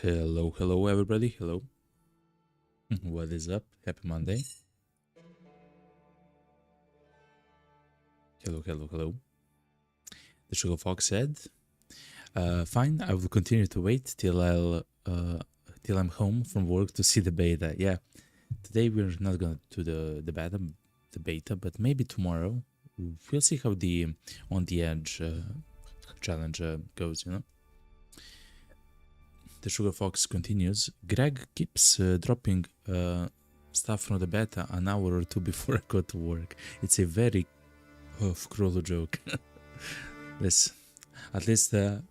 Hello, hello everybody, hello. What is up? Happy Monday. Hello, hello, hello. The Sugar Fox said, fine, I will continue to wait till I'm home from work to see the beta. Yeah, today we're not gonna do the beta, but maybe tomorrow. We'll see how the On the Edge challenge goes, you know. The Sugar Fox continues. Greg keeps dropping stuff from the beta an hour or two before I go to work. It's a very cruel joke. Yes, at least you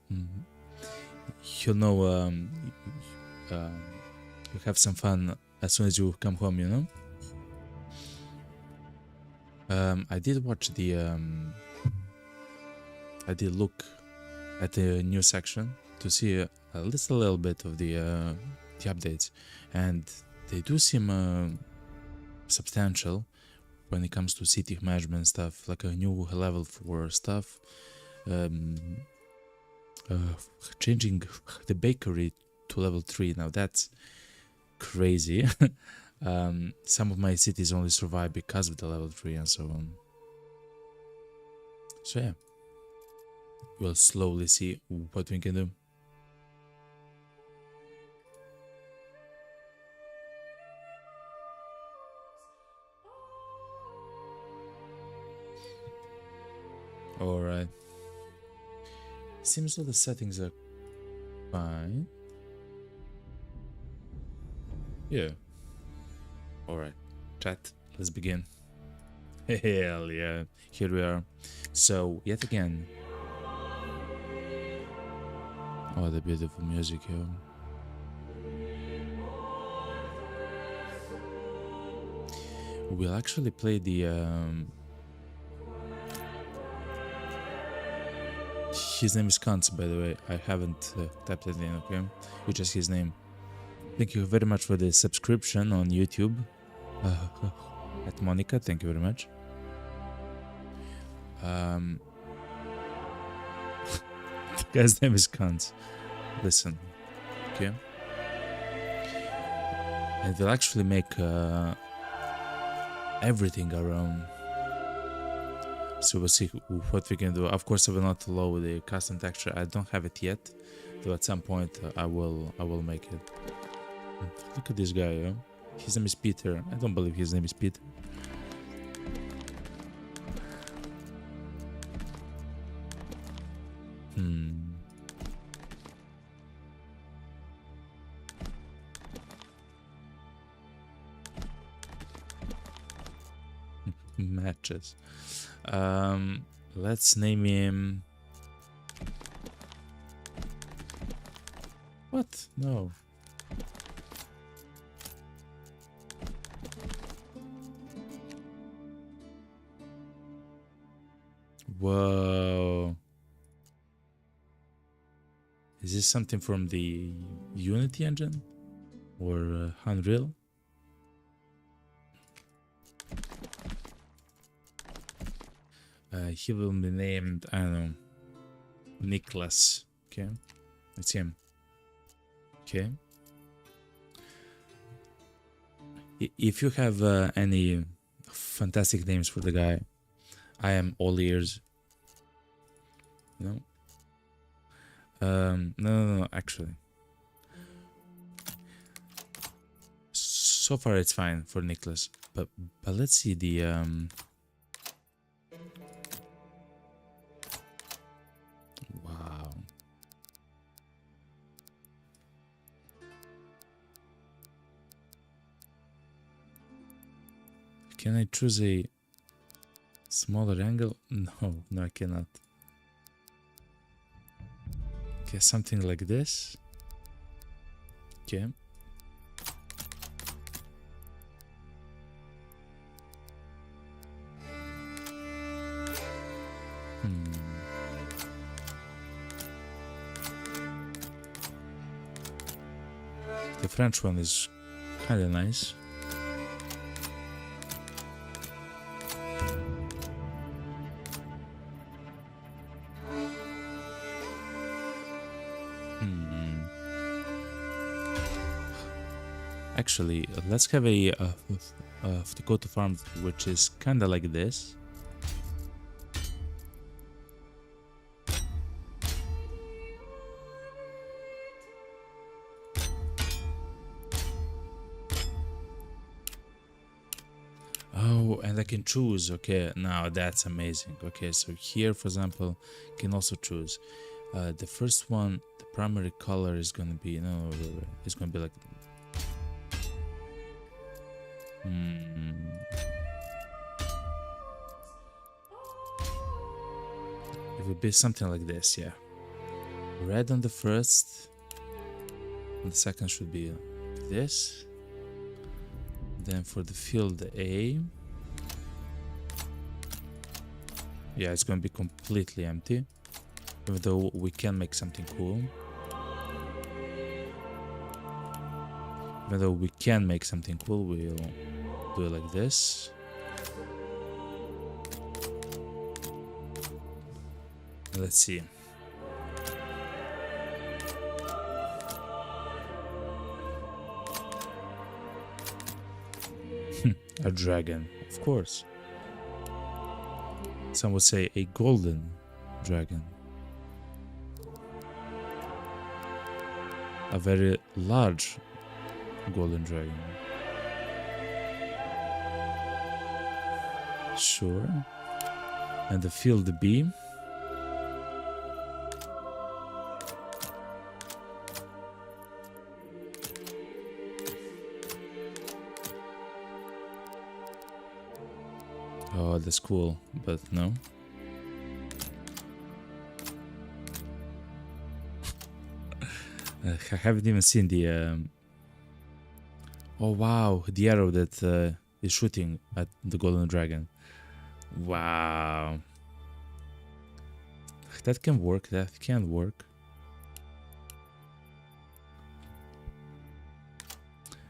know you have some fun as soon as you come home, you know. I did watch the I did look at the new section to see a little bit of the updates, and they do seem substantial when it comes to city management stuff, like a new level 4 stuff, changing the bakery to level 3. Now that's crazy. Some of my cities only survive because of the level 3 and so on. So yeah, we'll slowly see what we can do. Alright. Seems all the settings are fine. Yeah. Alright. Chat, let's begin. Hell yeah. Here we are. So, yet again. Oh, the beautiful music here. We'll actually play the his name is Kant, by the way. I haven't typed it in, okay? Which is his name. Thank you very much for the subscription on YouTube. At Monica, thank you very much. The guy's name is Kant. Listen, okay? And we'll actually make everything our own. So we'll see what we can do. Of course, I will not allow the custom texture. I don't have it yet, though at some point I will make it. Look at this guy, yeah? His name is Peter. I don't believe his name is Peter. Matches. Let's name him. What? No. Whoa. Is this something from the Unity engine or Unreal? He will be named, I don't know, Nicholas. Okay, it's him. Okay. If you have any fantastic names for the guy, I am all ears. No? No, actually. So far it's fine for Nicholas, but let's see the wow. Can I choose a smaller angle? No, I cannot. Okay, something like this. Okay. The French one is kind of nice. Actually, let's have a Dakota farm which is kind of like this. Oh, and I can choose. Okay, now that's amazing. Okay, so here, for example, you can also choose. The first one, the primary color is gonna be it's gonna be like. It would be something like this, yeah. Red on the first, and the second should be like this. Then for the field A, yeah, it's going to be completely empty, even though we can make something cool. Even though we can make something cool, we'll do it like this. Let's see. A dragon, of course. Some would say a golden dragon. A very large golden dragon. Sure. And the field B. Oh, that's cool, but no. I haven't even seen the... Oh wow, the arrow that is shooting at the golden dragon. Wow. That can work, that can work.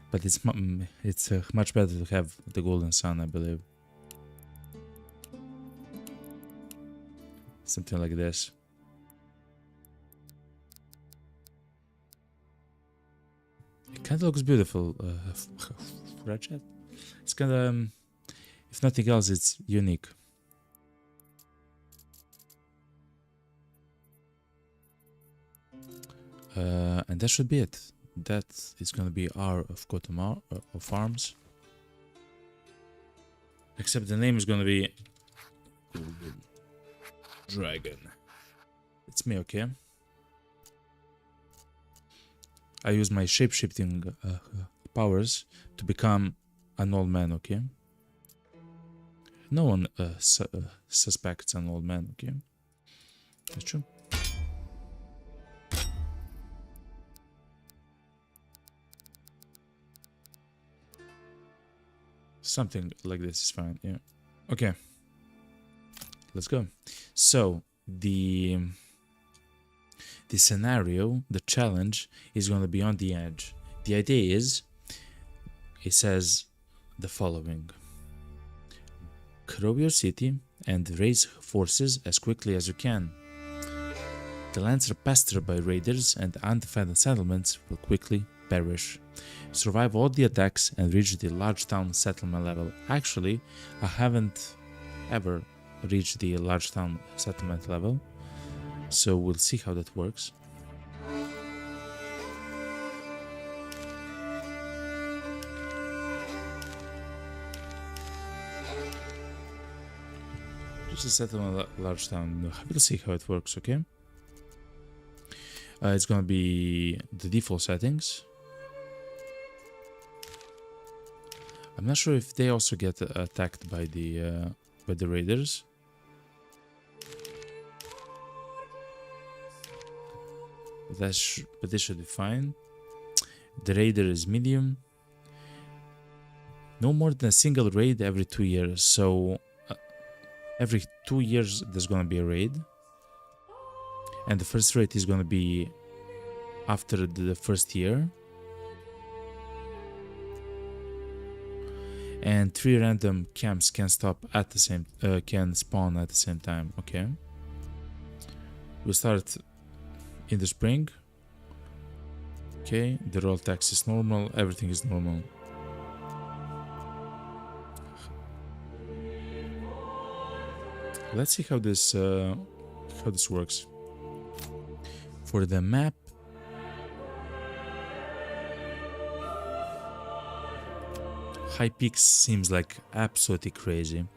But it's much better to have the golden sun, I believe. Something like this. It kind of looks beautiful, Ratchet. It's kind of, if nothing else, it's unique. And that should be it. That is gonna be our of Kotomar farms. Except the name is gonna be Dragon. It's me, okay? I use my shape-shifting powers to become an old man, okay? No one suspects an old man, okay? That's true. Something like this is fine, yeah. Okay. Let's go. So, the scenario, the challenge, is going to be on the edge. The idea is, it says the following. Grow your city and raise forces as quickly as you can. The lands are pestered by raiders and undefended settlements will quickly perish. Survive all the attacks and reach the large town settlement level. Actually, I haven't ever reached the large town settlement level, so we'll see how that works. Just a settlement large town. We'll see how it works, okay? It's gonna be the default settings. I'm not sure if they also get attacked by the raiders. But this should be fine. The raider is medium. No more than a single raid every 2 years. So every 2 years there's gonna be a raid. And the first raid is gonna be after the first year. And 3 random camps can stop at the same can spawn at the same time. Okay. We'll start in the spring. Okay, the roll tax is normal, everything is normal. Let's see how this works. For the map, High Peaks seems like absolutely crazy.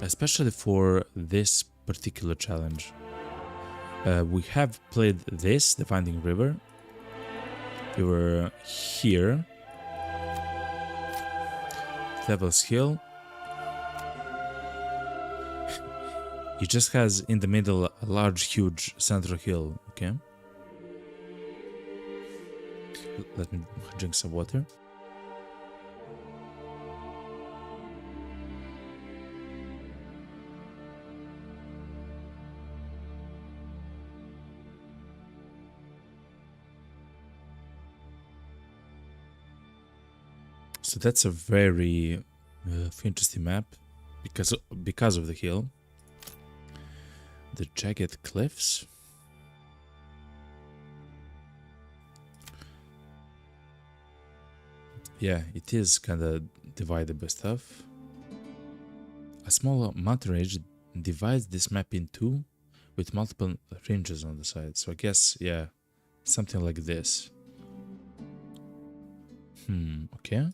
Especially for this particular challenge. We have played this, the Finding River. We were here. Devil's Hill. It just has in the middle a large, huge central hill, okay? Let me drink some water. So that's a very interesting map because of the hill, the jagged cliffs. Yeah, it is kind of divided by stuff. A small mountain range divides this map in two, with multiple ranges on the side. So I guess, yeah, something like this. Okay.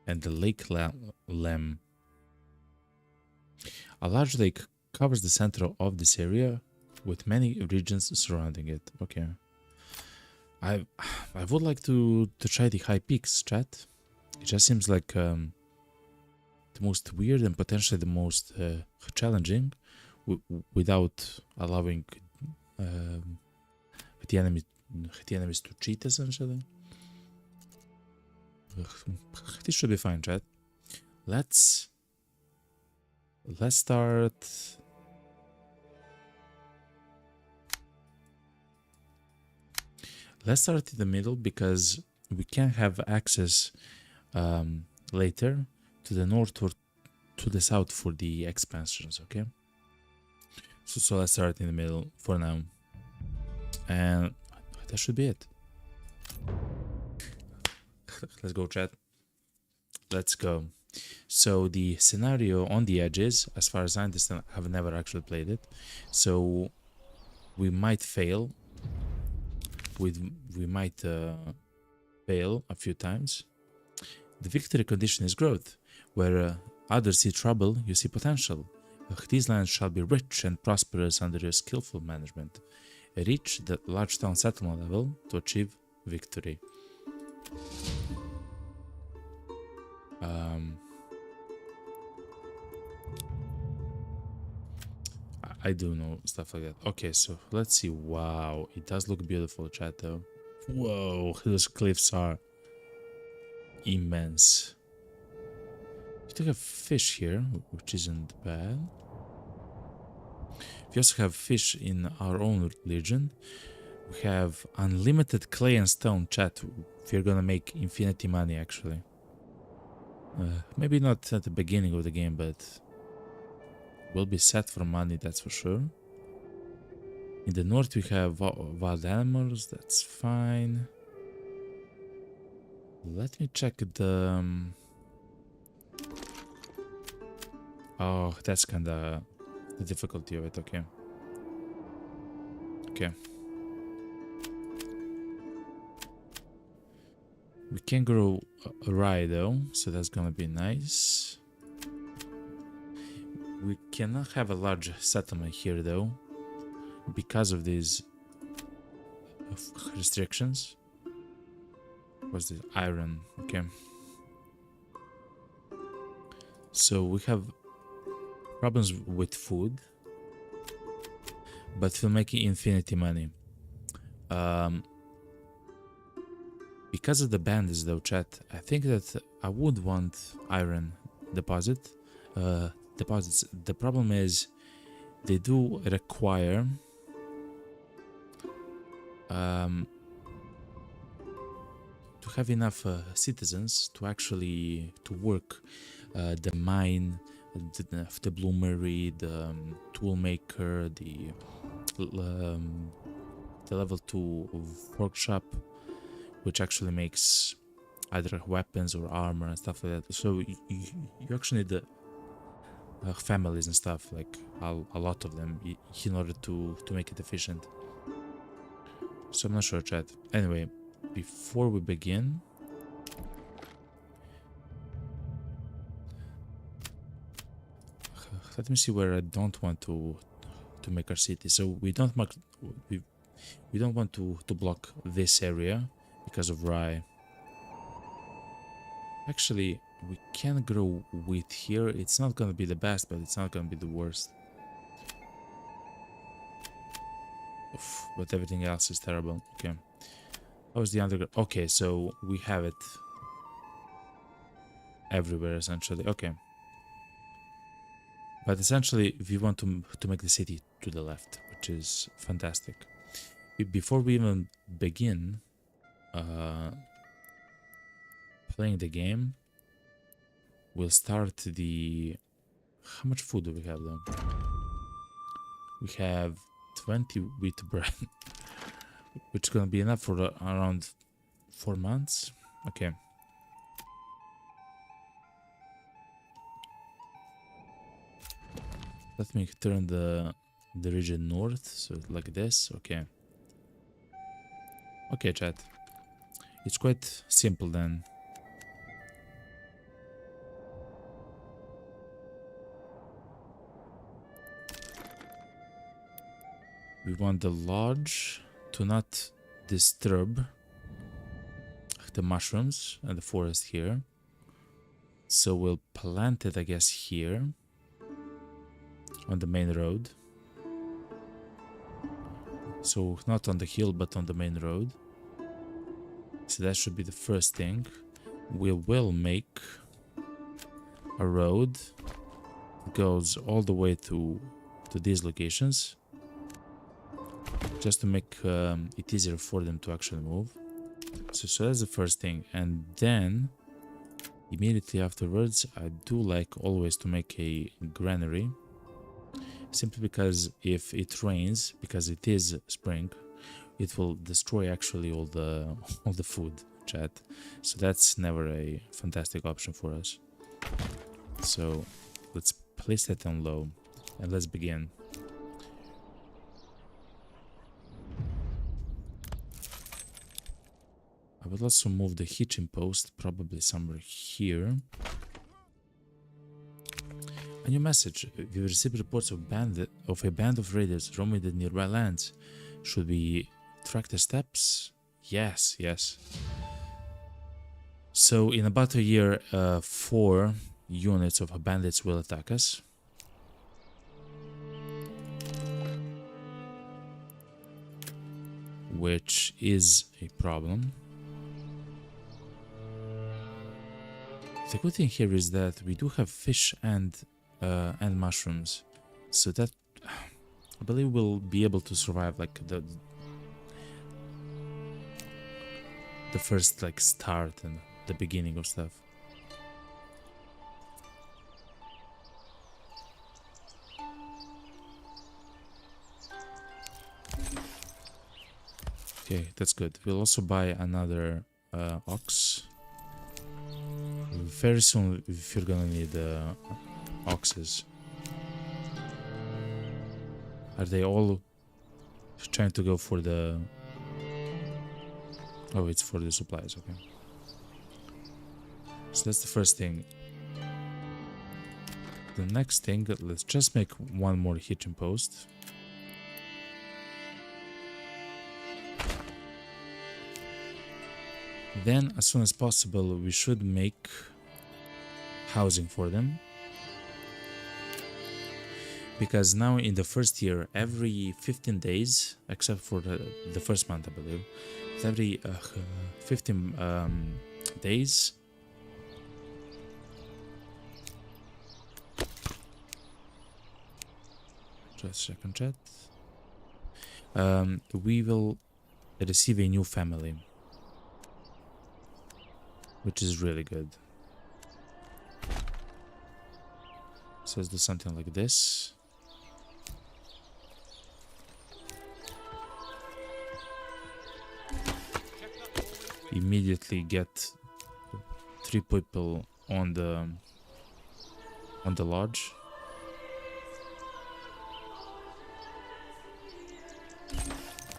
And the lake Lem. A large lake covers the center of this area, with many regions surrounding it. Okay. I would like to try the high peaks, chat. It just seems like the most weird and potentially the most challenging, without allowing the enemies to cheat, essentially. This should be fine, chat. Let's start. Let's start in the middle because we can have access later to the north or to the south for the expansions. Okay. So let's start in the middle for now, and that should be it. Let's go, chat. Let's go. So the scenario on the edges, as far as I understand, I've never actually played it, so we might fail. We might fail a few times. The victory condition is growth. Where others see trouble, you see potential. These lands shall be rich and prosperous under your skillful management. Reach the large town settlement level to achieve victory. I do know stuff like that. Okay, so let's see. Wow, it does look beautiful, chat, though. Whoa, those cliffs are immense. We do have fish here, which isn't bad. We also have fish in our own region. We have unlimited clay and stone, chat. We're gonna make infinity money, actually. Maybe not at the beginning of the game, but we'll be set for money, that's for sure. In the north we have wild animals, that's fine. Let me check the... Oh, that's kinda the difficulty of it, okay. Okay. We can grow rye though, so that's gonna be nice. We cannot have a large settlement here though, because of these restrictions. What's this? Iron, okay. So we have problems with food, but we'll make infinity money. Because of the bandits though, chat, I think that I would want iron deposits. The problem is they do require to have enough citizens to actually work the mine, the bloomery, the tool maker, the level 2 workshop, which actually makes either weapons or armor and stuff like that. So you actually need the families and stuff, like a lot of them, in order to make it efficient. So I'm not sure, chat. Anyway, before we begin, let me see where I don't want to make our city. So we don't want to block this area because of rye. Actually, we can grow wheat here. It's not gonna be the best, but it's not gonna be the worst. Oof, but everything else is terrible. Okay. How's the underground? Okay, so we have it everywhere essentially. Okay. But essentially, we want to make the city to the left, which is fantastic. Before we even begin, playing the game, we'll start the... How much food do we have though? We have 20 wheat bread, which is gonna be enough for around 4 months. Okay. Let me turn the region north, so like this. Okay. Okay, chat. It's quite simple then. We want the lodge to not disturb the mushrooms and the forest here. So we'll plant it, I guess, here on the main road. So not on the hill, but on the main road. So that should be the first thing. We will make a road that goes all the way to these locations, just to make it easier for them to actually move. So that's the first thing. And then immediately afterwards, I do like always to make a granary, simply because if it rains, because it is spring, it will destroy actually all the food, chat. So that's never a fantastic option for us. So let's place that on low and let's begin. I will also move the hitching post probably somewhere here. A new message. We received reports of a band of raiders roaming the nearby lands. Should we track the steps? Yes, yes. So in about a year, 4 units of bandits will attack us. Which is a problem. The good thing here is that we do have fish and mushrooms, so that I believe we'll be able to survive like the first like start and the beginning of stuff. Okay, that's good. We'll also buy another ox. Very soon, if you're gonna need oxes. Are they all trying to go for the... Oh, it's for the supplies, okay. So that's the first thing. The next thing, let's just make one more hitching post. Then, as soon as possible, we should make housing for them. Because now in the first year, every 15 days, except for the first month, I believe, every 15 days, just a second, chat, we will receive a new family, which is really good. So let's do something like this. Immediately get 3 people on the lodge.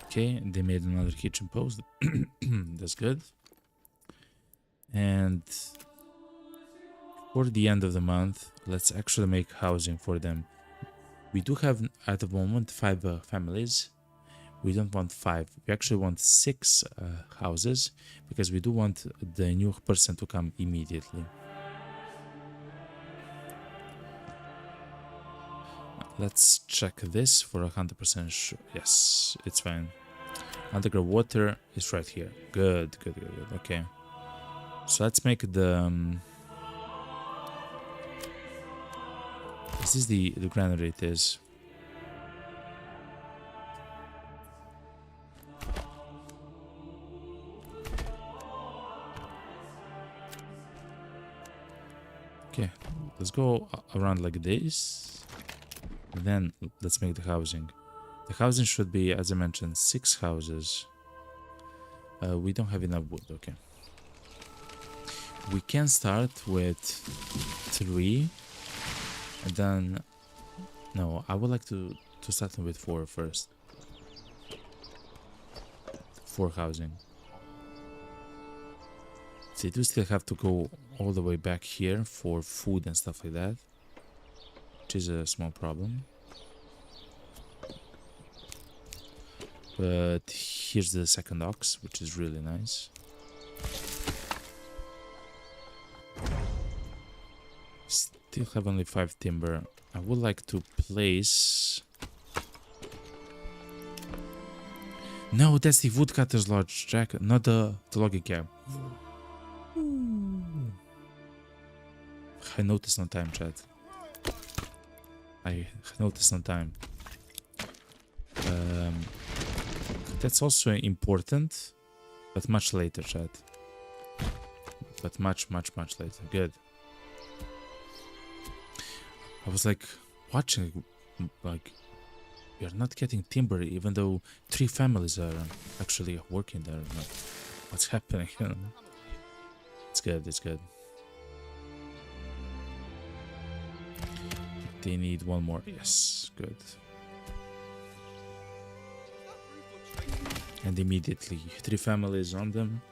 Okay, they made another kitchen post. That's good. And for the end of the month, let's actually make housing for them. We do have at the moment 5 families. We don't want 5. We actually want 6 houses, because we do want the new person to come immediately. Let's check this for 100% sure. Yes, it's fine. Underground water is right here. Good, good, good, good. Okay. So let's make the... is this the granary? It is. Okay, let's go around like this. Then let's make the housing. The housing should be, as I mentioned, 6 houses. We don't have enough wood. Okay. We can start with 3, and then no, I would like to start with 4 first. 4 housing. They do still have to go all the way back here for food and stuff like that, which is a small problem. But here's the second ox, which is really nice. Still have only 5 timber. I would like to place... No, that's the woodcutter's lodge, Jack, not the logging camp. I noticed on time, chat. I noticed on time. That's also important, but much later, chat. But much later. Good. I was like watching, like, we are not getting timber, even though 3 families are actually working there. Like, what's happening? It's good. It's good. They need 1 more. Yes, good. And immediately 3 families on them.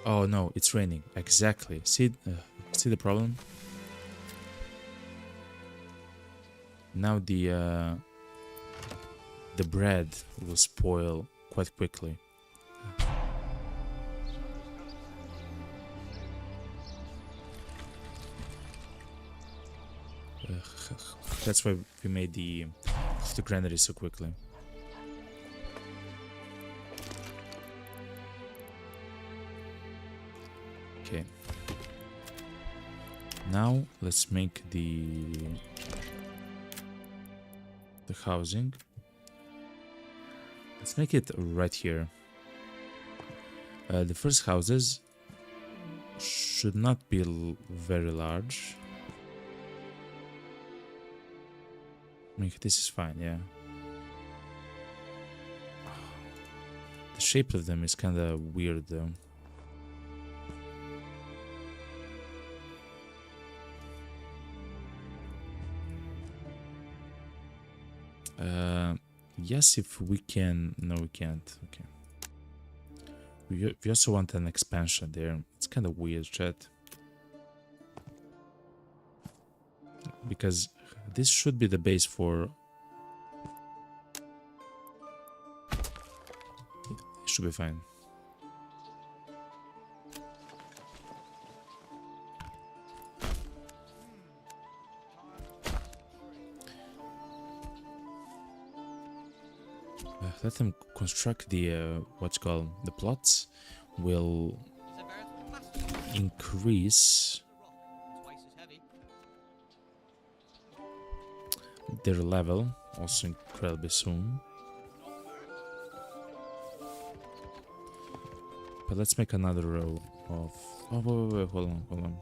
Oh no, it's raining. Exactly. See the problem? Now the bread will spoil quite quickly. That's why we made the granary so quickly. Okay. Now let's make the housing. Let's make it right here. The first houses should not be very large. I mean, this is fine, yeah. The shape of them is kind of weird, though. Yes, if we can. No, we can't. Okay. We also want an expansion there. It's kind of weird, chat. Because this should be the base for... It should be fine. Let them construct the what's called the plots. Will increase their level also incredibly soon. But let's make another row of... Oh, wait, hold on.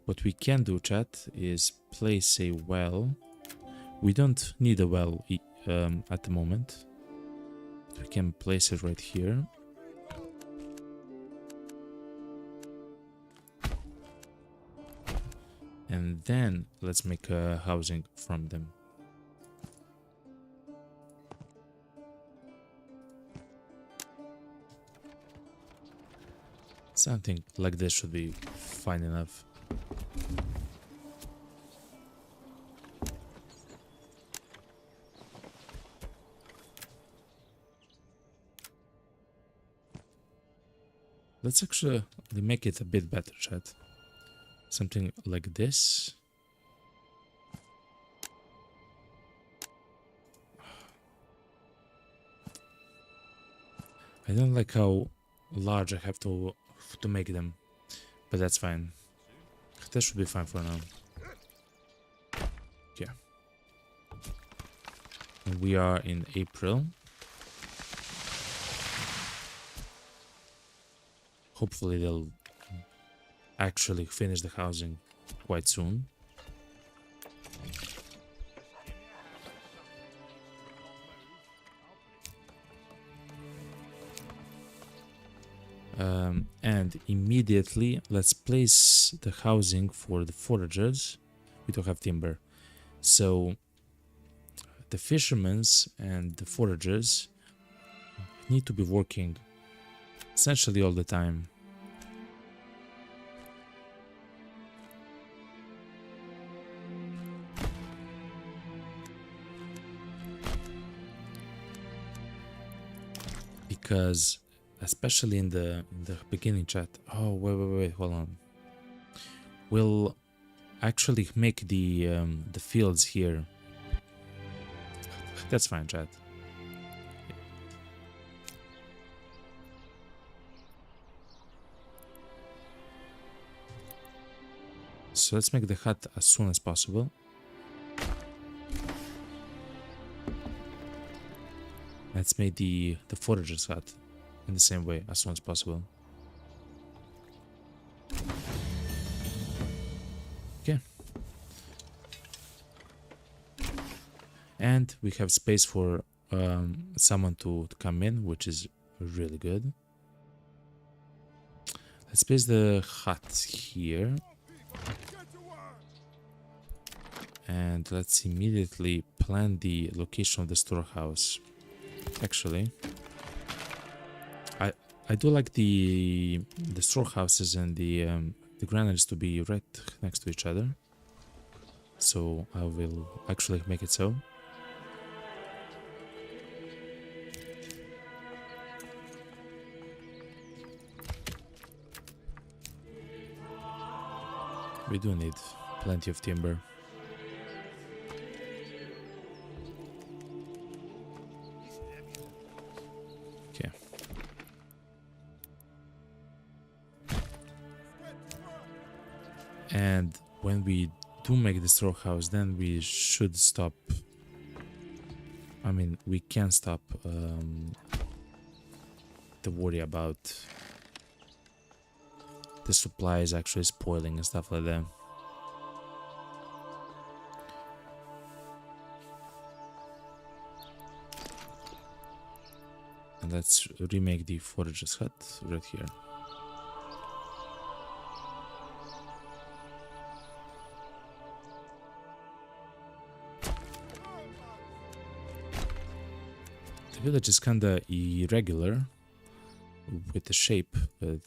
What we can do, chat, is place a well. We don't need a well at the moment. We can place it right here. And then let's make a housing from them. Something like this should be fine enough. Let's actually make it a bit better, chat. Something like this. I don't like how large I have to make them, but that's fine. That should be fine for now. Yeah. And we are in April. Hopefully they'll actually finish the housing quite soon. And immediately let's place the housing for the foragers. We don't have timber, so the fishermen and the foragers need to be working essentially all the time. Because especially in the beginning chat. Oh, wait, hold on. We'll actually make the fields here. That's fine, chat. So let's make the hut as soon as possible. Let's make the forager's hut in the same way as soon as possible. Okay. And we have space for someone to come in, which is really good. Let's place the hut here. And let's immediately plan the location of the storehouse. Actually, I do like the storehouses and the granaries to be right next to each other. So I will actually make it so. We do need plenty of timber. Okay. And when we do make the straw house, then we should stop. I mean, we can stop the worry about the supplies actually spoiling and stuff like that. And let's remake the forager's hut right here. The village is kinda irregular with the shape, but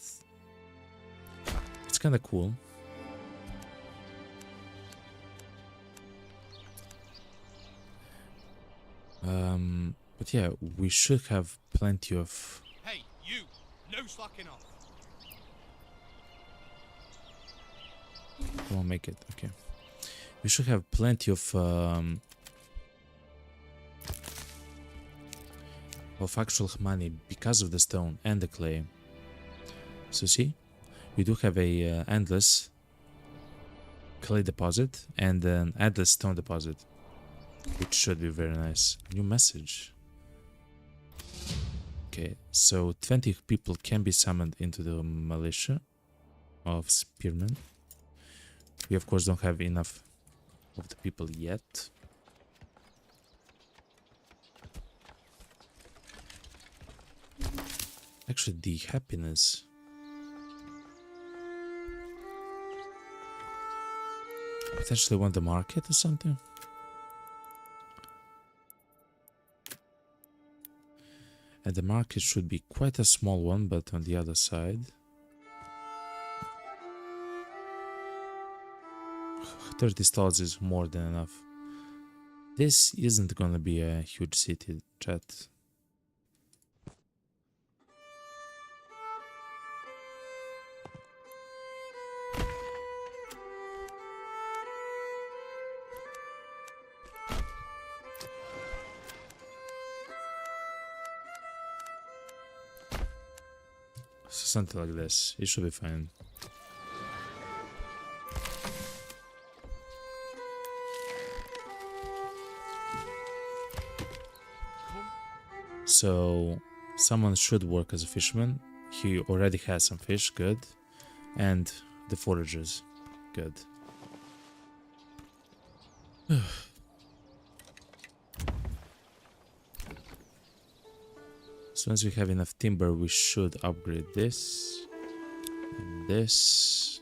it's kinda cool. But yeah, we should have plenty of... Hey, you! No slacking off! I won't make it, okay. We should have plenty of actual money because of the stone and the clay. So see, we do have a endless clay deposit and an endless stone deposit, which should be very nice. New message. Okay, so 20 people can be summoned into the militia of spearmen. We of course don't have enough of the people yet. Actually, the happiness. Potentially want the market or something? And the market should be quite a small one, but on the other side. 30 stalls is more than enough. This isn't gonna be a huge city, chat. So something like this. It should be fine. So someone should work as a fisherman. He already has some fish, good. And the foragers. Good. As soon as we have enough timber, we should upgrade this and this.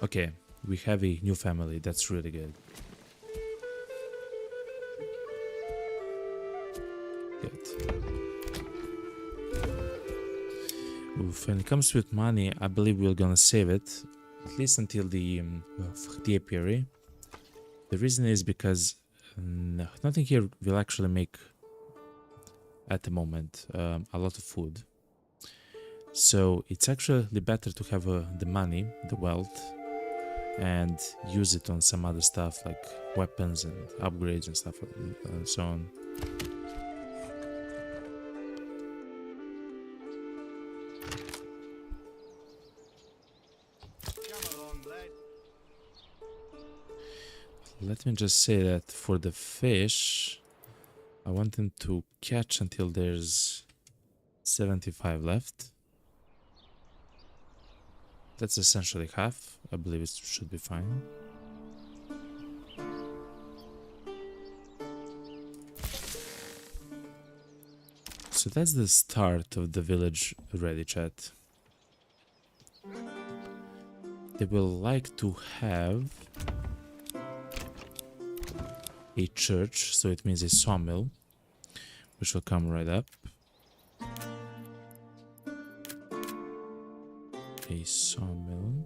Okay, we have a new family. That's really good. Good. When it comes with money, I believe we're gonna save it, at least until the apiary. The reason is because nothing here will actually make, at the moment, a lot of food. So it's actually better to have the money, the wealth, and use it on some other stuff like weapons and upgrades and stuff and so on. Let me just say that for the fish, I want them to catch until there's 75 left. That's essentially half. I believe it should be fine. So that's the start of the village ready, chat. They will like to have a church, so it means a sawmill, which will come right up. A sawmill.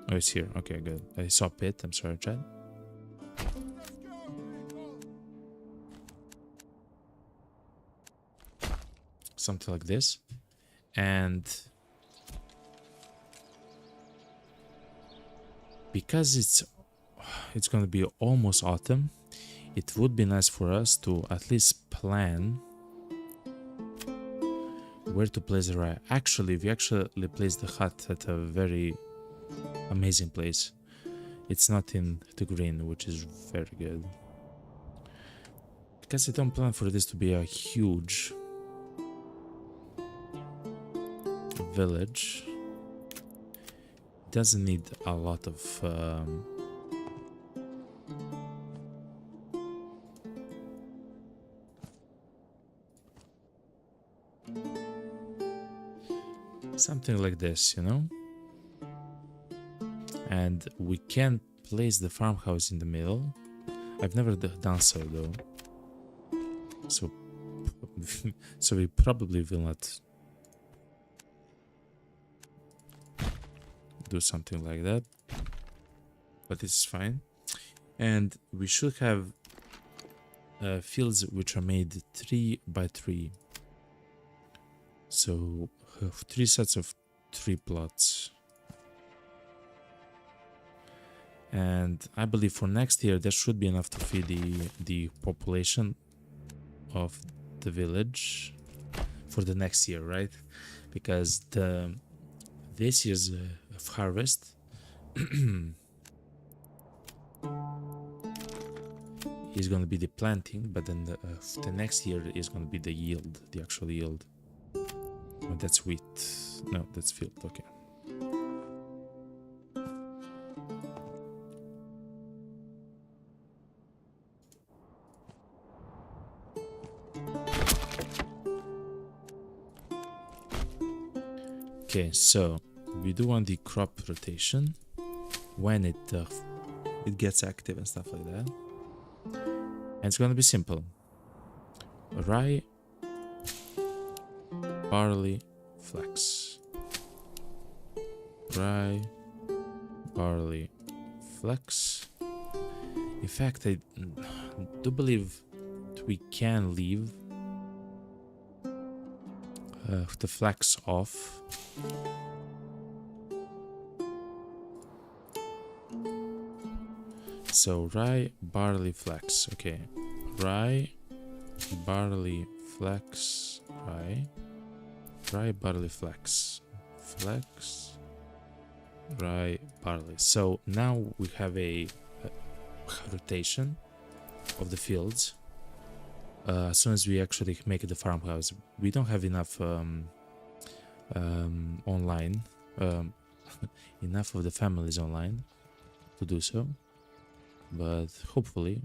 Oh, it's here. Okay, good. I saw pit. I'm sorry, Chad. Something like this. And because it's gonna be almost autumn, it would be nice for us to at least plan where to place the rye. Actually, we actually placed the hut at a very amazing place. It's not in the green, which is very good. Because I don't plan for this to be a huge village. It doesn't need a lot of something like this, you know? And we can place the farmhouse in the middle. I've never done so though. So, so we probably will not do something like that. But it's fine. And we should have fields which are made 3 by 3. So 3 sets of 3 plots. And I believe for next year there should be enough to feed the population of the village for the next year, right? Because this year's harvest is going to be the planting, but then the next year is going to be the yield, the actual yield. Oh, that's wheat. No, that's field. Okay. Okay, so we do want the crop rotation when it gets active and stuff like that. And it's gonna be simple: rye, barley, flax. Rye, barley, flax. In fact, I do believe we can leave the flax off. So rye, barley, flax. Okay, rye, barley, flax, rye, barley, flax, flax, Rye, barley. So now we have a rotation of the fields. As soon as we actually make the farmhouse, we don't have enough online, enough of the families online to do so, but hopefully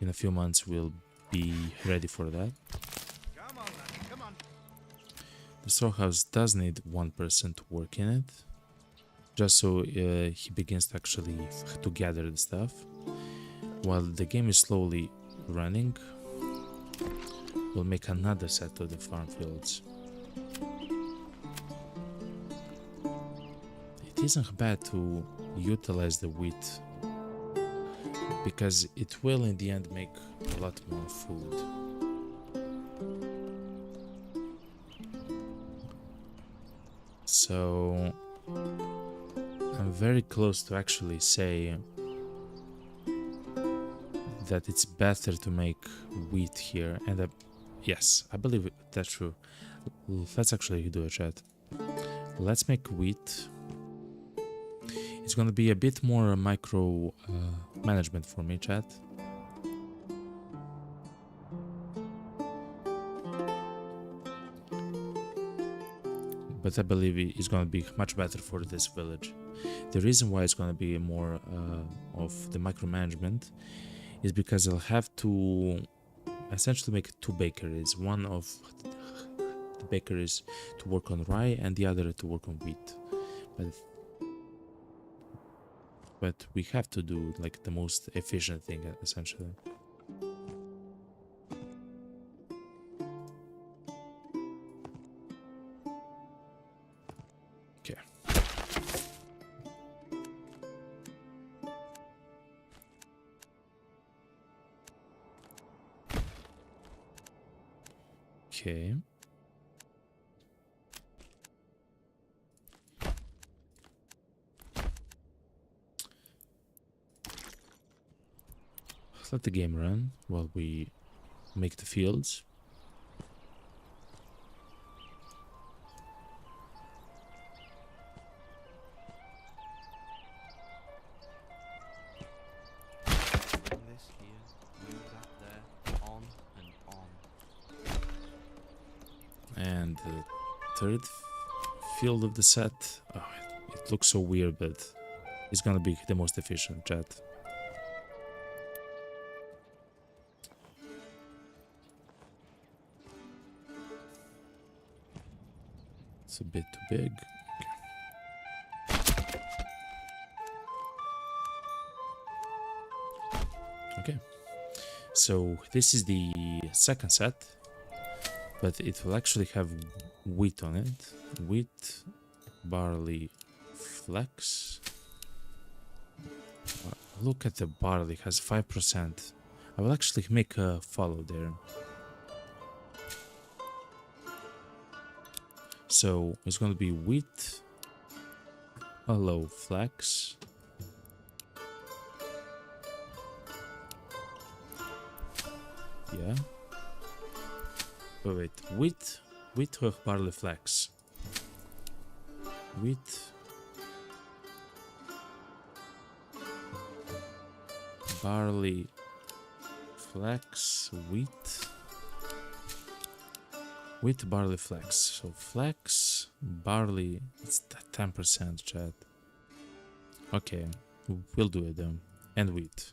in a few months we'll be ready for that. Come on, laddie, come on. The storehouse does need one person to work in it, just so he begins to actually to gather the stuff. While the game is slowly running, we'll make another set of the farm fields. It isn't bad to utilize the wheat, because it will in the end make a lot more food. So I'm very close to actually say that it's better to make wheat here, and yes, I believe that's true. Let's actually do a chat. Let's make wheat. It's gonna be a bit more micro management for me, chat. But I believe it's gonna be much better for this village. The reason why it's gonna be more of the micromanagement is because I'll have to essentially make two bakeries. One of the bakeries to work on rye and the other to work on wheat. But we have to do like the most efficient thing essentially. Okay. Okay. Let the game run while we make the fields. This here, move that there, on and on. And the third field of the set. Oh, it looks so weird, but it's gonna be the most efficient, chat. It's a bit too big. Okay. So this is the second set, but it will actually have wheat on it. Wheat, barley, flax. Look at the barley, it has 5%. I will actually make a follow there. So it's going to be wheat, hello, flax, yeah. Wait, wheat or barley, flax? Wheat, barley, flax, wheat. Wheat, barley, flax. So flax, barley, it's 10%, chat. Okay, we'll do it then. And wheat.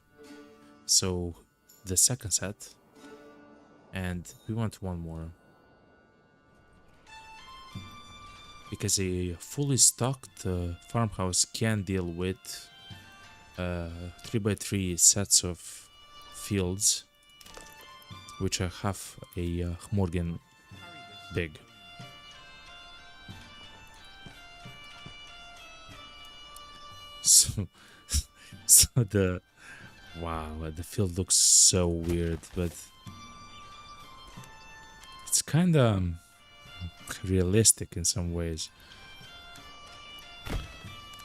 So the second set. And we want one more. Because a fully stocked farmhouse can deal with 3x3 sets of fields, which are half a Morgan big. So the the field looks so weird, but it's kind of realistic in some ways.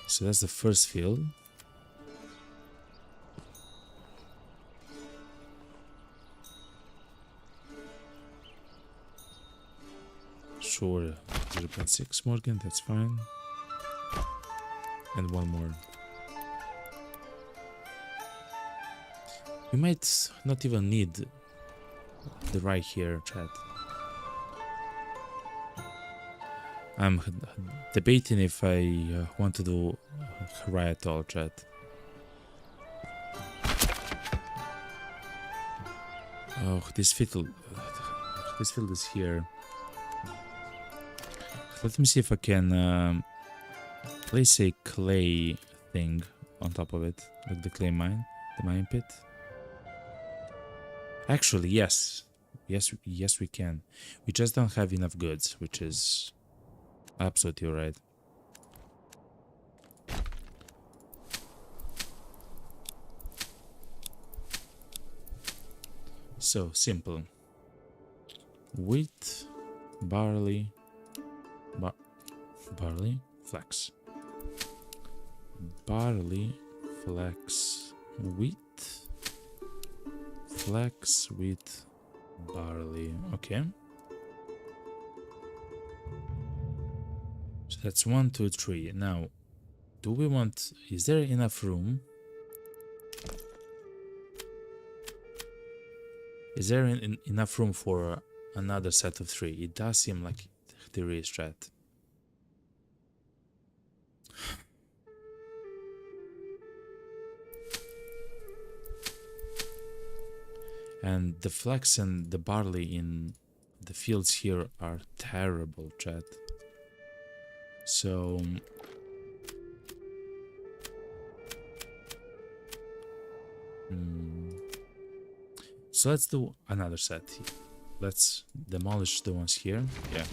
So that's the first field. Sure, 0.6 Morgan, that's fine. And one more. We might not even need the right here, chat. I'm debating if I want to do right at all, chat. Oh, this field is here. Let me see if I can place a clay thing on top of it, like the clay mine, the mine pit. Actually, yes, we can. We just don't have enough goods, which is absolutely right. So simple. Wheat, barley, barley, flax. Barley, flax, wheat, flax, wheat, barley. Okay. So that's 1, 2, 3. Now, do we want? Is there enough room? Is there enough room for another set of 3? It does seem like there is, chat. And the flax and the barley in the fields here are terrible, chat. So so let's do another set. Let's demolish the ones here. Yeah.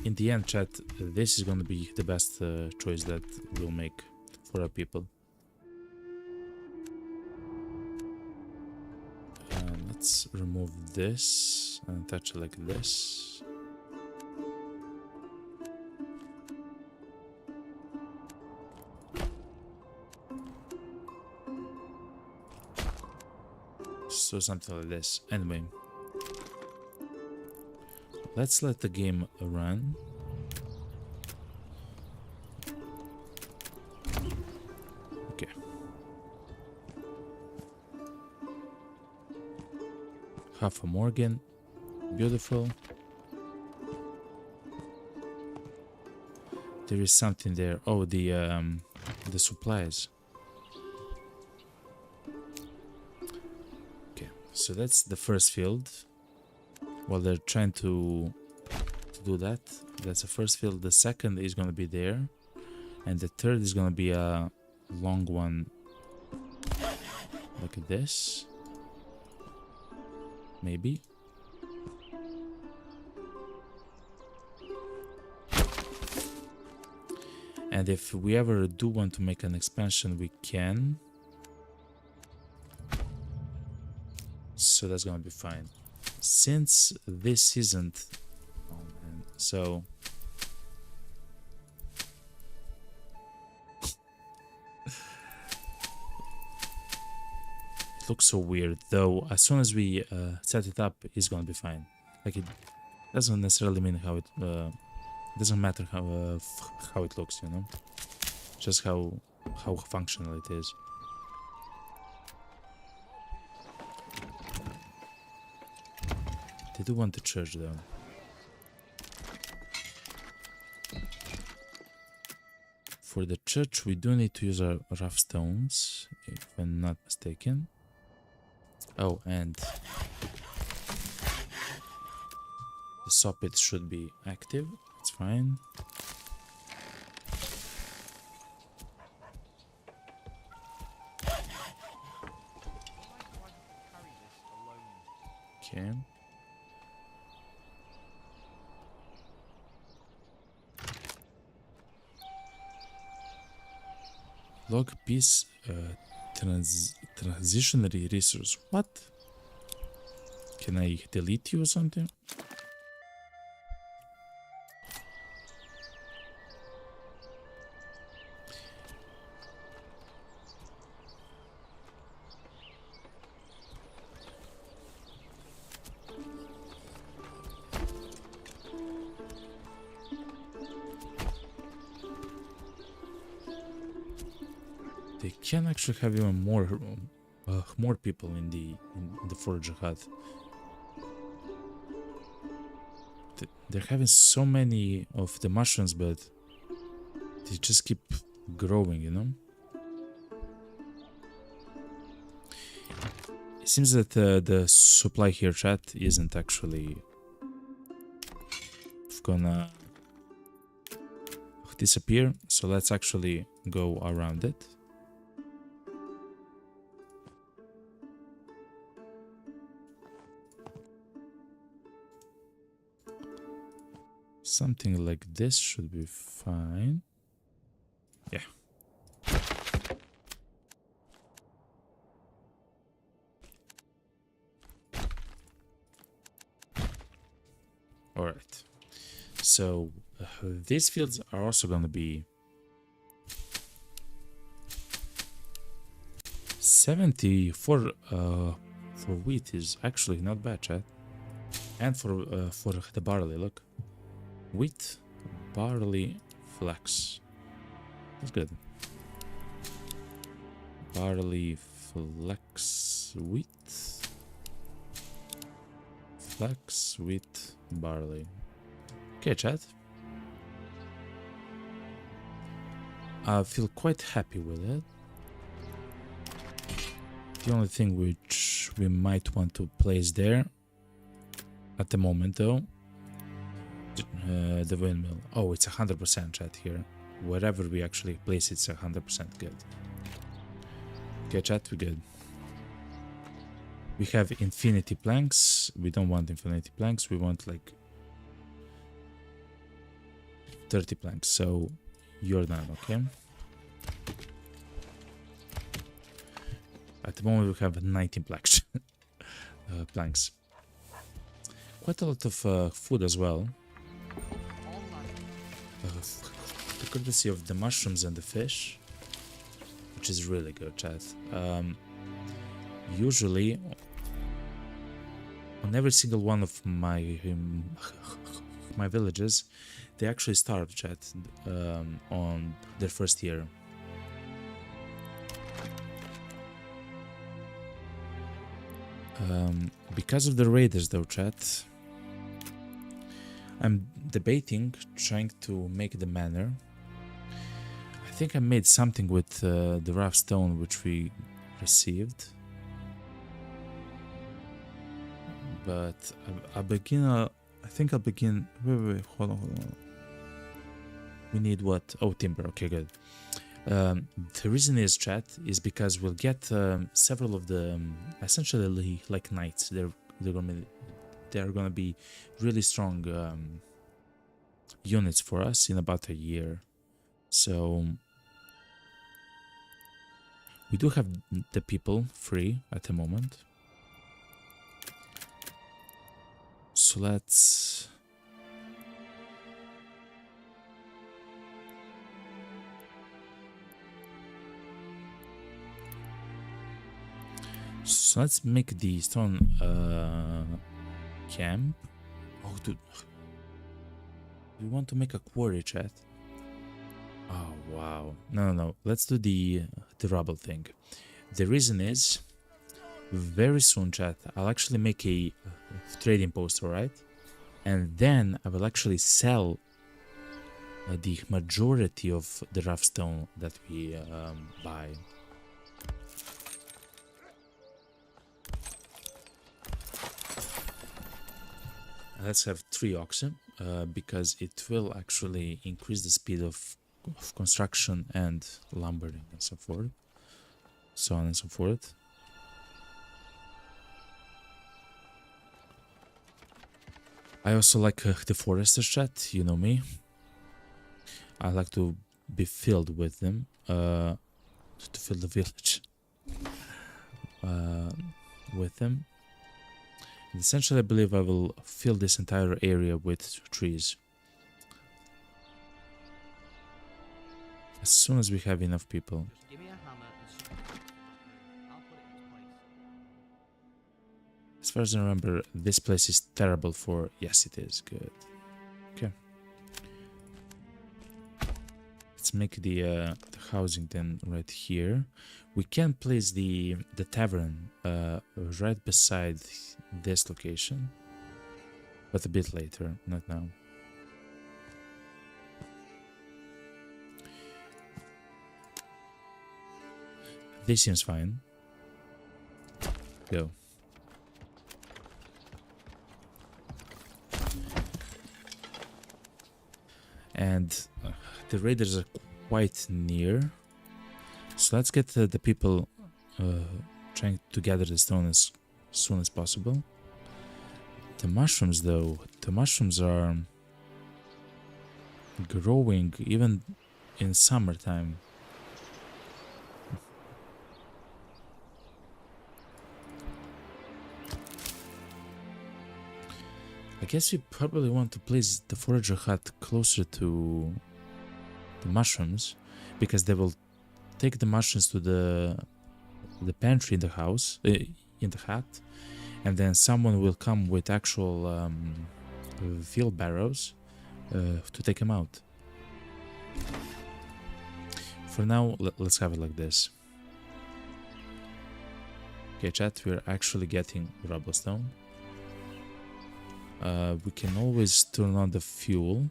In the end, chat, this is going to be the best choice that we'll make for our people. Let's remove this and attach it like this. So something like this. Anyway, let's let the game run. Okay. Half a Morgan. Beautiful. There is something there. Oh, the supplies. Okay, so that's the first field. While they're trying to do that, that's the first field. The second is gonna be there, and the third is gonna be a long one, like this. Maybe. And if we ever do want to make an expansion, we can. So that's gonna be fine. Since this isn't... Oh man, so... It looks so weird, though. As soon as we set it up, it's gonna be fine. Like, it doesn't necessarily mean how it... doesn't matter how it looks, you know? Just how functional it is. They do want the church, though. For the church, we do need to use our rough stones, if I'm not mistaken. Oh, and the socket should be active. It's fine. Okay. Log piece transitionary resource. What? Can I delete you or something? They can actually have even more people in the forage hut. They're having so many of the mushrooms, but they just keep growing, you know. It seems that the supply here, chat, isn't actually gonna disappear, so let's actually go around it. Something like this should be fine. Yeah. All right. So these fields are also going to be 70 for wheat is actually not bad, chat. And for the barley, look. Wheat, barley, flax. That's good. Barley, flax, wheat. Flax, wheat, barley. Okay, chat. I feel quite happy with it. The only thing which we might want to place there at the moment, though, the windmill. Oh, it's 100% chat here. Wherever we actually place it's 100% good. Okay, chat, we're good. We have infinity planks. We don't want infinity planks. We want like 30 planks. So you're done, okay? At the moment we have 19 planks. Planks. Quite a lot of food as well. The courtesy of the mushrooms and the fish, which is really good, chat. Usually, on every single one of my villages, they actually starve, chat, on their first year. Because of the raiders, though, chat, I'm debating trying to make the manor. I think I made something with the rough stone which we received, but I think I'll begin. Wait, hold on. We need what? Oh, timber. Okay, good. The reason is, chat, is because we'll get several of the essentially like knights. They're gonna be really strong units for us in about a year. So we do have the people free at the moment. So let's make the stone camp. Oh, dude. We want to make a quarry, chat. Oh, wow. No. Let's do the rubble thing. The reason is, very soon, chat, I'll actually make a trading post, alright? And then I will actually sell the majority of the rough stone that we buy. Let's have 3 oxen, because it will actually increase the speed of construction and lumbering and so forth. So on and so forth. I also like the foresters, chat, you know me. I like to be filled with them, to fill the village with them. And essentially, I believe I will fill this entire area with trees. As soon as we have enough people. Just give me a hammer and something. I'll put it in its place. As far as I remember, this place is terrible for... Yes, it is. Good. Okay. Let's make the housing then right here. We can place the tavern right beside this location, but a bit later, not now. This seems fine. Go. And the raiders are quite near, so let's get the people trying to gather the stone as soon as possible. The mushrooms, though, the mushrooms are growing even in summertime. I guess we probably want to place the forager hut closer to the mushrooms, because they will take the mushrooms to the pantry in the house, in the hut, and then someone will come with actual field barrows to take them out. For now, let's have it like this. Okay, chat, we're actually getting cobblestone. We can always turn on the fuel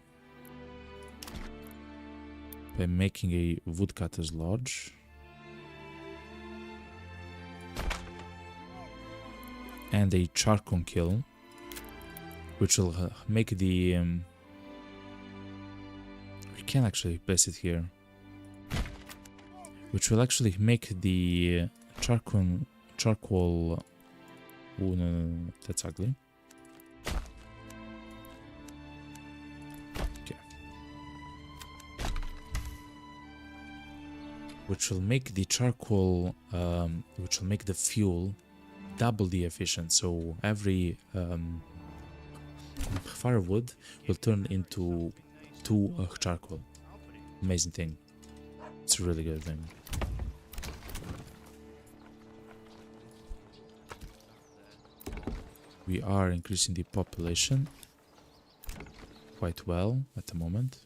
by making a woodcutter's lodge. And a charcoal kiln, which will make the... we can actually place it here. Which will actually make the charcoal... Oh, no, that's ugly. Which will make the charcoal, which will make the fuel double the efficient. So every firewood will turn into 2 charcoal. Amazing thing. It's a really good thing. We are increasing the population quite well at the moment.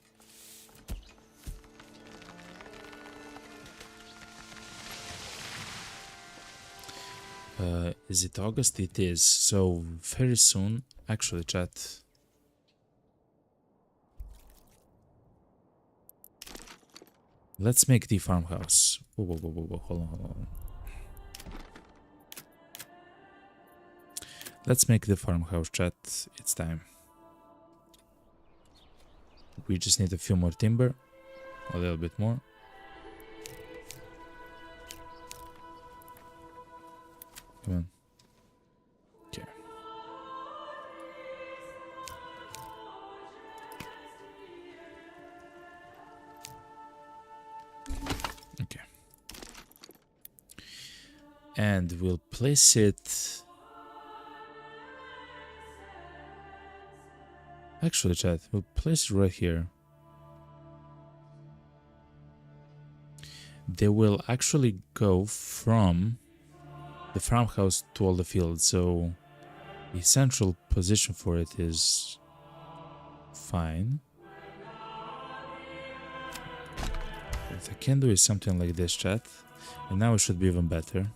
Is it August? It is. So very soon, actually, chat. Let's make the farmhouse. Whoa, whoa, whoa, whoa, whoa. Hold on, hold on. Let's make the farmhouse, chat. It's time. We just need a few more timber, a little bit more. Come on. Okay. Okay. And we'll place it... Actually, chat, we'll place it right here. They will actually go from the farmhouse to all the fields, so the central position for it is fine. What I can do is something like this, chat, and now it should be even better.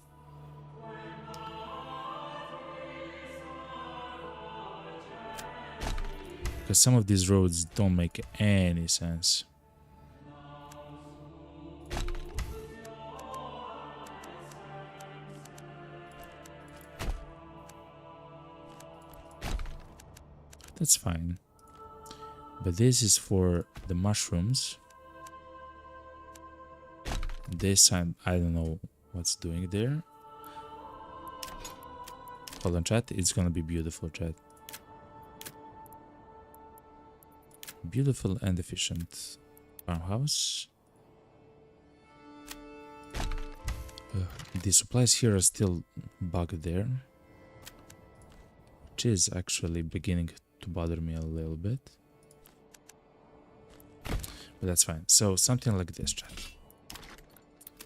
Because some of these roads don't make any sense. That's fine. But this is for the mushrooms. This I don't know what's doing there. Hold on, chat. It's gonna be beautiful, chat. Beautiful and efficient farmhouse. The supplies here are still bugged there, which is actually beginning to bother me a little bit. But that's fine. So something like this, chat.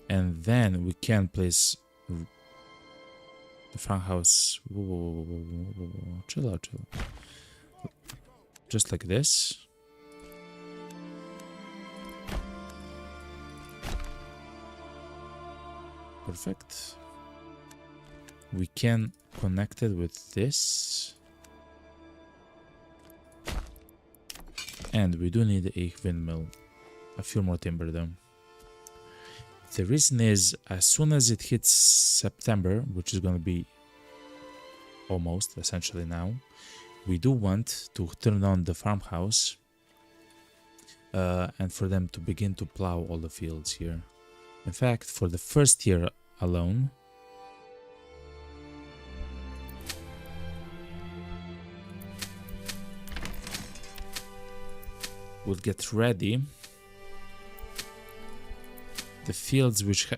And then we can place the farmhouse. Whoa. Chill out, chill out. Just like this. Perfect. We can connect it with this. And we do need a windmill. A few more timber though. The reason is, as soon as it hits September, which is going to be almost essentially now, we do want to turn on the farmhouse and for them to begin to plow all the fields here. In fact, for the first year alone, we'll get ready the fields which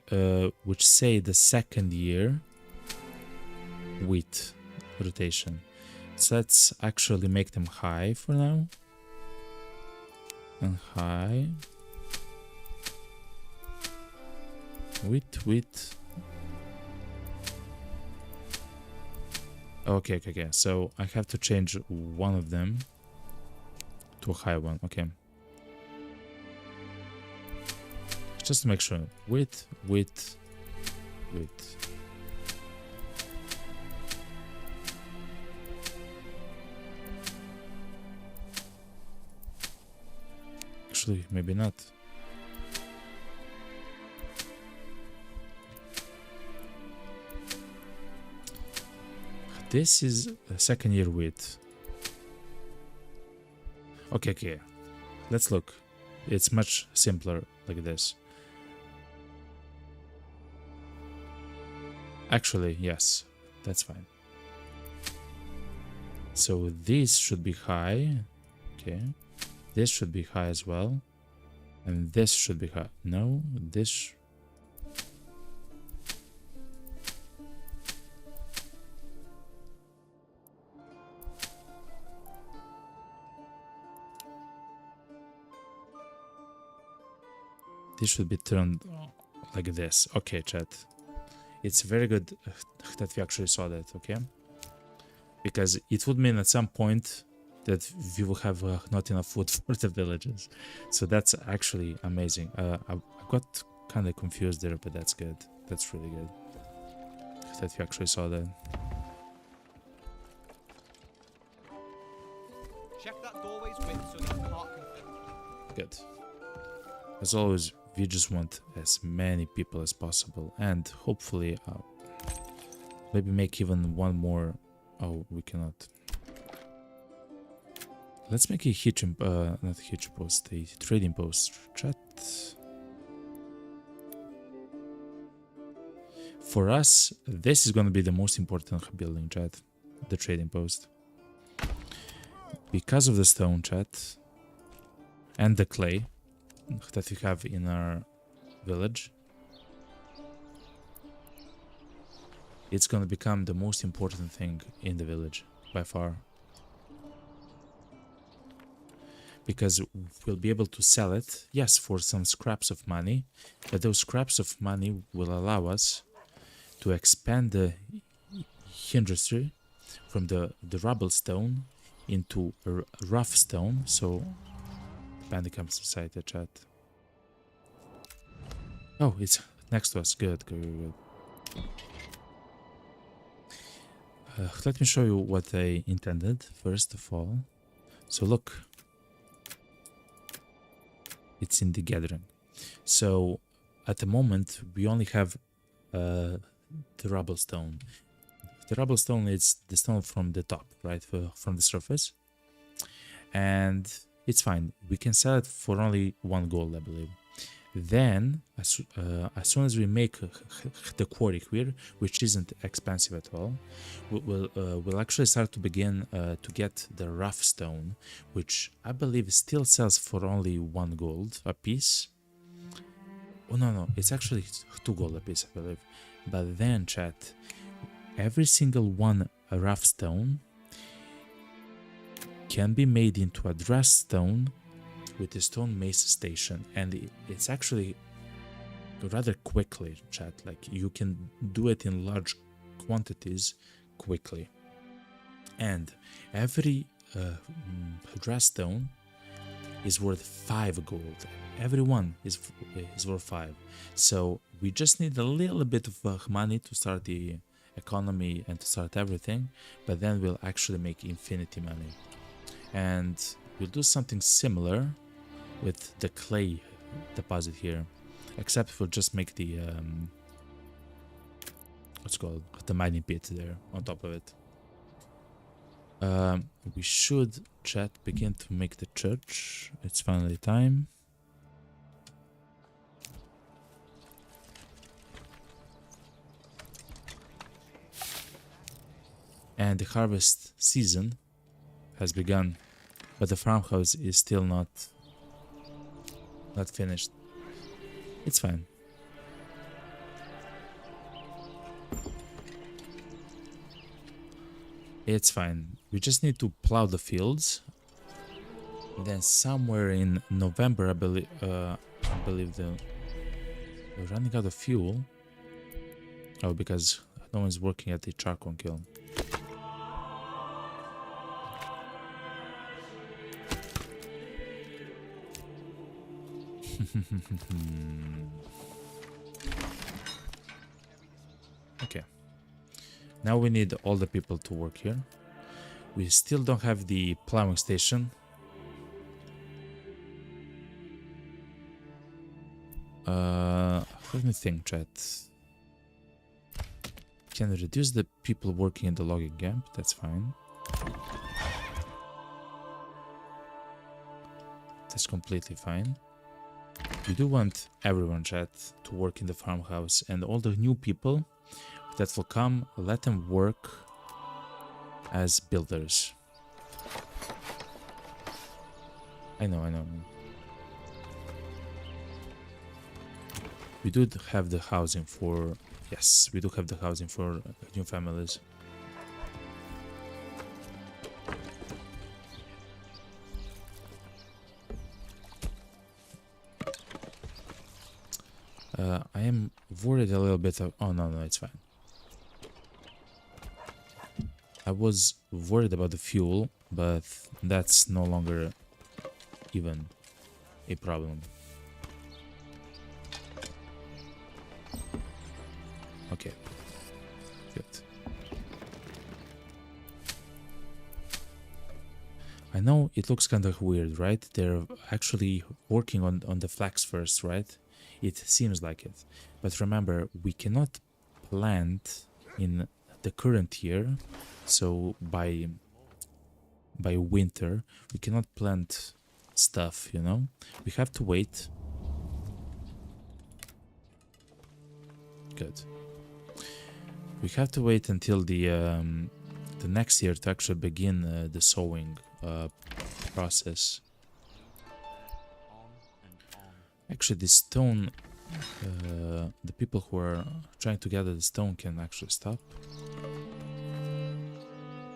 say the second year wheat rotation. So let's actually make them high for now. And high. Wheat. Okay. So I have to change one of them to a high one. Okay. Just to make sure. Wheat. Actually, maybe not. This is a second year wheat. Okay. Let's look. It's much simpler like this. Actually, yes, that's fine. So these should be high. Okay. This should be high as well. And this should be high. No, this... This should be turned like this. Okay, chat. It's very good that we actually saw that, okay? Because it would mean at some point that we will have not enough food for the villages. So that's actually amazing. I got kind of confused there, but that's good. That's really good that we actually saw that. Check that doorway's width so that cart can fit. Good. As always, we just want as many people as possible, and hopefully maybe make even one more. Oh, we cannot. Let's make a hitching, not hitch post, a trading post. Chat. For us, this is going to be the most important building, chat. The trading post. Because of the stone, chat, and the clay that we have in our village, it's going to become the most important thing in the village by far, because we'll be able to sell it, yes, for some scraps of money, but those scraps of money will allow us to expand the industry from the rubble stone into a rough stone. So Bandicam Society chat. Oh, it's next to us. Good. Let me show you what I intended first of all. So look, it's in the gathering. So at the moment we only have the rubble stone. The rubble stone is the stone from the top, right, from the surface, and it's fine. We can sell it for only 1 gold, I believe. Then, as soon as we make the quarry here, which isn't expensive at all, we'll actually start to begin to get the rough stone, which I believe still sells for only 1 gold a piece. Oh no, it's actually 2 gold a piece, I believe. But then, chat, every single one rough stone can be made into a dressed stone with a stone mace station, and it's actually rather quickly, chat. Like, you can do it in large quantities quickly, and every dressed stone is worth 5 gold. everyone is worth 5. So we just need a little bit of money to start the economy and to start everything, but then we'll actually make infinity money. And we'll do something similar with the clay deposit here, except we'll just make the what's called the mining pit there on top of it. We should, chat, begin to make the church. It's finally time. And the harvest season has begun, but the farmhouse is still not finished. It's fine. It's fine. We just need to plow the fields. Then somewhere in November, I believe we're running out of fuel. Oh, because no one's working at the charcoal kiln. Okay. Now we need all the people to work here. We still don't have the plowing station. Let me think, chat. Can reduce the people working in the logging camp. That's fine. That's completely fine. We do want everyone, chat, to work in the farmhouse, and all the new people that will come, let them work as builders. I know. We do have the housing for... Yes, we do have the housing for new families. I am worried a little bit of... Oh, no, it's fine. I was worried about the fuel, but that's no longer even a problem. Okay, good. I know it looks kind of weird, right? They're actually working on the flax first, right? It seems like it. But remember, we cannot plant in the current year, so by winter we cannot plant stuff, you know? We have to wait. Good. We have to wait until the next year to actually begin the sowing process. Actually, the stone, the people who are trying to gather the stone can actually stop.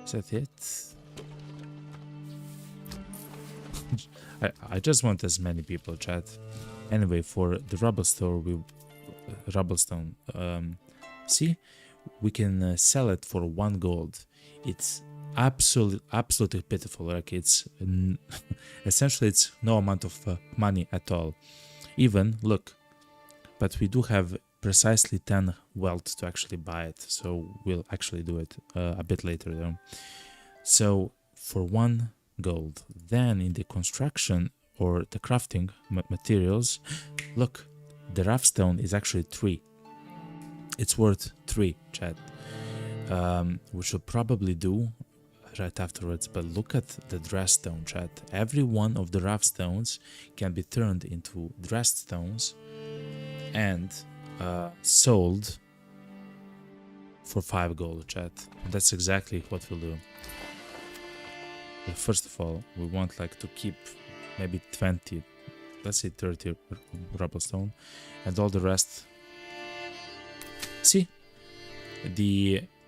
Is that it? I just want as many people, chat. Anyway, for the rubblestone, see, we can sell it for 1 gold. It's absolutely pitiful. Like it's essentially it's no amount of money at all. Even look, but we do have precisely 10 wealth to actually buy it, so we'll actually do it a bit later though. So for 1 gold, then in the construction or the crafting materials, look, the rough stone is actually 3. It's worth 3, chat. We should probably do right afterwards, but look at the dressed stone, chat. Every one of the rough stones can be turned into dressed stones and sold for 5 gold, chat. That's exactly what we'll do. But first of all, we want like to keep maybe 20, let's say 30 rubblestone, and all the rest. See,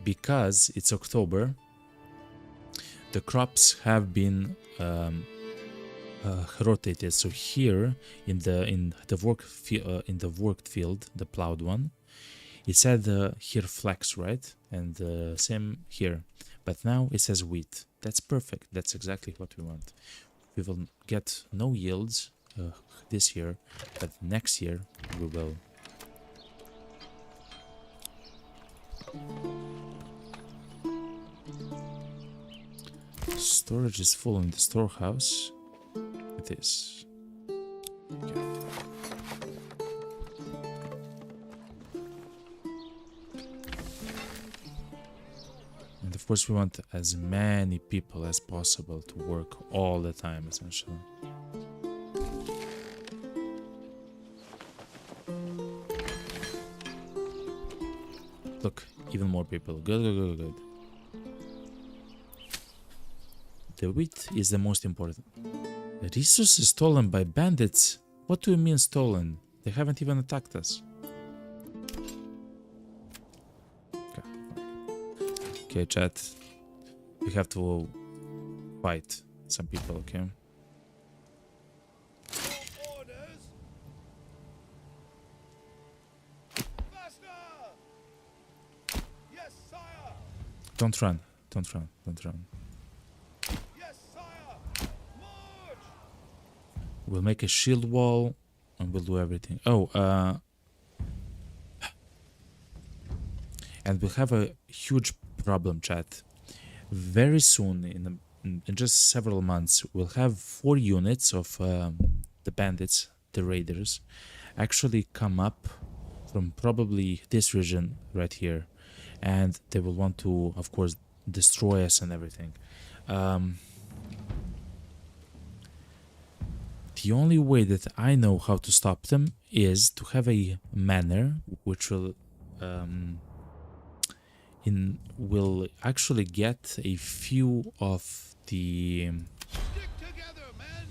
because it's October, the crops have been rotated. So here in the worked field, the plowed one, it said here flax, right? And same here, but now it says wheat. That's perfect. That's exactly what we want. We will get no yields this year, but next year we will. Storage is full in the storehouse. It is. Okay. And of course we want as many people as possible to work all the time, essentially. Look, even more people. Good, good, good, good. The wheat is the most important. The resources stolen by bandits? What do you mean stolen? They haven't even attacked us. Okay, okay, chat. We have to fight some people, okay? Orders. Faster. Yes, sire. Don't run, don't run, don't run. Yes, sire. March. We'll make a shield wall and we'll do everything. Oh, and we'll have a huge problem, chat. Very soon, in just several months, we'll have 4 units of the bandits, the raiders, actually come up from probably this region right here, and they will want to, of course, destroy us and everything. The only way that I know how to stop them is to have a manor which will will actually get a few of the Stick together, men.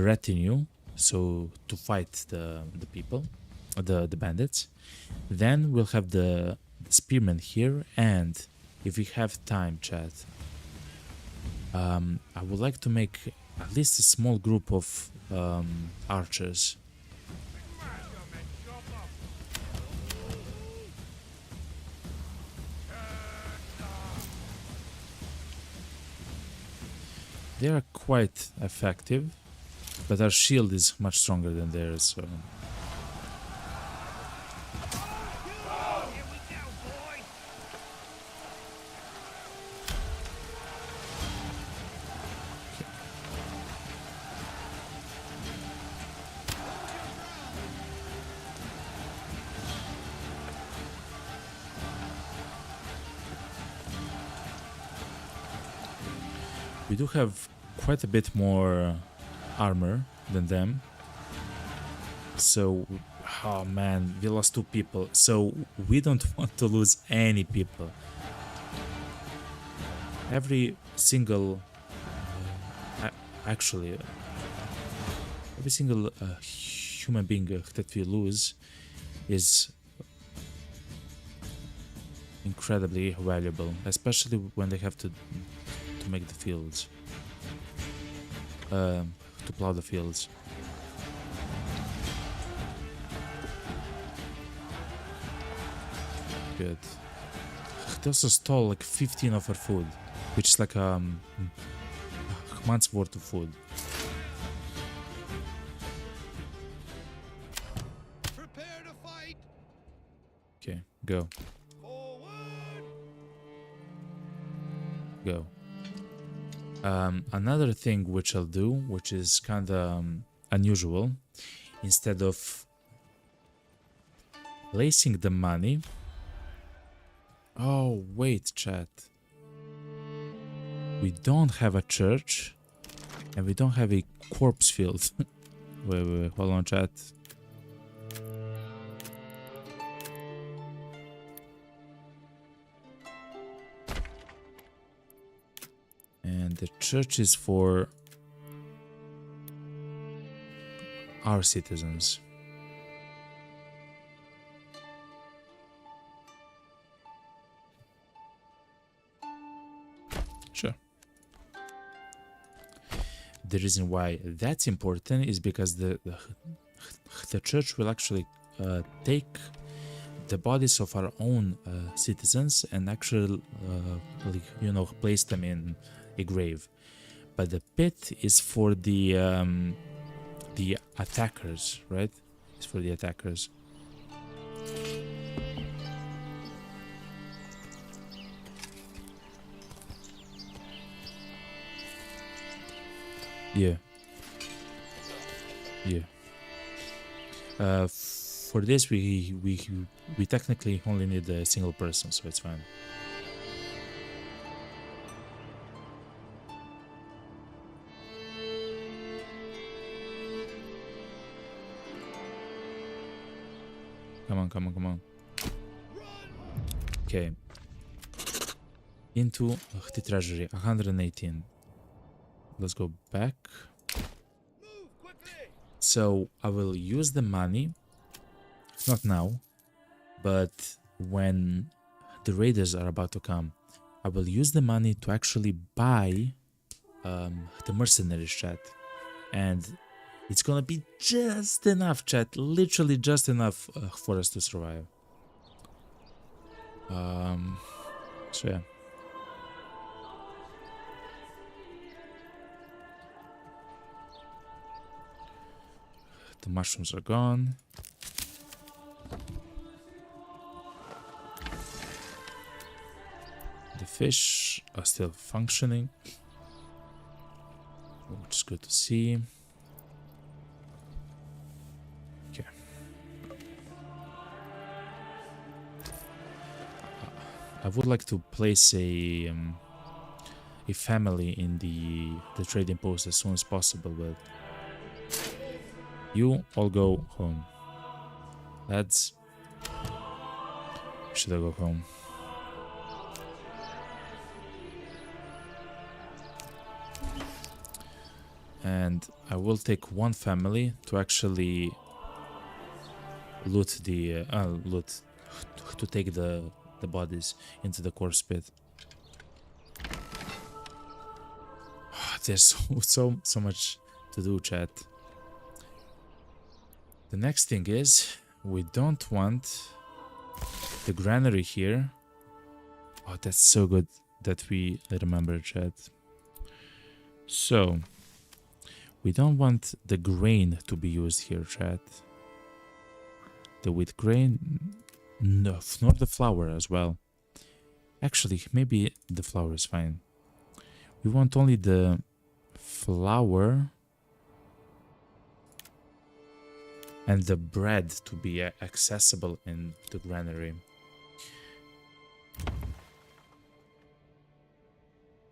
retinue, so to fight the people, the bandits. Then we'll have the spearmen here, and if we have time, chat, I would like to make at least a small group of archers. They are quite effective, but our shield is much stronger than theirs, so... Here we go, boy. We do have quite a bit more armor than them. So, oh man, we lost 2 people. So we don't want to lose any people. Every single, actually, every single human being that we lose is incredibly valuable, especially when they have to make the fields, to plow the fields. Good. They also stole like 15 of our food, which is like a month's worth of food. Prepare to fight. Okay, go, Forward. go. Another thing which I'll do, which is kind of unusual, instead of placing the money... Oh, wait, chat. We don't have a church, and we don't have a corpse field. wait, hold on, chat. And the church is for our citizens. Sure. The reason why that's important is because the church will actually take the bodies of our own citizens and actually, place them in a grave. But the pit is for the the attackers, right? It's for the attackers. Yeah. Yeah. For this, we technically only need a single person, so it's fine. Come on, come on, come on. Okay. Into the treasury, 118. Let's go back. So I will use the money, not now, but when the raiders are about to come. I will use the money to actually buy the mercenaries, chat. And it's gonna be just enough, chat, literally just enough for us to survive. So yeah. The mushrooms are gone. The fish are still functioning, which is good to see. Okay. I would like to place a family in the trading post as soon as possible, but you all go home. Lads, should I go home? And I will take one family to actually loot the to take the bodies into the corpse pit. There's so much to do, chat. The next thing is we don't want the granary here. Oh, that's so good that we remember, chat. So we don't want the grain to be used here, chat. The wheat grain, no, nor the flour as well. Actually, maybe the flour is fine. We want only the flour and the bread to be accessible in the granary.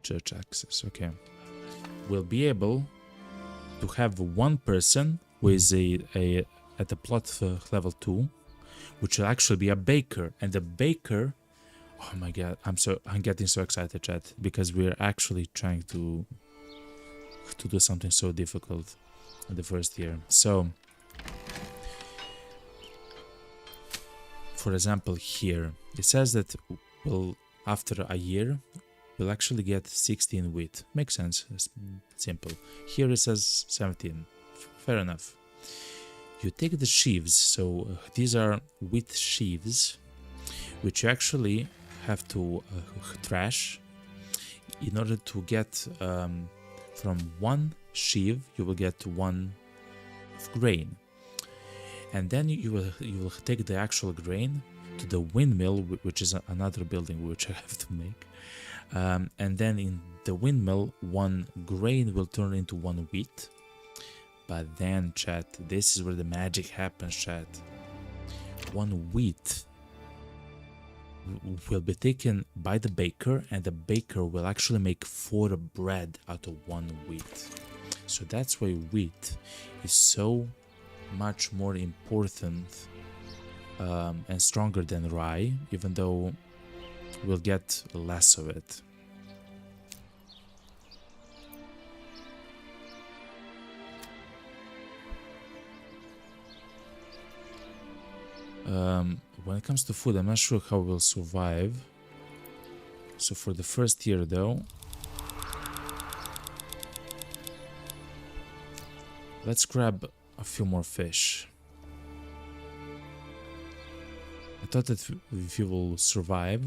Church access, okay. We'll be able to have one person who is at the plot level 2, which will actually be a baker, and the baker, oh my god, I'm getting so excited, chat, because we're actually trying to do something so difficult in the first year. So for example, here it says that after a year we'll actually get 16 wheat. Makes sense, it's simple. Here it says 17. Fair enough. You take the sheaves, so these are wheat sheaves, which you actually have to thrash in order to get from one sheave you will get one of grain, and then you will take the actual grain to the windmill, which is another building which I have to make, and then in the windmill one grain will turn into one wheat. But then, chat, this is where the magic happens, chat. One wheat will be taken by the baker, and the baker will actually make 4 bread out of one wheat. So that's why wheat is so much more important and stronger than rye, even though we'll get less of it. When it comes to food, I'm not sure how we'll survive. So for the first year though, let's grab a few more fish. I thought that we will survive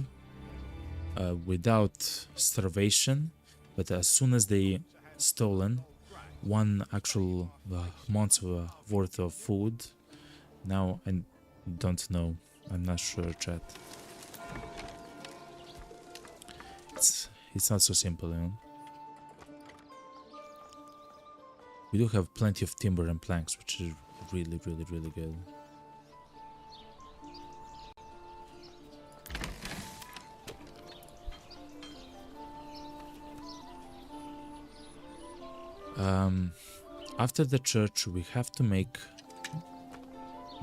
without starvation, but as soon as they stolen, one actual month's worth of food. Now I don't know. I'm not sure, chat. It's not so simple, you know. We do have plenty of timber and planks, which is really, really, really good. After the church, we have to make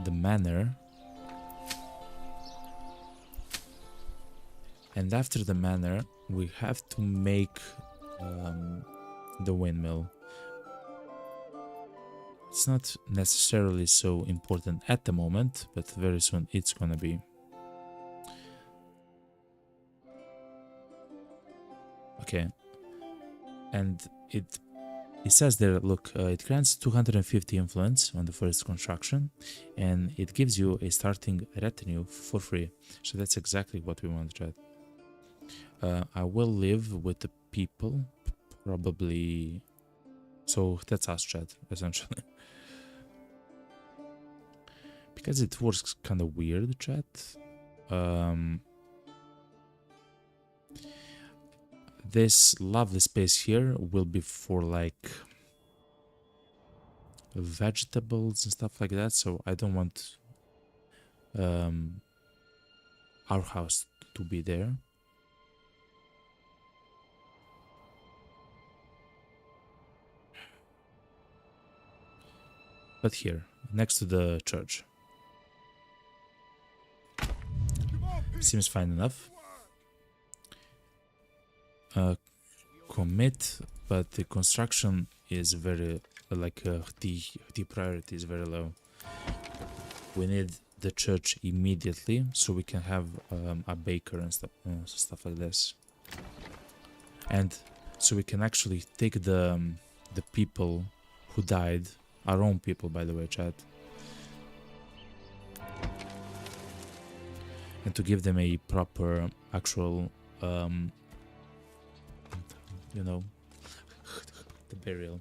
the manor. And after the manor, we have to make the windmill. It's not necessarily so important at the moment, but very soon it's gonna be. Okay. And it says there, look, it grants 250 influence on the first construction, and it gives you a starting retinue for free. So that's exactly what we want to try. I will live with the people, probably. So that's us, chat, essentially. Because it works kind of weird, chat. This lovely space here will be for like vegetables and stuff like that, so I don't want our house to be there. But here, next to the church. Seems fine enough. Commit, but the construction is very the priority is very low. We need the church immediately so we can have a baker and stuff like this, and so we can actually take the people who died, our own people, by the way, chat, and to give them a proper actual you know, the burial.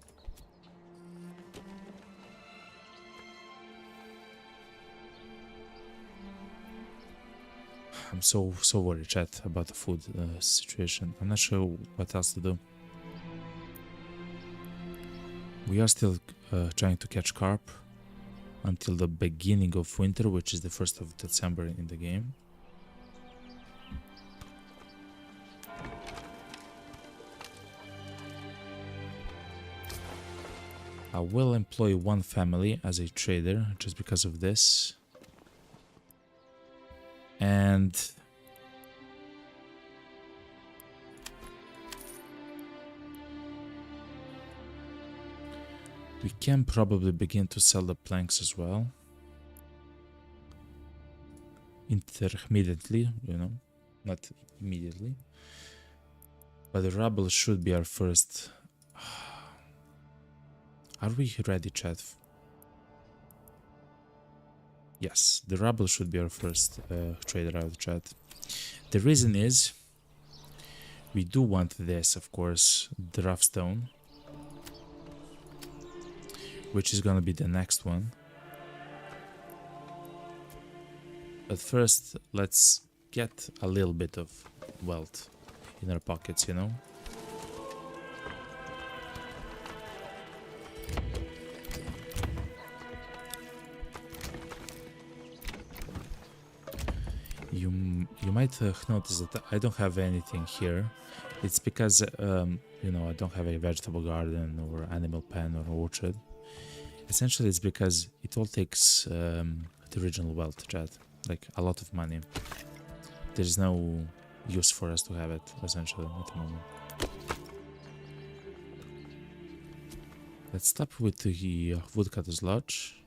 I'm so worried, chat, about the food situation. I'm not sure what else to do. We are still trying to catch carp until the beginning of winter, which is the 1st of December in the game. I will employ one family as a trader just because of this. And we can probably begin to sell the planks as well. Intermittently, you know, not immediately. But the rubble should be our first. Are we ready, chat? Yes, the rubble should be our first trader out, chat. The reason is we do want this, of course, the rough stone, which is gonna be the next one. But first, let's get a little bit of wealth in our pockets, you know? You might notice that I don't have anything here. It's because, you know, I don't have a vegetable garden or animal pen or orchard. Essentially, it's because it all takes the original wealth, chat. Like, a lot of money. There's no use for us to have it, essentially, at the moment. Let's stop with the woodcutter's lodge.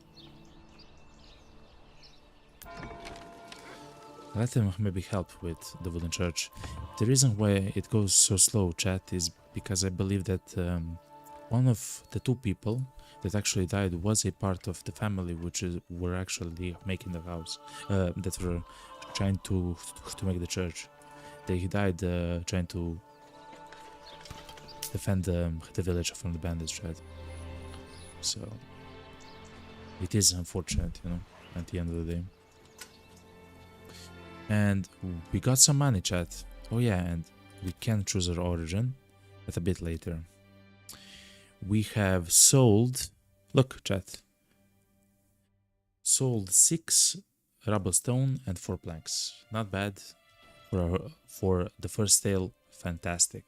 Let them maybe help with the wooden church. The reason why it goes so slow, chat, is because I believe that one of the two people that actually died was a part of the family which were actually making the house, that were trying to make the church. They died trying to defend the village from the bandits, chat. So it is unfortunate, you know, at the end of the day. And we got some money, chat. Oh yeah, and we can choose our origin, but a bit later. We have sold, look, chat, sold 6 rubble stone and 4 planks. Not bad for the first sale. Fantastic.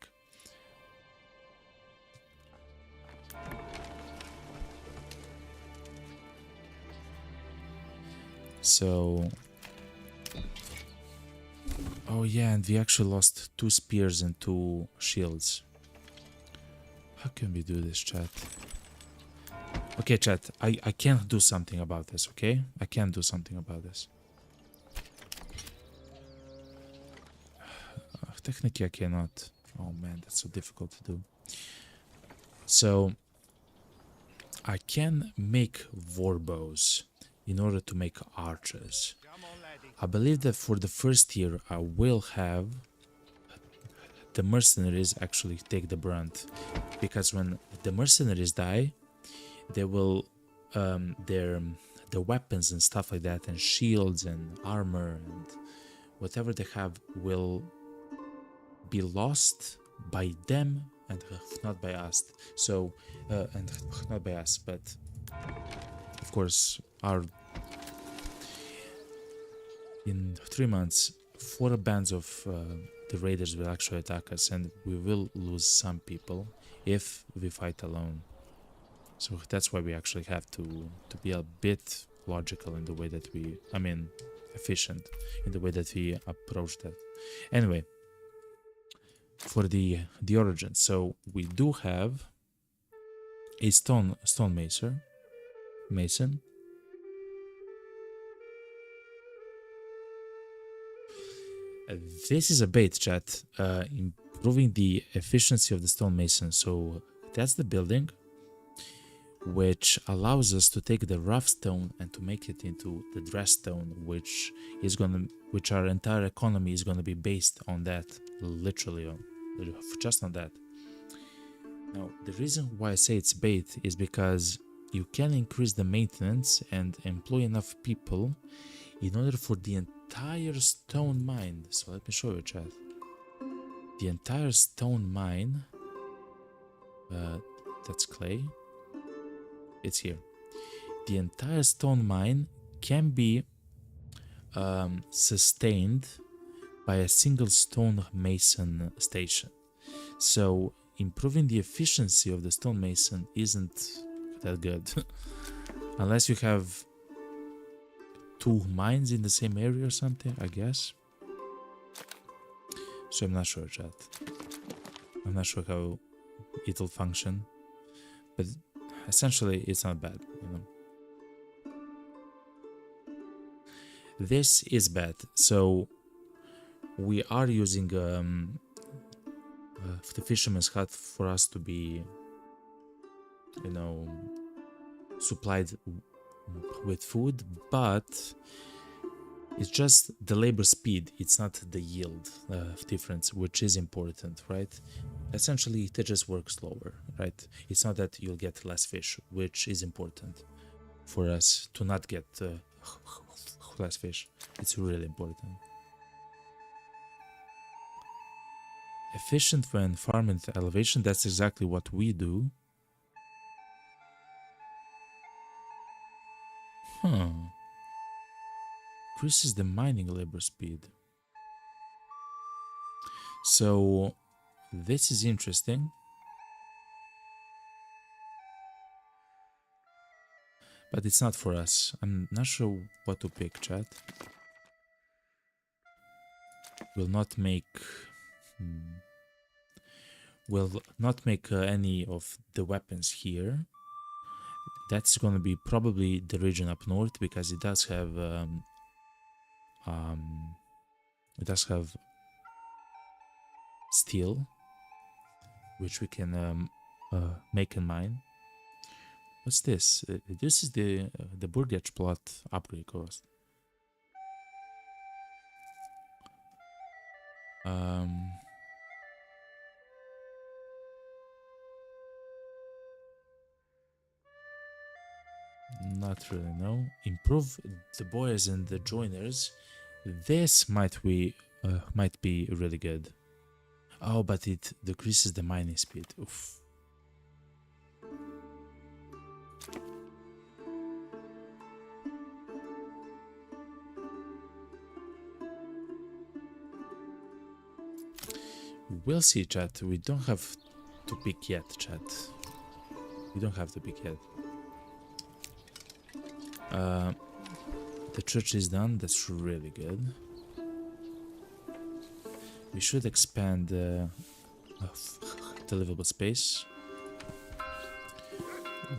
So, oh yeah, and we actually lost 2 spears and 2 shields. How can we do this, chat? Okay, chat, I can't do something about this, okay? I can't do something about this. Technically, I cannot. Oh man, that's so difficult to do. So, I can make war bows in order to make archers. Come on, laddie. I believe that for the first year, I will have the mercenaries actually take the brunt, because when the mercenaries die, they will their weapons and stuff like that, and shields and armor and whatever they have will be lost by them and not by us. So and not by us, but of course our in 3 months 4 bands of the raiders will actually attack us, and we will lose some people if we fight alone. So that's why we actually have to be a bit logical in the way that we, I mean, efficient in the way that we approach that. Anyway, for the origin, so we do have a mason. This is a bait, chat. Improving the efficiency of the stonemason. So that's the building, which allows us to take the rough stone and to make it into the dress stone, which our entire economy is gonna be based on that, literally on just on that. Now, the reason why I say it's bait is because you can increase the maintenance and employ enough people in order for the entire stone mine. So let me show you, chat. The entire stone mine, that's clay. It's here. The entire stone mine can be sustained by a single stone mason station. So improving the efficiency of the stonemason isn't that good. Unless you have 2 mines in the same area or something, I guess. So I'm not sure, chat. I'm not sure how it'll function, but essentially it's not bad, you know. This is bad. So we are using the fisherman's hut for us to be, you know, supplied with food, but it's just the labor speed, it's not the yield difference, which is important, right? Essentially it just works slower, right? It's not that you'll get less fish, which is important for us to not get less fish. It's really important. Efficient when farming at elevation, that's exactly what we do. Huh. Increases the mining labor speed. So this is interesting. But it's not for us. I'm not sure what to pick, chat. Will not make any of the weapons here. That's gonna be probably the region up north, because it does have steel, which we can make and mine. What's this? This is the Burgage plot upgrade cost. Not really, no. Improve the boys and the joiners. This might be really good. Oh, but it decreases the mining speed. Oof. We'll see, chat. We don't have to pick yet, chat. We don't have to pick yet. The church is done. That's really good. We should expand the livable space.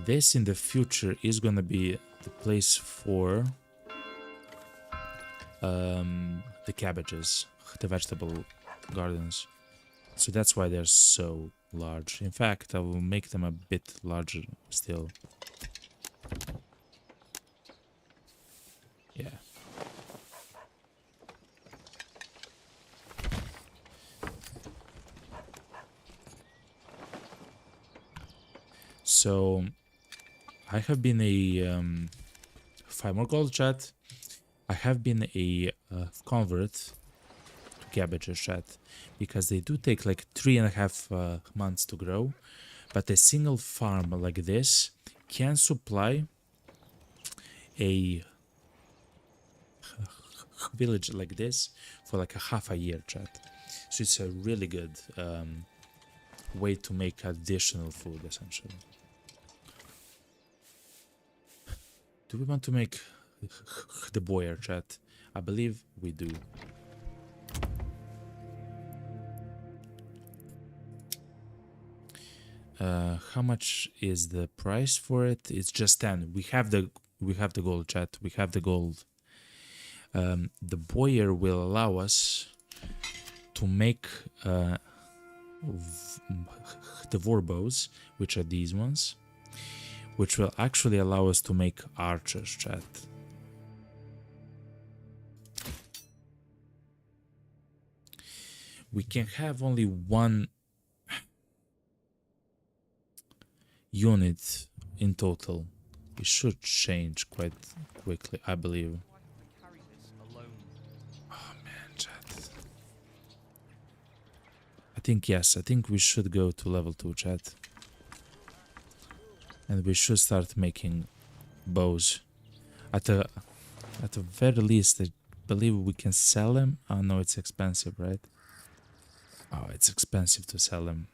This in the future is gonna be the place for the cabbages, the vegetable gardens. So that's why they're so large. In fact, I will make them a bit larger still. Yeah. So I have been a 5 more gold, chat. I have been a convert to cabbages, chat, because they do take like 3.5 months to grow, but a single farm like this can supply a village like this for like a half a year, chat. So it's a really good way to make additional food, essentially. Do we want to make the boyer, chat? I believe we do. How much is the price for it? It's just 10. We have the gold, chat. We have the gold. The boyer will allow us to make the warbows, which are these ones, which will actually allow us to make archers, chat. We can have only one unit in total. It should change quite quickly, I believe. Why can't I carry this alone? Oh man, chat. I think yes, I think we should go to level 2, chat. And we should start making bows. At the very least, I believe we can sell them. Oh no, it's expensive, right? Oh, it's expensive to sell them.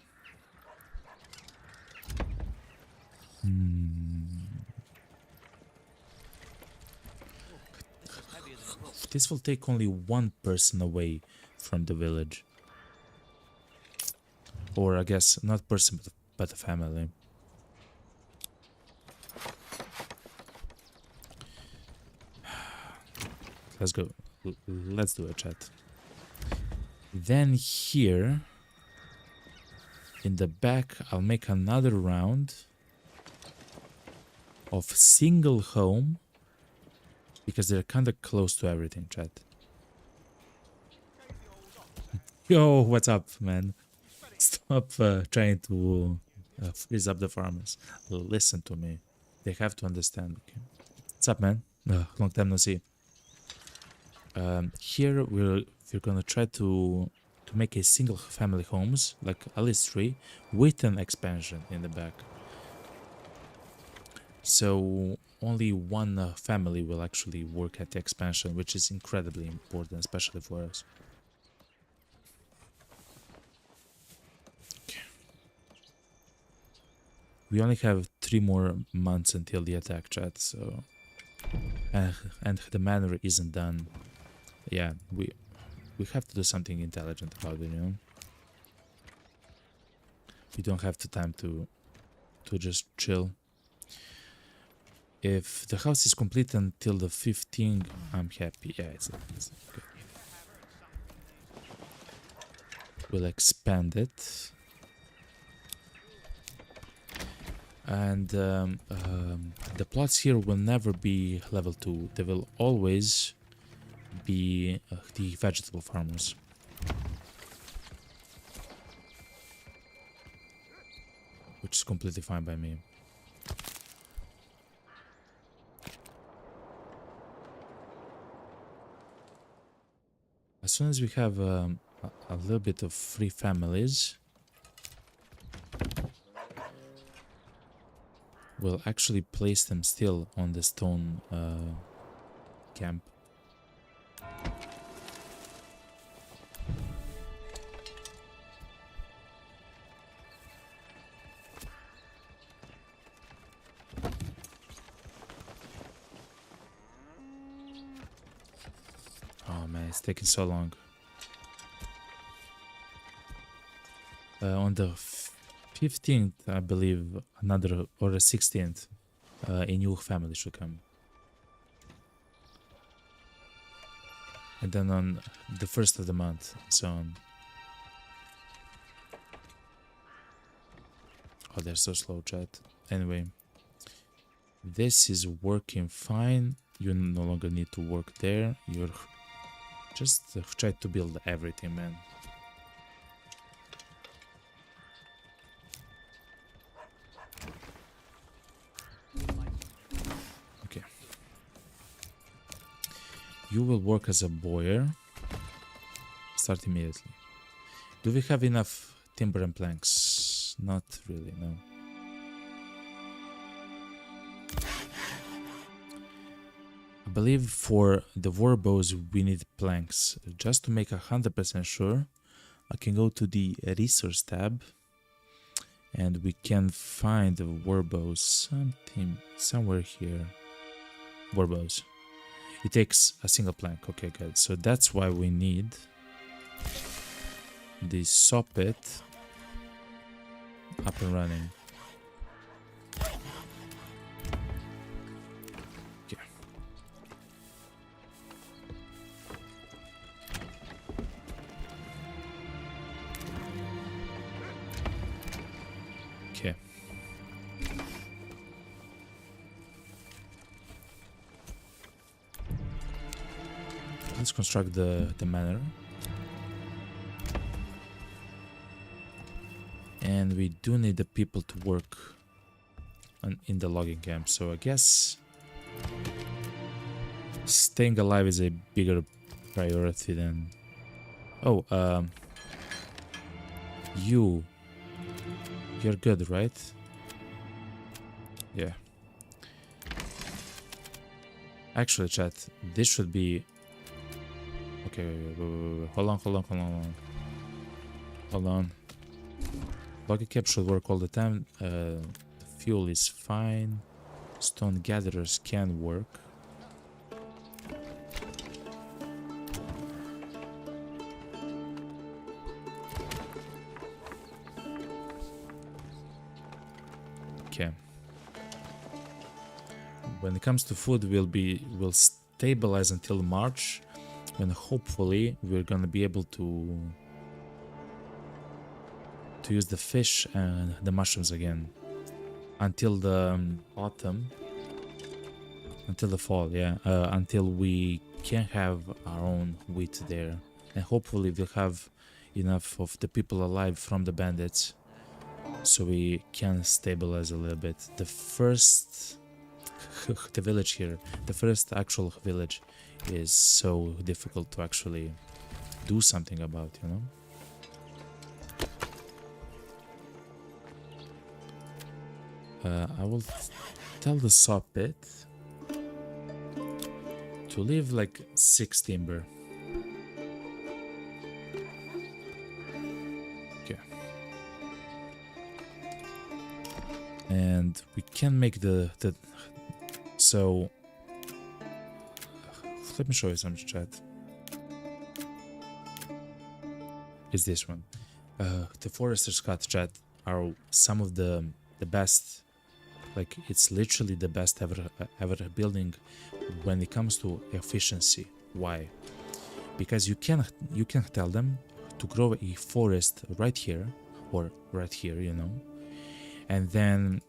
This will take only one person away from the village. Or I guess not person, but a family. Let's go. Let's do it, chat. Then here, in the back, I'll make another round of single home, because they're kind of close to everything, chat. Yo, what's up, man? Stop trying to freeze up the farmers. Listen to me. They have to understand, okay? What's up, man? Long time no see. Here we're gonna try to make a single family homes, like at least 3, with an expansion in the back. So only one family will actually work at the expansion, which is incredibly important, especially for us. Okay. We only have 3 more months until the attack, chat, so... and the manor isn't done. Yeah, we have to do something intelligent about it, you know? We don't have the time to just chill. If the house is complete until the 15th, I'm happy. Yeah, it's good. We'll expand it. And the plots here will never be level 2. They will always be the vegetable farmers. Which is completely fine by me. as soon as we have a little bit of free families, we'll actually place them still on the stone camp. Oh man, it's taking so long. On the 15th, I believe, another, or the 16th, a new family should come. And then on the 1st of the month, so on. Oh, they're so slow, chat. Anyway, this is working fine. You no longer need to work there. You're just try to build everything, man. Okay. You will work as a bowyer. Start immediately. Do we have enough timber and planks? Not really, no. I believe for the war bows we need planks. Just to make 100% sure, I can go to the resource tab and we can find the war bows somewhere here. War bows. It takes a single plank. Okay, good. So that's why we need the saw pit up and running. Okay. Okay. Let's construct the manor. And we do need the people to work in the logging camp, so I guess staying alive is a bigger priority than... Oh, you're good, right? Yeah. Actually, chat, this should be... Okay, wait. Hold on. Logging camp should work all the time. The fuel is fine. Stone gatherers can work. Okay. When it comes to food, we'll stabilize until March, when hopefully we're gonna be able to use the fish and the mushrooms again until the autumn, until the fall, yeah, until we can have our own wheat there, and hopefully we'll have enough of the people alive from the bandits so we can stabilize a little bit. The first the village here, the first actual village, is so difficult to actually do something about, you know. I will tell the saw pit to leave like 6 timber. Okay. And we can make the so let me show you some chat. Is this one. The forester's cut, chat, are some of the best. Like, it's literally the best ever building when it comes to efficiency. Why? Because you can tell them to grow a forest right here or right here, you know, and then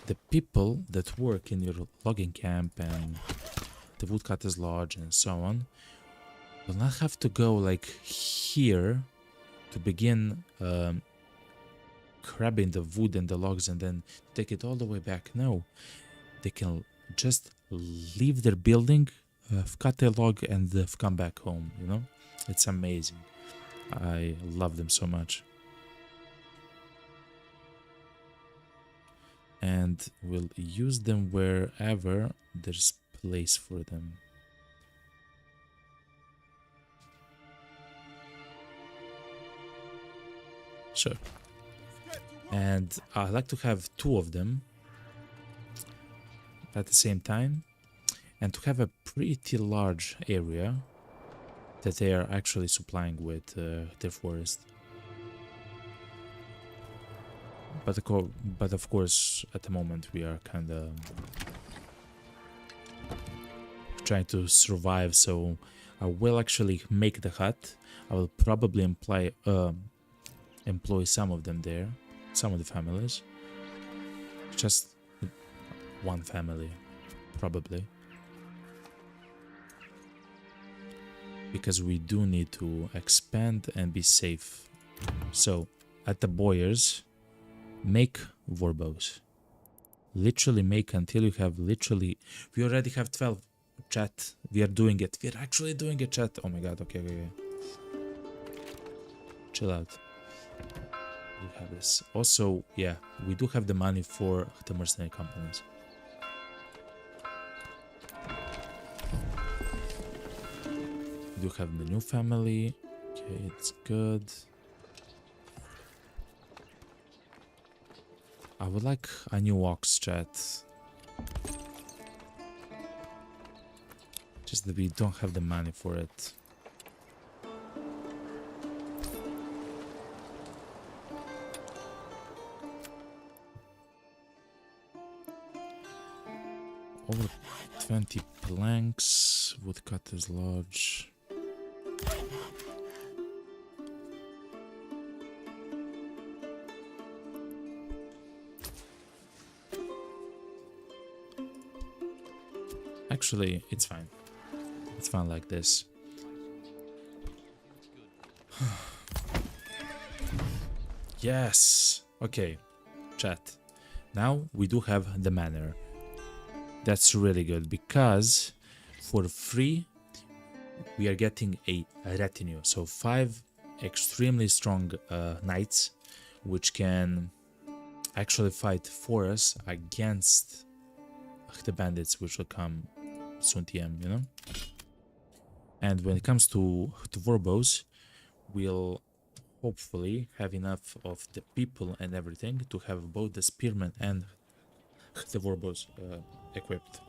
the people that work in your logging camp and the woodcutter's lodge and so on will not have to go like here to begin grabbing the wood and the logs and then take it all the way back. No, they can just leave their building, cut a log and come back home, you know. It's amazing. I love them so much. And we'll use them wherever there's place for them. Sure. And I like to have 2 of them at the same time, and to have a pretty large area that they are actually supplying with their forest. But of course, at the moment we are kind of trying to survive, so I will actually make the hut. I will probably employ some of them there, some of the families. Just one family, probably. Because we do need to expand and be safe. So, at the Boyers, make warbows. Literally make until you have literally... We already have 12, chat. We are doing it. We are actually doing it, chat. Oh my god, okay. Chill out. We have this. Also, yeah, we do have the money for the mercenary companies. We do have the new family. Okay, it's good. I would like a new ox, chat. Just that we don't have the money for it. Over 20 planks, woodcutter's lodge. Actually, it's fine. It's fine like this. Yes! Okay, chat. Now we do have the manor. That's really good because for free we are getting a retinue. So 5 extremely strong knights which can actually fight for us against the bandits which will come soon TM, you know? And when it comes to warbows, we'll hopefully have enough of the people and everything to have both the spearmen and the warbows equipped.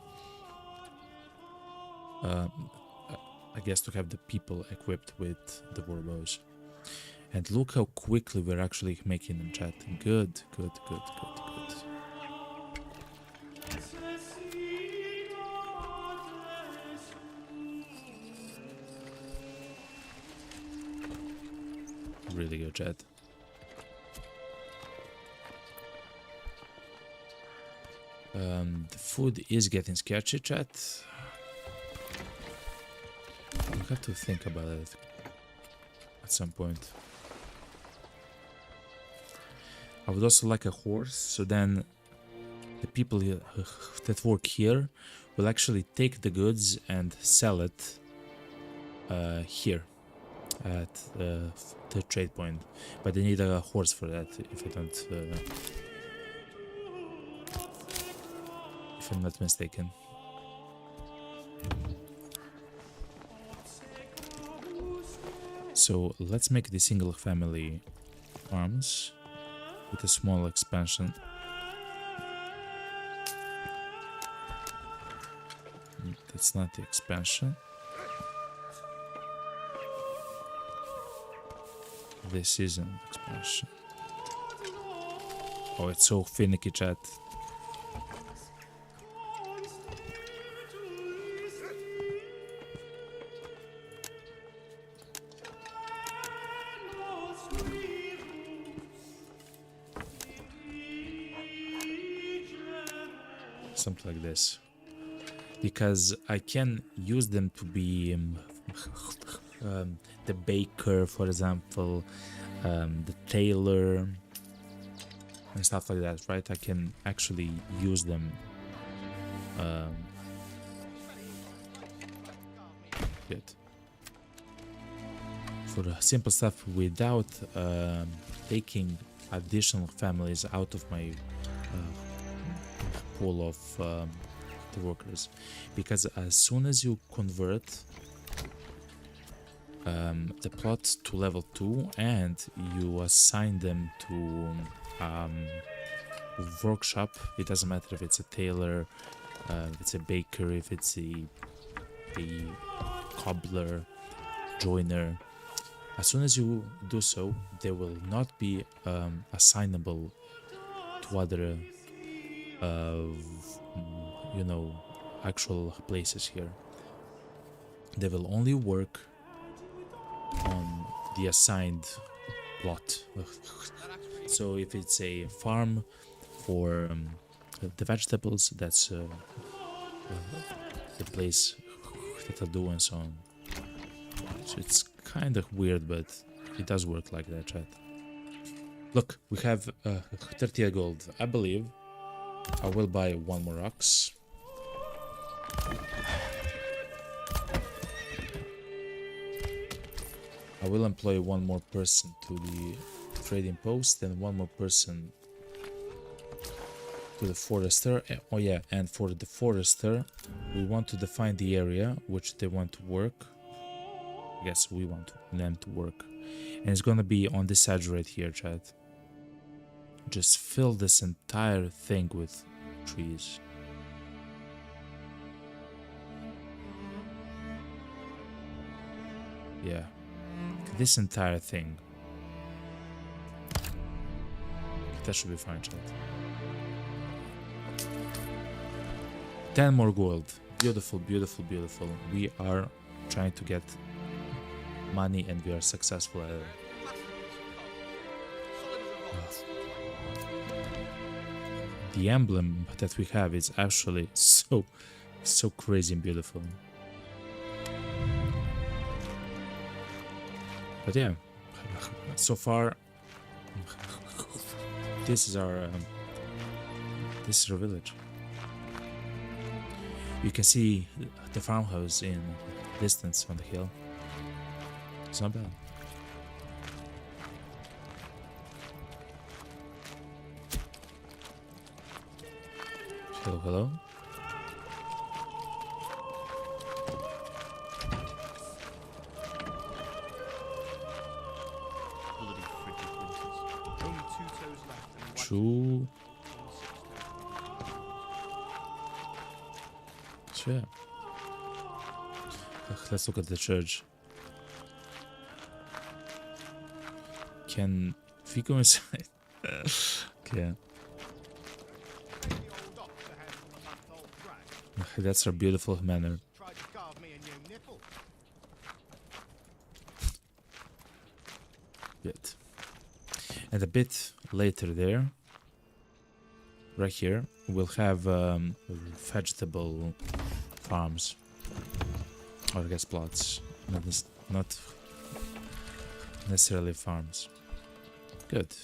I guess to have the people equipped with the warbows. And look how quickly we're actually making them, chat. Good. Really good, chat. The food is getting sketchy, chat. I have to think about it at some point. I would also like a horse, so then the people that work here will actually take the goods and sell it here at the trade point. But they need a horse for that, if I don't... if I'm not mistaken. So let's make the single family farms with a small expansion. That's not the expansion. This is an expansion. Oh, it's so finicky, chat. Something like this, because I can use them to be the baker, for example, the tailor and stuff like that, right? I can actually use them good. for the simple stuff without taking additional families out of my pool of the workers, because as soon as you convert the plot to level 2 and you assign them to workshop, it doesn't matter if it's a tailor, if it's a baker, if it's a cobbler, joiner. As soon as you do so, they will not be assignable to other you know, actual places here. They will only work on the assigned plot. So if it's a farm for the vegetables, that's the place that I'll do, and so on. So it's kind of weird, but it does work like that, chat. Look, we have 38 gold. I believe I will buy one more ox. I will employ one more person to the trading post and one more person to the forester. Oh yeah, and for the forester, we want to define the area which they want to work. I guess we want them to work. And it's gonna be on this edge right here, chat. Just fill this entire thing with trees. Yeah. This entire thing. That should be fine, chat. 10 more gold. Beautiful, beautiful, beautiful. We are trying to get money and we are successful at it. The emblem that we have is actually so crazy and beautiful. But yeah, so far this is our village. You can see the farmhouse in distance on the hill. It's not bad. Hello, hello. Bloody frigid winters. Only 2 toes left. And True. Sure. Let's look at the church. Can we go inside? Okay. That's our beautiful manor. Tried to carve me a new nipple. Bit. And a bit later there, right here, we'll have vegetable farms, or I guess plots, not necessarily farms. Good.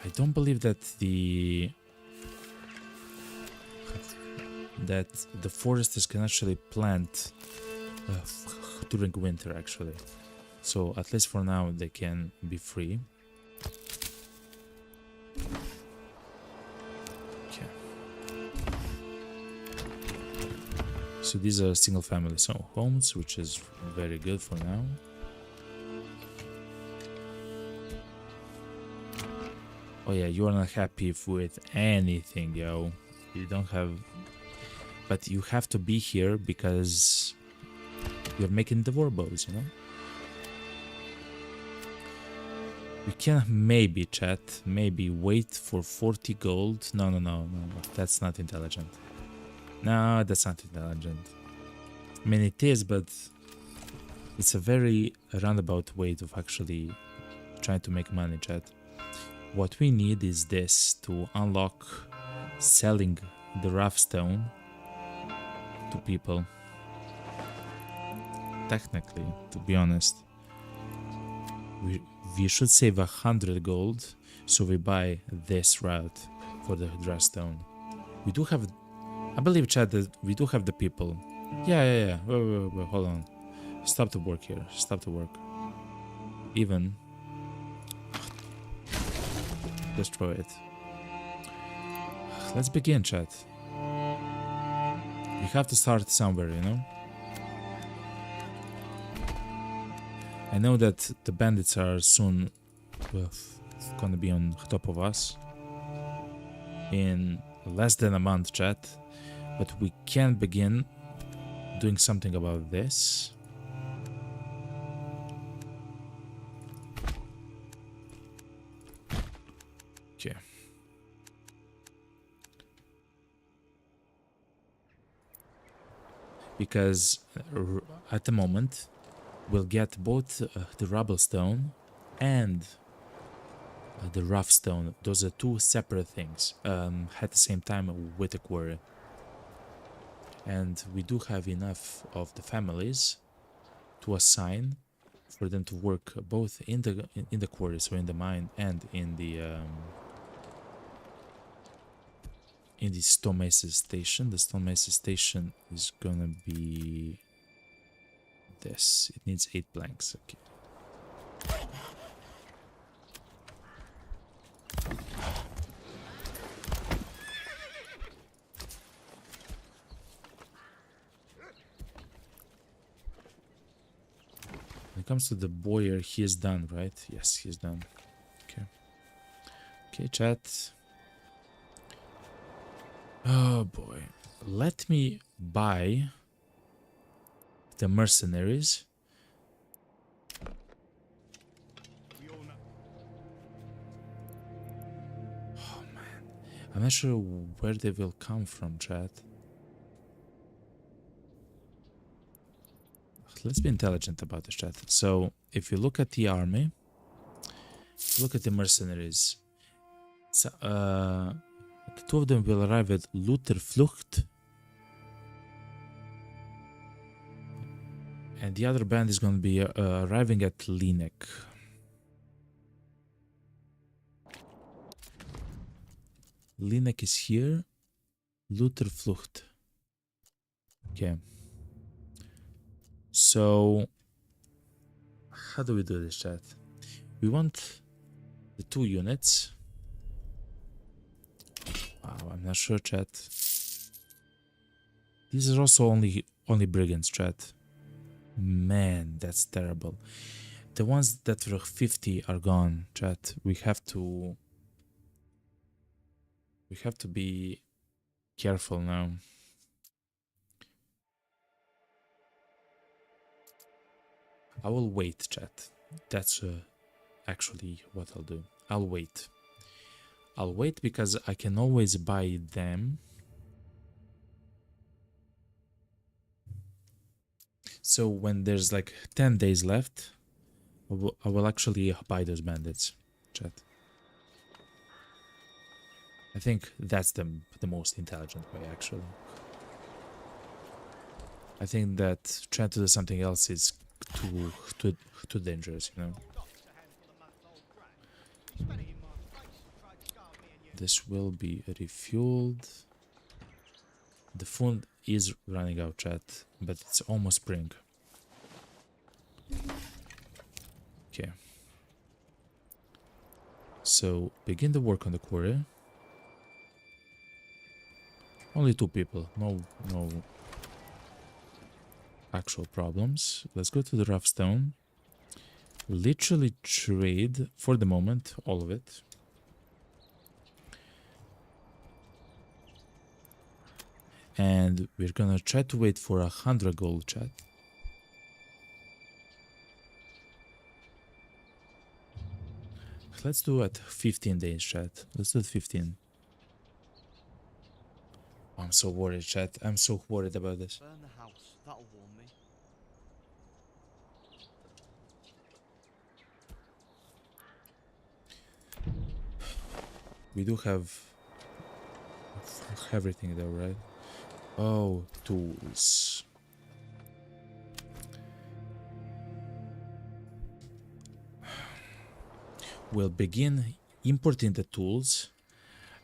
I don't believe that the foresters can actually plant during winter, actually. So at least for now they can be free. Okay. So these are single family homes, which is very good for now. Oh yeah, you are not happy with anything, yo. You don't have... But you have to be here because you're making the war bows, you know? We can maybe, chat, maybe wait for 40 gold. No, that's not intelligent. No, that's not intelligent. I mean, it is, but it's a very roundabout way of actually trying to make money, chat. What we need is this to unlock selling the rough stone to people. Technically, to be honest, we should save 100 gold, so we buy this route for the dress stone. We do have, I believe, chat, that we do have the people. Yeah. Wait, hold on. Stop the work here. Stop the work. Even destroy it. Let's begin, chat. We have to start somewhere, you know? I know that the bandits are soon gonna be on top of us in less than a month, chat, but we can begin doing something about this. Okay. Because at the moment we'll get both the rubble stone and the rough stone. Those are two separate things at the same time with the quarry. And we do have enough of the families to assign for them to work both in the quarry, so in the mine, and in the stonemason station. The stonemason station is gonna be this. It needs 8 planks. Okay. When it comes to the boiler, he is done, right? Yes, he's done. Okay. Okay, chat. Oh boy. Let me buy the mercenaries. Oh man. I'm not sure where they will come from, chat. Let's be intelligent about this, chat. So, if you look at the army, look at the mercenaries. So, the two of them will arrive at Lutherflucht. And the other band is going to be arriving at Linek. Linek is here. Lutherflucht. Okay. So, how do we do this, chat? We want the 2 units. Wow, I'm not sure, chat. These are also only brigands, chat. Man, that's terrible. The ones that were 50 are gone, chat. We have to be careful now. I will wait, chat. That's actually what I'll do. I'll wait. I'll wait because I can always buy them. So when there's like 10 days left, I will actually buy those bandits, chat. I think that's the most intelligent way, actually. I think that trying to do something else is too dangerous, you know. This will be refueled. The food is running out, chat, but it's almost spring. Okay. So begin the work on the quarry. Only 2 people. No actual problems. Let's go to the rough stone. Literally trade for the moment all of it. And we're gonna try to wait for 100 gold, chat. Let's do it 15 days, chat. Let's do it 15. I'm so worried, chat. I'm so worried about this. Burn the house. That'll warm me. We do have everything though, right? Oh, tools. We'll begin importing the tools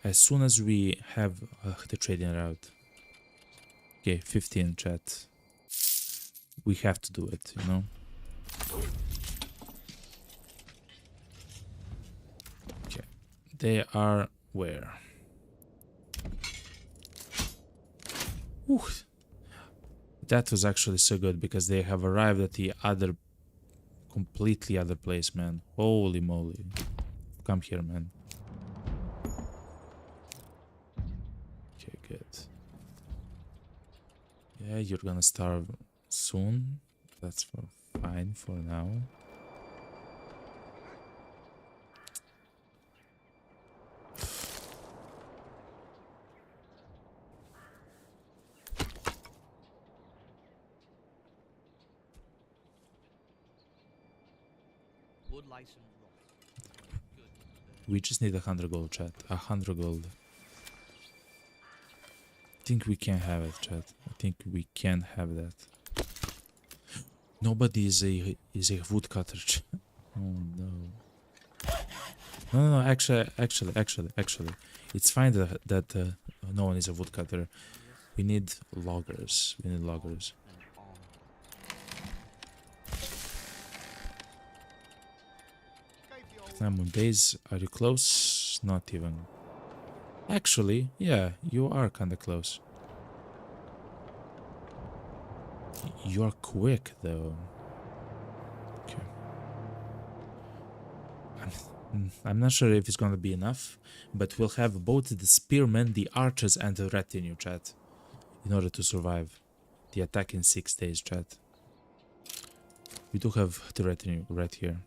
as soon as we have the trading route. Okay, 15, chat. we have to do it, you know. Okay, they are where? Ooh. That was actually so good because they have arrived at the other, completely other place, man. Holy moly. Come here, man. Okay, good. Yeah, you're gonna starve soon. That's fine for now. Wood lice and rot. Good. We just need 100 gold, chat. 100 gold. I think we can have it, chat. I think we can have that. Nobody is a woodcutter. Oh no. No, actually, it's fine that no one is a woodcutter. We need loggers. We need loggers. Lemon days, are you close? Not even. Actually, yeah, you are kinda close. You are quick though. Okay. I'm not sure if it's gonna be enough, but we'll have both the spearmen, the archers, and the retinue, chat, in order to survive the attack in 6 days, chat. We do have the retinue right here.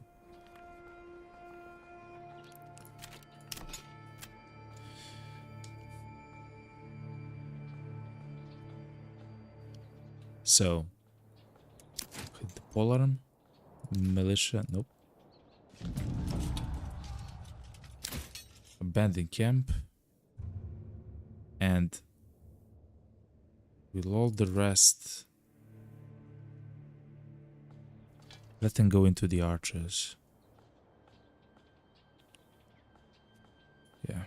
So, the polearm, militia, nope. Abandoned camp, and with all the rest, let them go into the archers. Yeah.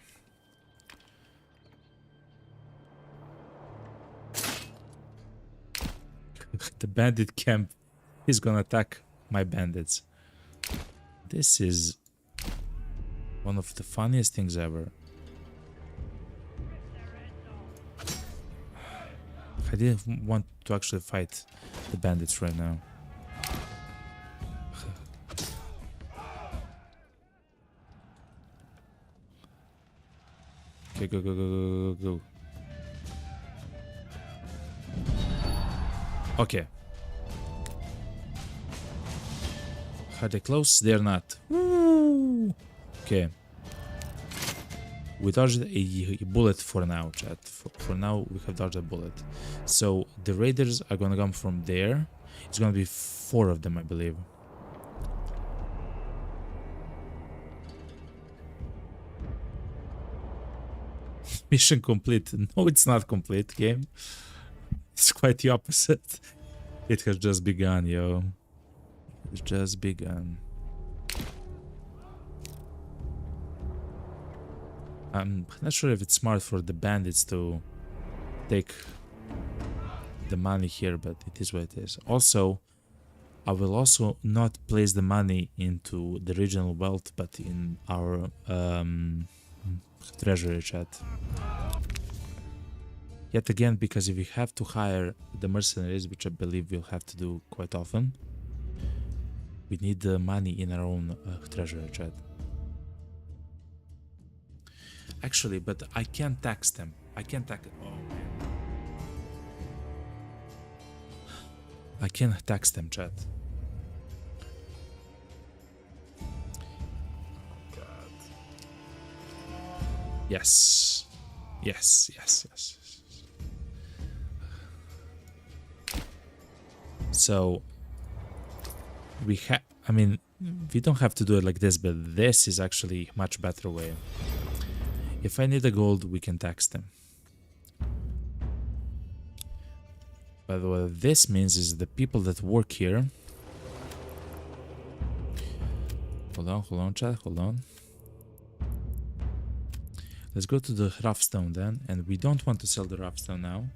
The bandit camp is gonna attack my bandits. This is one of the funniest things ever. I didn't want to actually fight the bandits right now. Okay, go. Okay. Are they close? They're not. Woo! Okay. We dodged a bullet for now, chat. For now, we have dodged a bullet. So, the raiders are gonna come from there. It's gonna be 4 of them, I believe. Mission complete. No, it's not complete, game. It's quite the opposite. It has just begun, yo. It's just begun. I'm not sure if it's smart for the bandits to take the money here, but it is what it is. Also, I will also not place the money into the regional wealth, but in our treasury, chat. Yet again, because if we have to hire the mercenaries, which I believe we'll have to do quite often, we need the money in our own treasury, chat. Actually, but I can't tax them. I can't tax. Oh man. I can't tax them, chat. God. Yes. Yes. So we have. I mean, we don't have to do it like this, but this is actually a much better way. If I need the gold, we can tax them. But what this means is the people that work here... Hold on, chat, hold on. Let's go to the rough stone then, and we don't want to sell the rough stone now.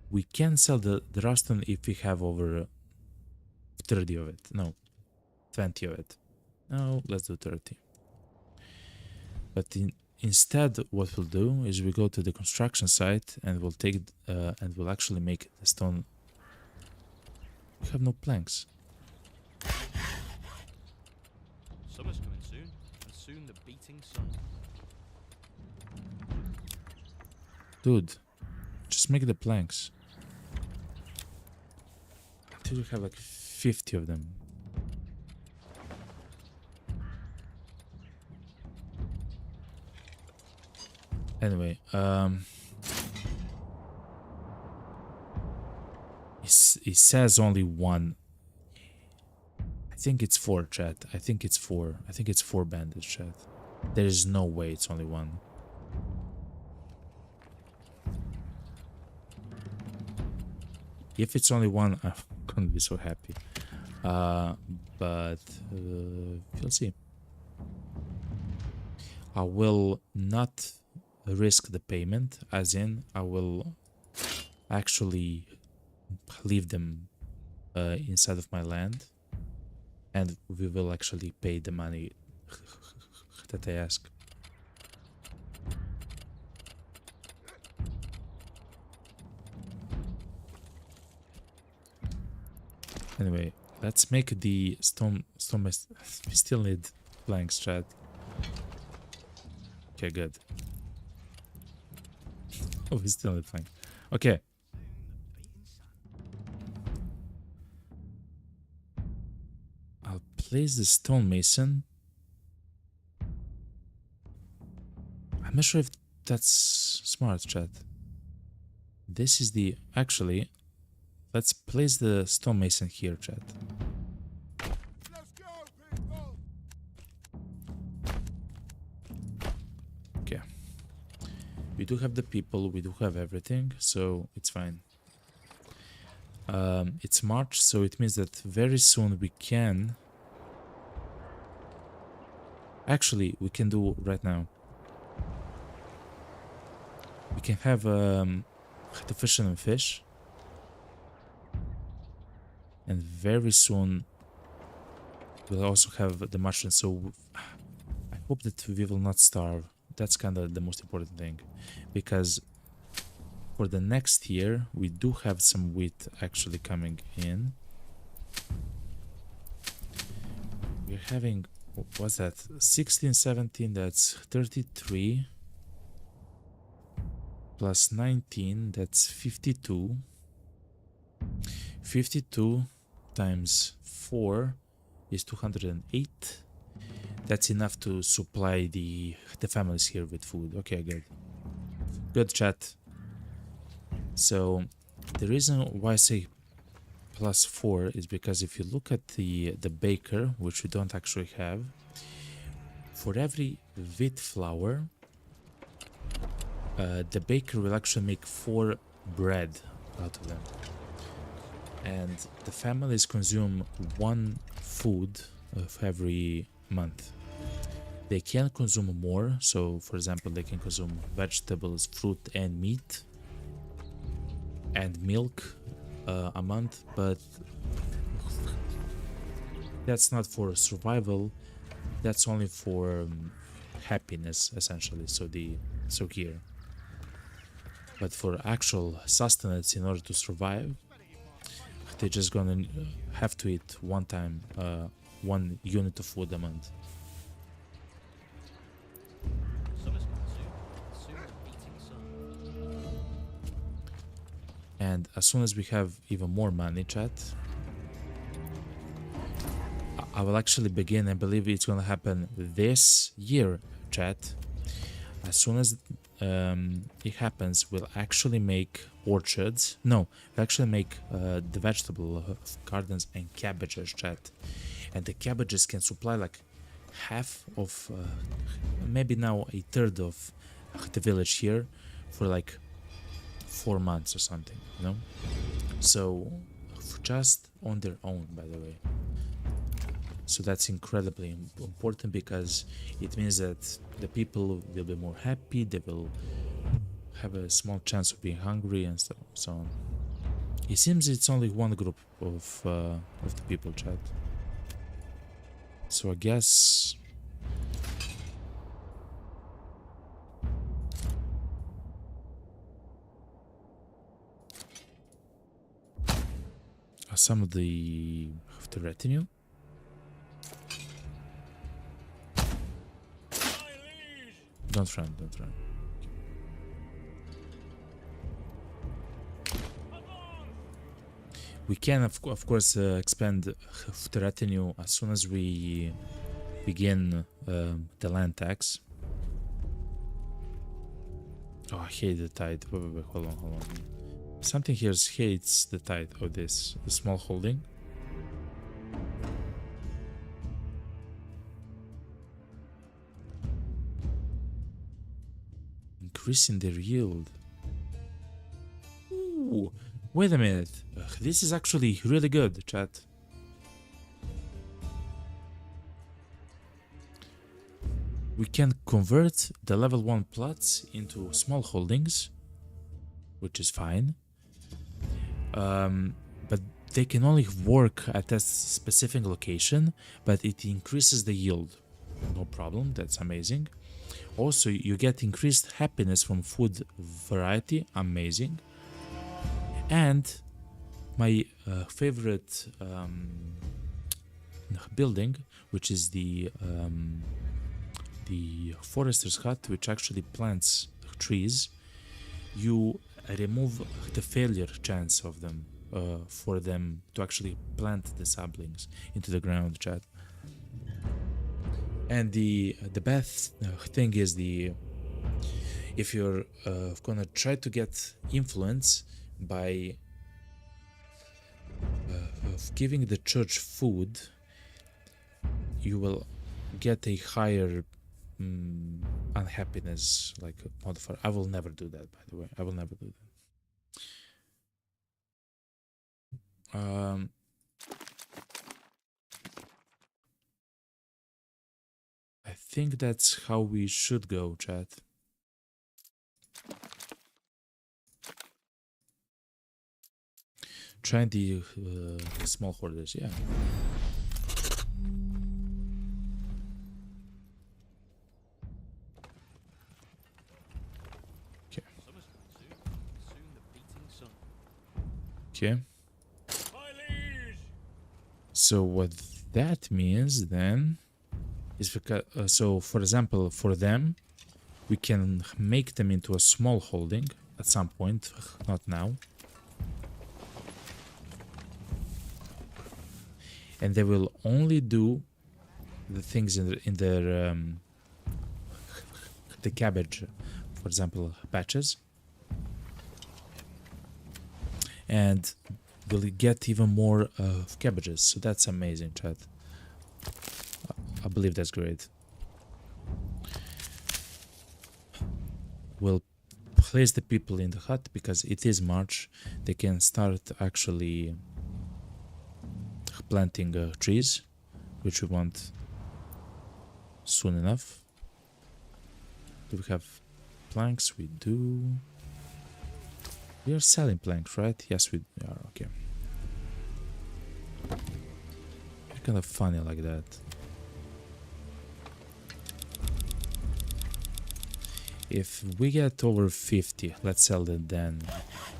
We can sell the Ruston if we have over 30 of it. No, 20 of it. No, let's do 30. But instead, what we'll do is we go to the construction site and we'll take and we'll actually make the stone. We have no planks. Summer's coming soon, and soon the beating sun. Dude, just make the planks. Until you have like 50 of them. Anyway, it says only one. I think it's 4, chat. I think it's 4. I think it's 4 bandits, chat. There is no way it's only one. If it's only one, I'm gonna be so happy. But we'll see. I will not risk the payment, as in I will actually leave them inside of my land, and we will actually pay the money that I ask. Anyway, let's make the stone. We still need planks, chat. Okay, good. Oh, we still need planks. Okay. I'll place the stonemason. I'm not sure if that's smart, chat. This is the... Actually, let's place the stonemason here, chat. Let's go, people! Okay. We do have the people, we do have everything, so it's fine. It's March, so it means that very soon we can... Actually, we can do right now. We can have the fisherman fish. And very soon we'll also have the mushroom, so I hope that we will not starve. That's kind of the most important thing, because for the next year we do have some wheat actually coming in. We're having, what's that, 16, 17, that's 33 plus 19, that's 52. 52 times 4 is 208. That's enough to supply the families here with food. Okay, good. Good, chat. So the reason why I say plus 4 is because if you look at the baker, which we don't actually have, for every wheat flour, the baker will actually make 4 bread out of them. And the families consume 1 food of every month. They can consume more, so for example they can consume vegetables, fruit and meat and milk a month, but that's not for survival, that's only for happiness essentially, so here. But for actual sustenance, in order to survive, they're just gonna have to eat 1 unit of food a month. Summer's coming soon, soon the beating sun. And as soon as we have even more money, chat, I will actually begin. I believe it's gonna happen this year, chat. As soon as it happens, we'll actually make orchards. No, we'll actually make the vegetable gardens and cabbages, chat. And the cabbages can supply like half of, maybe now a third of the village here for like 4 months or something, you know? So just on their own, by the way. So that's incredibly important, because it means that the people will be more happy, they will have a small chance of being hungry and so on. It seems it's only one group of the people, chat. So I guess some of the retinue. Don't run, don't run. We can, of course, expand the retinue as soon as we begin the land tax. Oh, I hate the tide. Wait, hold on. Something here hates the tide of this small holding. Increasing their yield. Ooh, wait a minute. This is actually really good, chat. We can convert the level 1 plots into small holdings, which is fine. But they can only work at a specific location, but it increases the yield. No problem, that's amazing. Also, you get increased happiness from food variety, amazing. And my favorite building, which is the forester's hut, which actually plants trees, you remove the failure chance of them for them to actually plant the saplings into the ground, chat. And the best thing is if you're gonna try to get influence by giving the church food, you will get a higher unhappiness like modifier. I will never do that, by the way. I will never do that. I think that's how we should go, chat. Try the small hoarders, yeah. Okay. So what that means then is because so for example, for them we can make them into a small holding at some point, not now, and they will only do the things in their the cabbage, for example, patches. And will get even more cabbages, so that's amazing, chat. I believe that's great. We'll place the people in the hut because it is March. They can start actually planting trees, which we want soon enough. Do we have planks? We do. We are selling planks, right? Yes, we are. Okay. It's kind of funny like that. If we get over 50, let's sell it then.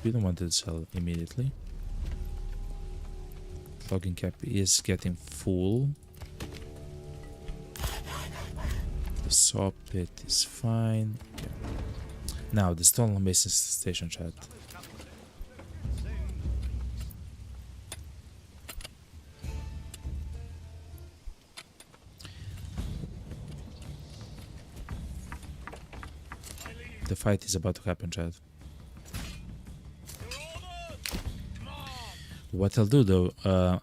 We don't want to sell immediately. Logging cap is getting full. The saw pit is fine. Okay. Now, the stolen basis station, chat. The fight is about to happen, chat. What I'll do though,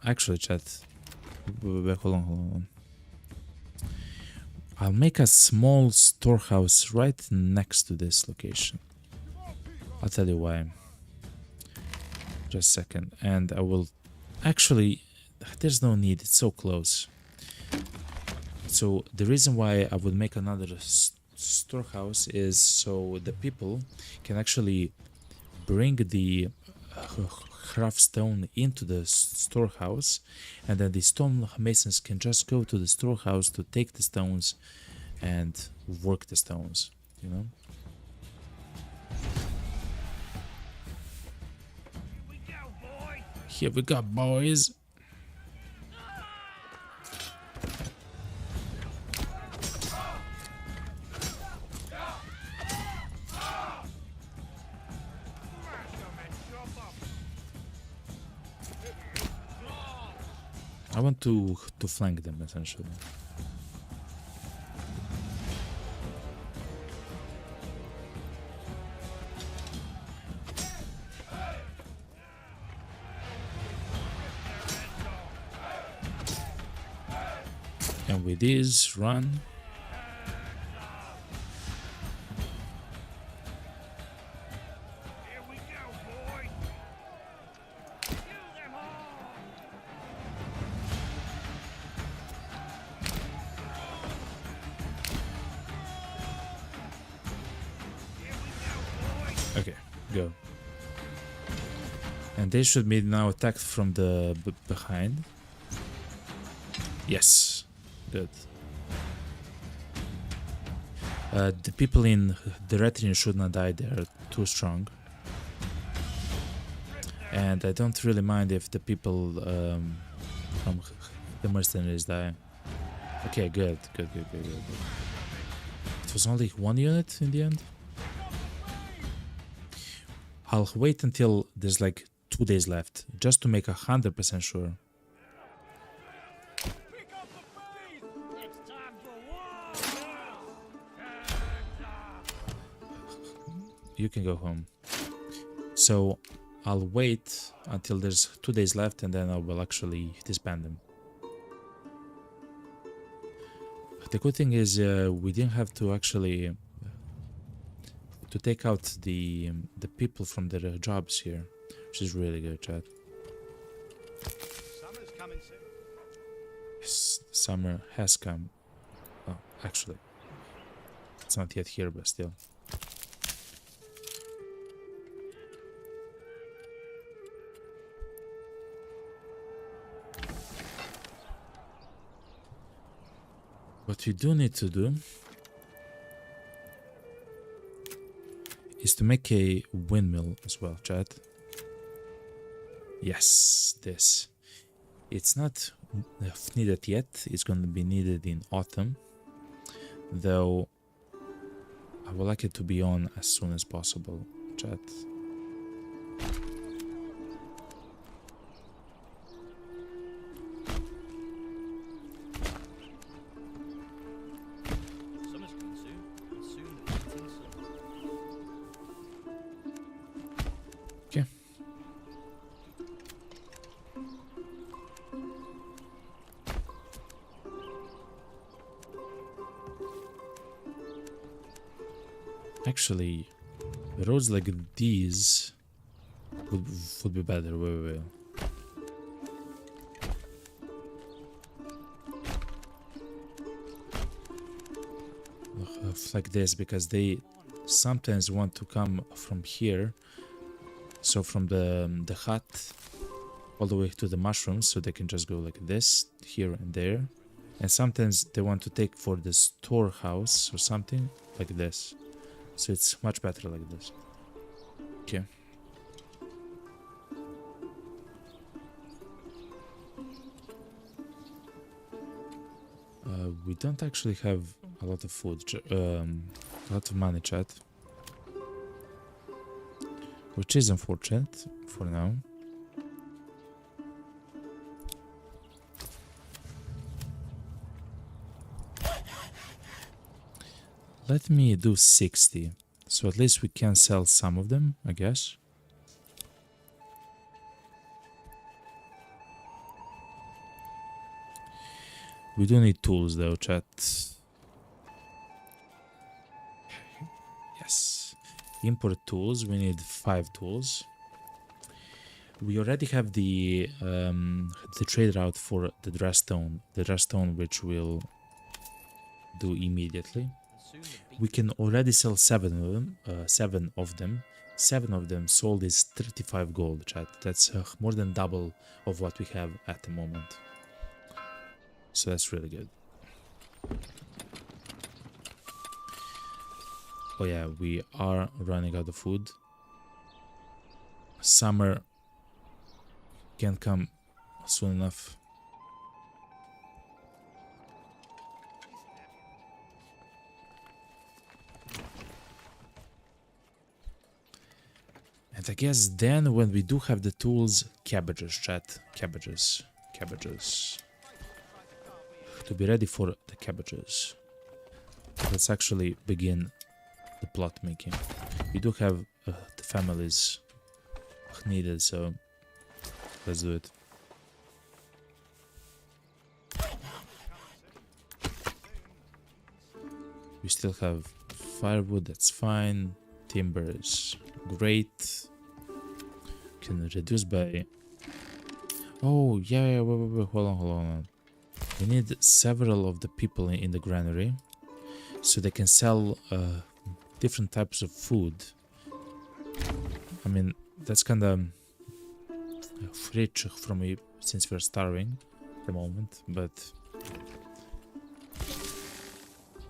actually, chat. Hold on. I'll make a small storehouse right next to this location. I'll tell you why. Just a second. And I will actually, there's no need, it's so close. So the reason why I would make another storehouse is so the people can actually bring the craft stone into the storehouse, and then the stone masons can just go to the storehouse to take the stones and work the stones, you know? Here we go, boys. I want to flank them essentially. And with this, run. Here we go, boy. Kill them all. Here we go, boy. Okay, go. And they should be now attacked from the behind. Yes, good. The people in the retinue should not die, they're too strong. And I don't really mind if the people from the mercenaries die. Okay, good. It was only one unit in the end. I'll wait until there's like 2 days left, just to make 100% sure. Pick up the pace. It's time for war. You can go home. So I'll wait until there's 2 days left, and then I will actually disband them. The good thing is we didn't have to actually to take out the people from their jobs here, which is really good, chat. Summer's coming soon. Yes, summer has come. Oh, actually, it's not yet here, but still. What we do need to do is to make a windmill as well, chat. Yes, this. It's not needed yet. It's going to be needed in autumn, though I would like it to be on as soon as possible, chat. Summer's coming soon. And soon the painting summer. Okay. Actually, roads like these would be better. Wait. Like this, because they sometimes want to come from here, so from the hut all the way to the mushrooms, so they can just go like this here and there, and sometimes they want to take for the storehouse or something like this, so it's much better like this. Okay. We don't actually have a lot of food, a lot of money, chat, which is unfortunate for now. Let me do 60, so at least we can sell some of them, I guess. We do need tools though, chat. Yes. Import tools, we need 5 tools. We already have the trade route for the dress stone which we'll do immediately. And soon the We beef can already sell 7 of them. 7 of them. 7 of them sold is 35 gold, chat. That's more than double of what we have at the moment. So that's really good. Oh yeah, we are running out of food. Summer can't come soon enough. And I guess then when we do have the tools, cabbages, chat. Cabbages. Cabbages. To be ready for the cabbages. Let's actually begin the plot making. We do have the families needed, so let's do it. We still have firewood, that's fine. Timber is great. Can reduce by... Oh, yeah, wait, hold on. We need several of the people in the granary, so they can sell different types of food. I mean, that's kind of rich for me since we're starving at the moment, but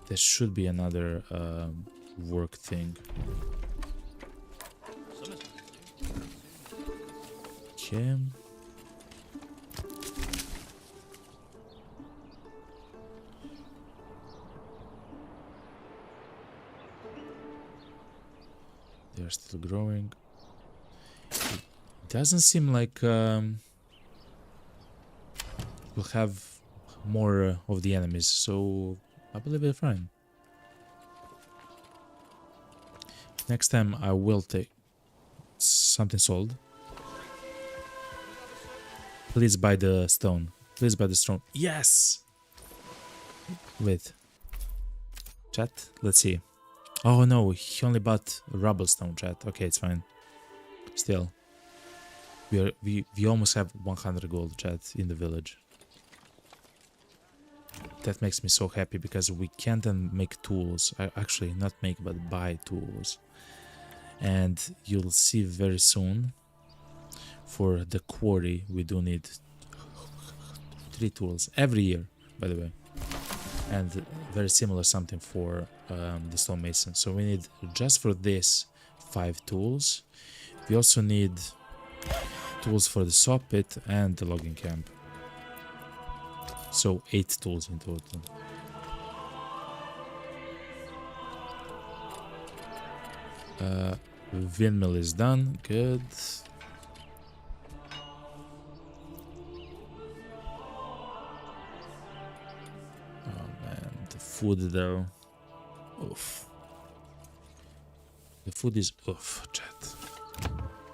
there should be another work thing. Okay. They're still growing. It doesn't seem like we'll have more of the enemies, so I believe we're fine. Next time I will take something sold. Please buy the stone. Please buy the stone. Yes! Wait. Chat? Let's see. Oh no, he only bought rubble stone, chat. Okay, it's fine. Still. We almost have 100 gold, chat, in the village. That makes me so happy because we can't then make tools. Actually, not make, but buy tools. And you'll see very soon, for the quarry, we do need 3 tools every year, by the way. And very similar something for the stonemason. So we need, just for this, 5 tools. We also need tools for the saw pit and the logging camp. So 8 tools in total. Windmill is done. Good. Oh man, the food though. Oof. The food is oof, chat.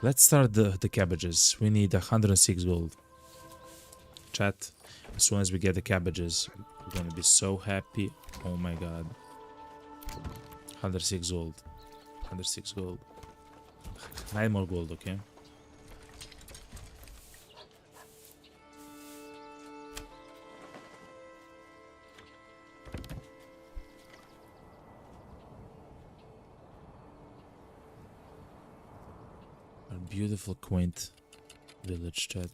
Let's start the cabbages. We need 106 gold. Chat, as soon as we get the cabbages, we're gonna be so happy. Oh my god. 106 gold. 106 gold. 9 more gold, okay? Our beautiful, quaint village, chat.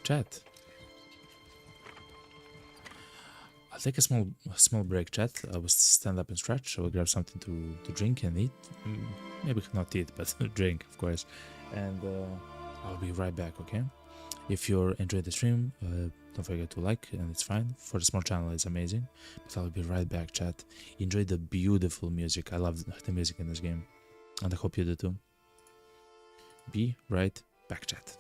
Chat. I'll take a small break, chat. I will stand up and stretch. I will grab something to drink and eat. Maybe not eat, but drink, of course. And I'll be right back, okay? If you're enjoying the stream, don't forget to like, and it's fine. For the small channel, it's amazing. But I'll be right back, chat. Enjoy the beautiful music. I love the music in this game. And I hope you do too. Be right back, chat.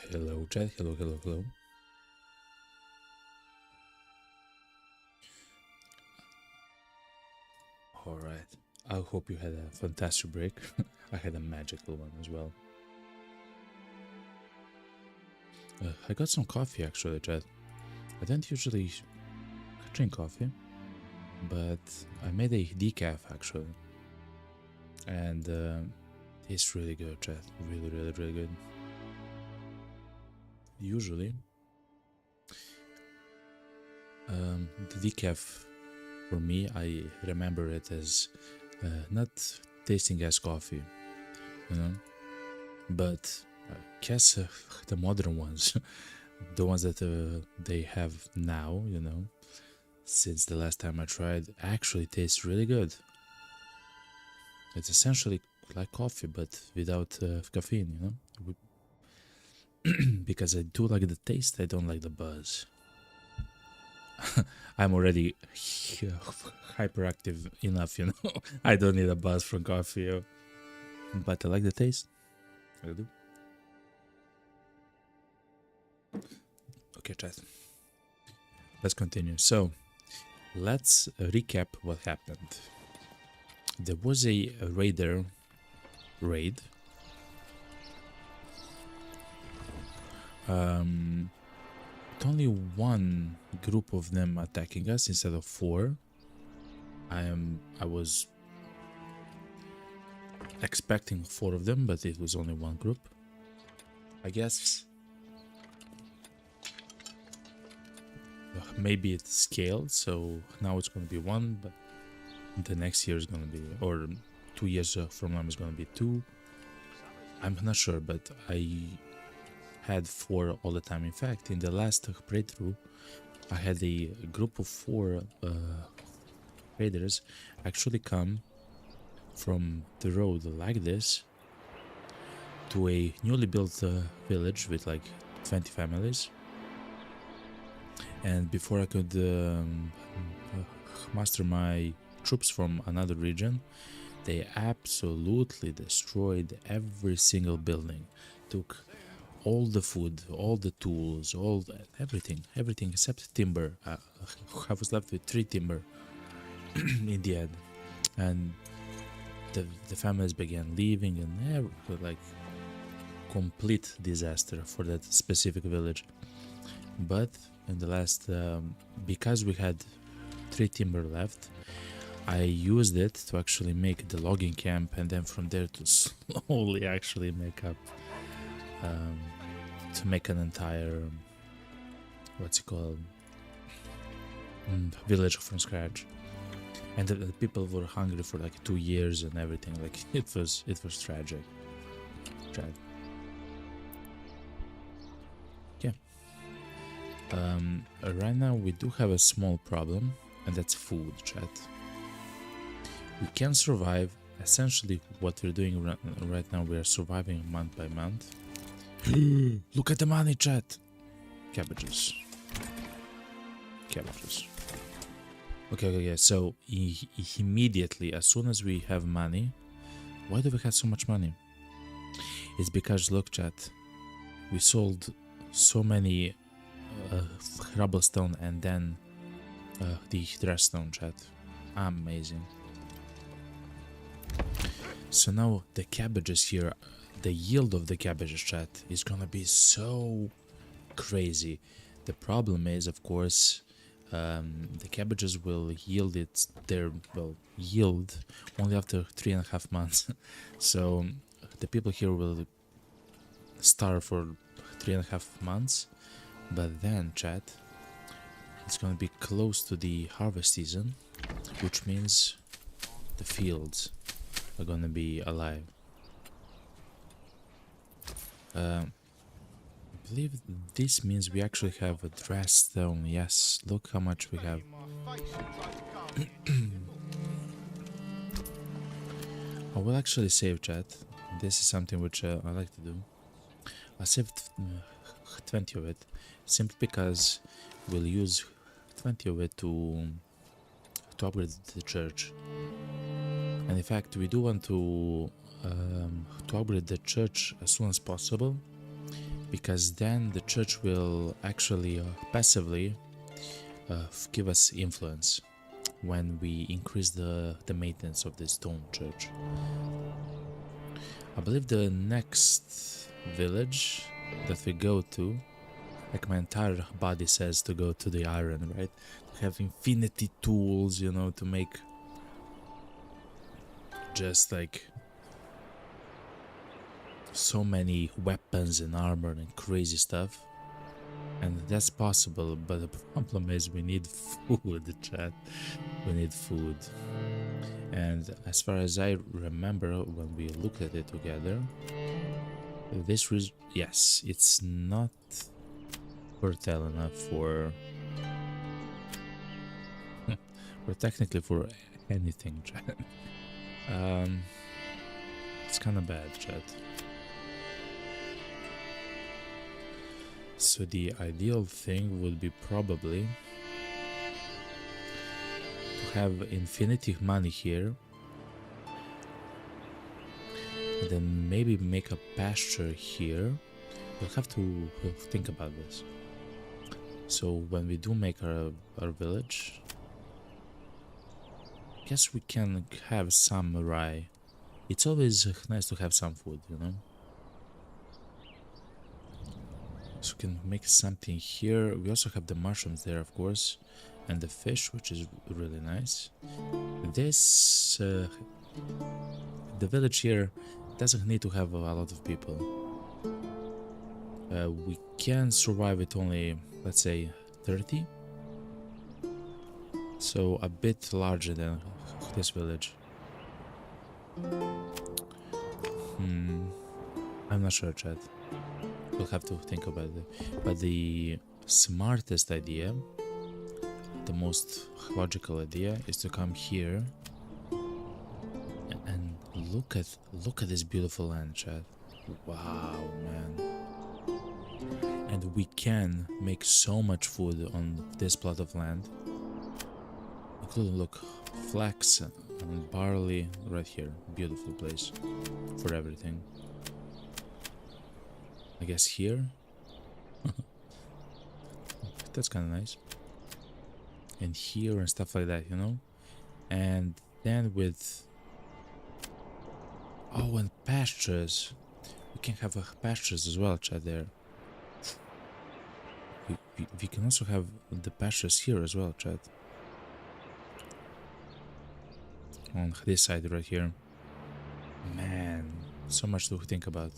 Hello, chat. Hello, hello, hello. All right. I hope you had a fantastic break. I had a magical one as well. I got some coffee actually, chat. I don't usually drink coffee, but I made a decaf actually, and it's really good, chat. Really, really, really good. Usually, the decaf for me, I remember it as not tasting as coffee, you know, but I guess the modern ones, the ones that they have now, you know, since the last time I tried, actually tastes really good. It's essentially like coffee, but without caffeine, you know. Because I do like the taste, I don't like the buzz. I'm already hyperactive enough, you know. I don't need a buzz from coffee, but I like the taste. I do. Okay, chat. Let's continue. So, let's recap what happened. There was a raider raid. Only one group of them attacking us instead of 4. I was expecting 4 of them, but it was only one group. I guess maybe it scaled, so now it's going to be 1, but the next year is going to be, or 2 years from now is going to be 2. I'm not sure, but I had 4 all the time. In fact, in the last playthrough, I had a group of 4 raiders actually come from the road like this to a newly built village with like 20 families. And before I could muster my troops from another region, they absolutely destroyed every single building, took all the food, all the tools, everything except timber. I was left with 3 timber in the end, and the families began leaving, and like complete disaster for that specific village. But in the last, because we had 3 timber left, I used it to actually make the logging camp, and then from there to slowly actually make up, to make an entire, what's it called, village from scratch. And the people were hungry for like 2 years and everything. Like it was tragic. Yeah. Right now we do have a small problem, and that's food, chat. We can survive. Essentially, what we're doing right now, we are surviving month by month. Look at the money, chat. Cabbages. Okay. So immediately, as soon as we have money, why do we have so much money? It's because, look, chat, we sold so many rubblestone and then the dressstone, chat. Amazing. So now the cabbages here, the yield of the cabbages, chat, is gonna be so crazy. The problem is, of course, the cabbages will yield yield only after 3.5 months. So the people here will starve for 3.5 months, but then, chat, it's gonna be close to the harvest season, which means the fields are gonna be alive. I believe this means we actually have a dress stone. Yes, look how much we have. I will actually save, chat. This is something which I like to do. I saved 20 of it, simply because we'll use 20 of it to upgrade the church. And in fact, we do want to upgrade the church as soon as possible, because then the church will actually passively give us influence when we increase the maintenance of this stone church. I believe the next village that we go to, like my entire body says to go to the iron, right? To have infinity tools, you know, to make just like so many weapons and armor and crazy stuff. And that's possible, but the problem is we need food, chat. We need food. And as far as I remember when we looked at it together, this was, yes, it's not fertile enough for technically for anything, chat. It's kind of bad, chat. So the ideal thing would be probably to have infinity money here, and then maybe make a pasture here. We'll have to think about this. So when we do make our village, I guess we can have some rye. It's always nice to have some food, you know. So we can make something here. We also have the mushrooms there, of course, and the fish, which is really nice. This the village here doesn't need to have a lot of people. We can survive with only, let's say, 30. So a bit larger than this village. I'm not sure, Chad. We'll have to think about it. But the smartest idea, the most logical idea, is to come here and look at this beautiful land, Chad. Wow, man. And we can make so much food on this plot of land. Including, look, flax and barley right here. Beautiful place for everything. I guess here. That's kind of nice. And here and stuff like that, you know. And then with and pastures. We can have pastures as well, chat. There. We can also have the pastures here as well, chat. On this side right here. Man, so much to think about.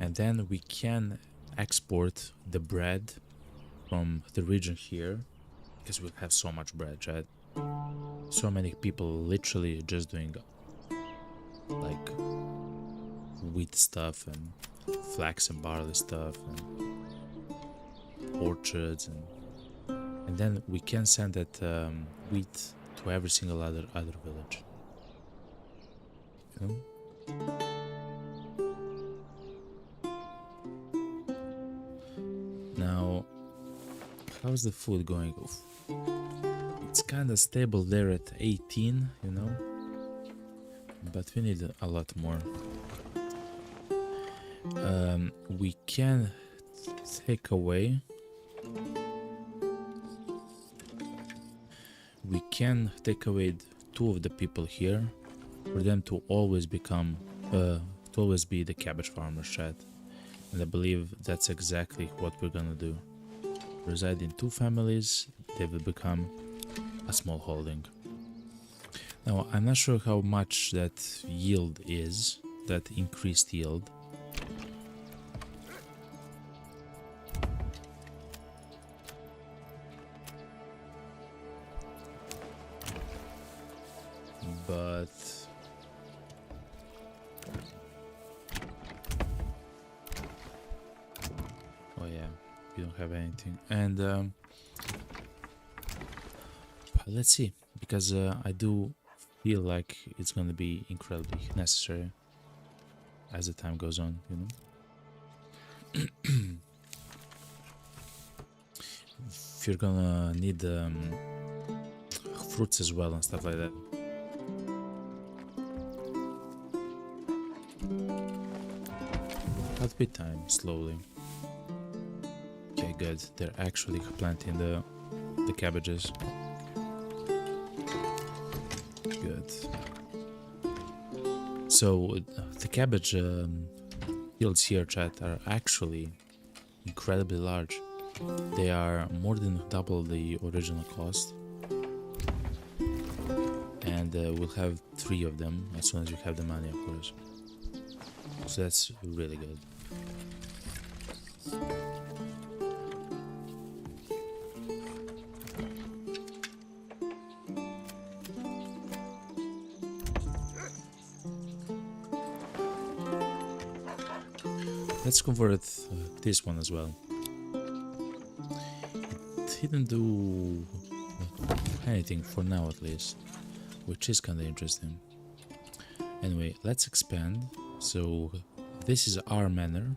And then we can export the bread from the region here, because we'll have so much bread, right? So many people literally just doing like wheat stuff and flax and barley stuff and orchards, and then we can send that wheat to every single other village. You know? Now, how's the food going? Oof. It's kind of stable there at 18, you know, but we need a lot more. We can take away. We can take away 2 of the people here for them to always become, to always be the cabbage farmers, chat. And I believe that's exactly what we're gonna do. Reside in 2 families, they will become a small holding. Now, I'm not sure how much that yield is, that increased yield. But oh yeah, we don't have anything. And let's see, because I do feel like it's going to be incredibly necessary as the time goes on, you know. If you're gonna need fruits as well and stuff like that. But with time, slowly. Okay, good. They're actually planting the cabbages. Good. So the cabbage fields here, chat, are actually incredibly large. They are more than double the original cost. And we'll have 3 of them as soon as we have the money, of course. So that's really good. Let's convert this one as well. It didn't do anything for now, at least, which is kind of interesting. Anyway, let's expand. So this is our manor.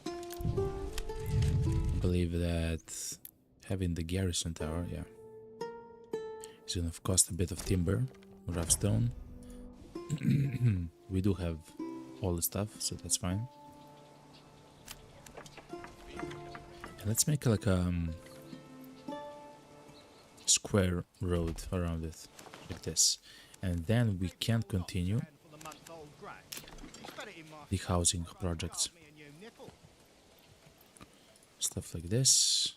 I believe that having the garrison tower, yeah, is gonna cost a bit of timber, rough stone. We do have all the stuff, so that's fine. And let's make like a square road around it, like this, and then we can continue the housing projects. Stuff like this.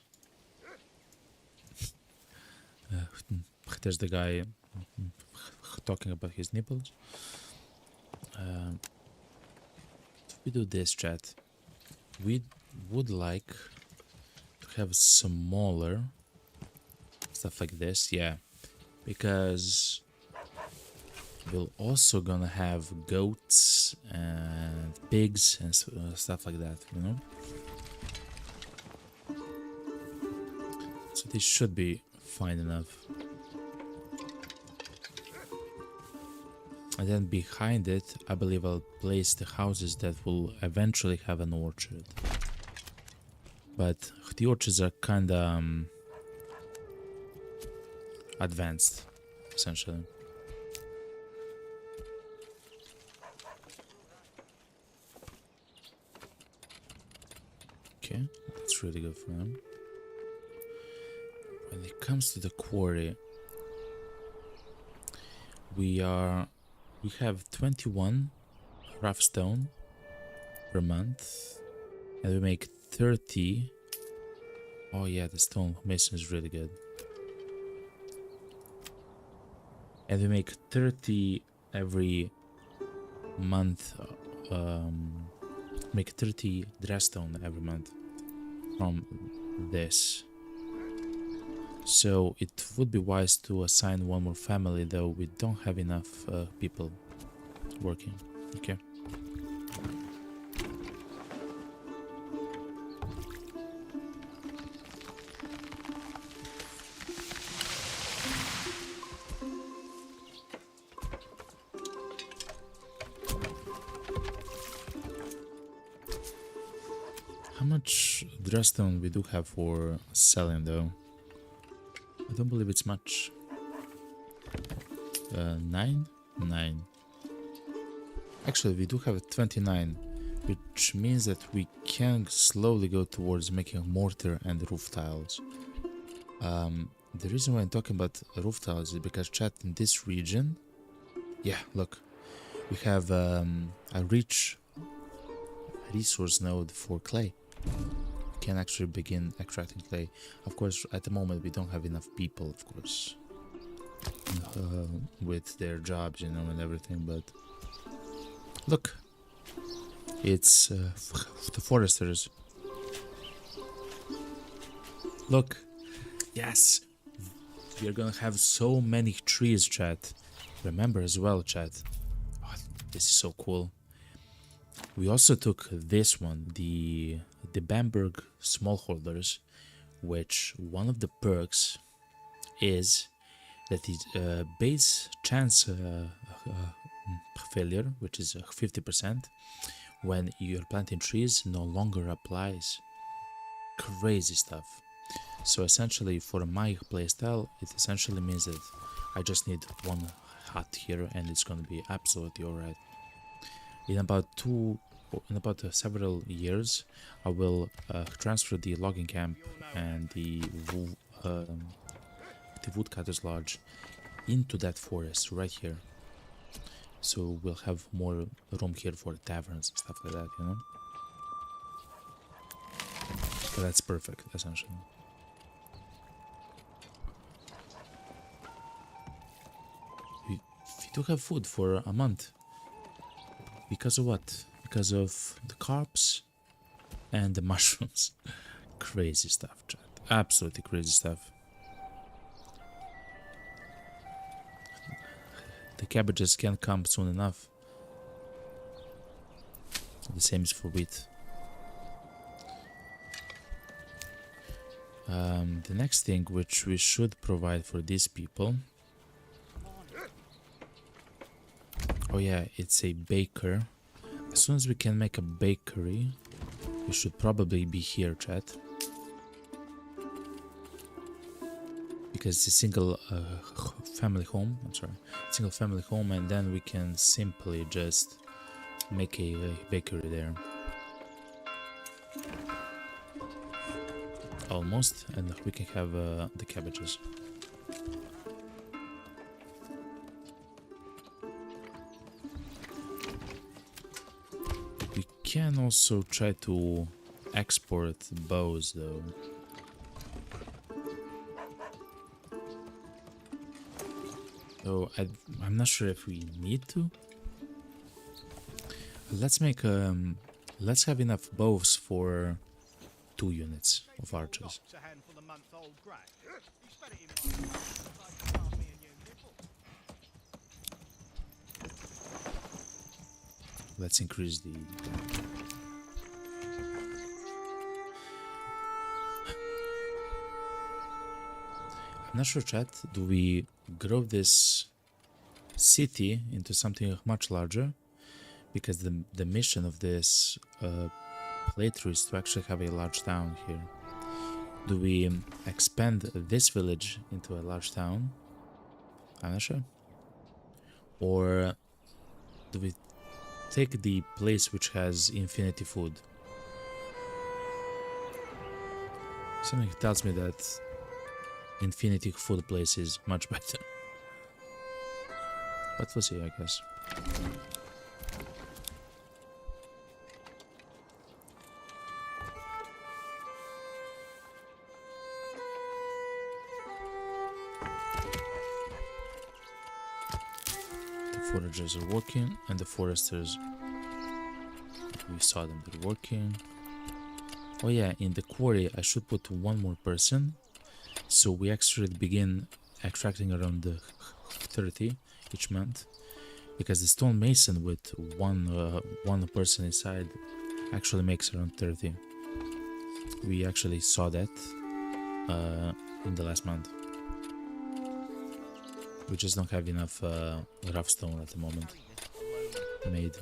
There's the guy talking about his nipples. We do this, chat. We would like to have smaller stuff like this, yeah, because we're also gonna have goats and pigs and stuff like that, you know. So this should be fine enough. And then behind it, I believe I'll place the houses that will eventually have an orchard. But the orchards are kinda advanced, essentially. Okay, that's really good for them. When it comes to the quarry, we have 21 rough stone per month, and we make 30. Oh yeah, the stone mason is really good. And we make 30 every month. Make 30 dressstone every month from this. So it would be wise to assign one more family, though we don't have enough people working. Okay. How much dressstone we do have for selling, though? I don't believe it's much. 9? 9. Actually, we do have 29, which means that we can slowly go towards making mortar and roof tiles. The reason why I'm talking about roof tiles is because, chat, in this region, yeah, look, we have a rich resource node for clay. We can actually begin extracting clay. Of course, at the moment we don't have enough people, of course, with their jobs, you know, and everything, but look, it's the foresters. Look, yes, we are gonna have so many trees, chat. Remember as well, chat. Oh, this is so cool. We also took this one, the Bamberg smallholders, which one of the perks is that the base chance failure, which is 50%, when you're planting trees, no longer applies. Crazy stuff. So essentially, for my playstyle, it essentially means that I just need one hut here, and it's gonna be absolutely alright. In about in about several years, I will transfer the logging camp and the woodcutter's lodge into that forest right here. So we'll have more room here for taverns and stuff like that, you know? So that's perfect, essentially. We do have food for a month. Because of what? Because of the carps and the mushrooms. Crazy stuff, chat. Absolutely crazy stuff. The cabbages can't come soon enough. The same is for wheat. The next thing which we should provide for these people. Oh yeah, it's a baker. As soon as we can make a bakery, we should probably be here, chat. Because it's a single family home, single family home, and then we can simply just make a bakery there. Almost, and we can have the cabbages. We can also try to export bows though. So I'm not sure if we need to. Let's make let's have enough bows for 2 units of archers. Let's increase the... I'm not sure, chat. Do we grow this city into something much larger? Because the mission of this playthrough is to actually have a large town here. Do we expand this village into a large town? I'm not sure. Or do we take the place which has infinity food? Something tells me that infinity food place is much better. But we'll see, I guess. Foragers are working, and the foresters, we saw them, they're working. Oh yeah, in the quarry I should put 1 more person, so we actually begin extracting around 30 each month, because the stonemason with one person inside actually makes around 30. We actually saw that in the last month. We just don't have enough rough stone at the moment made.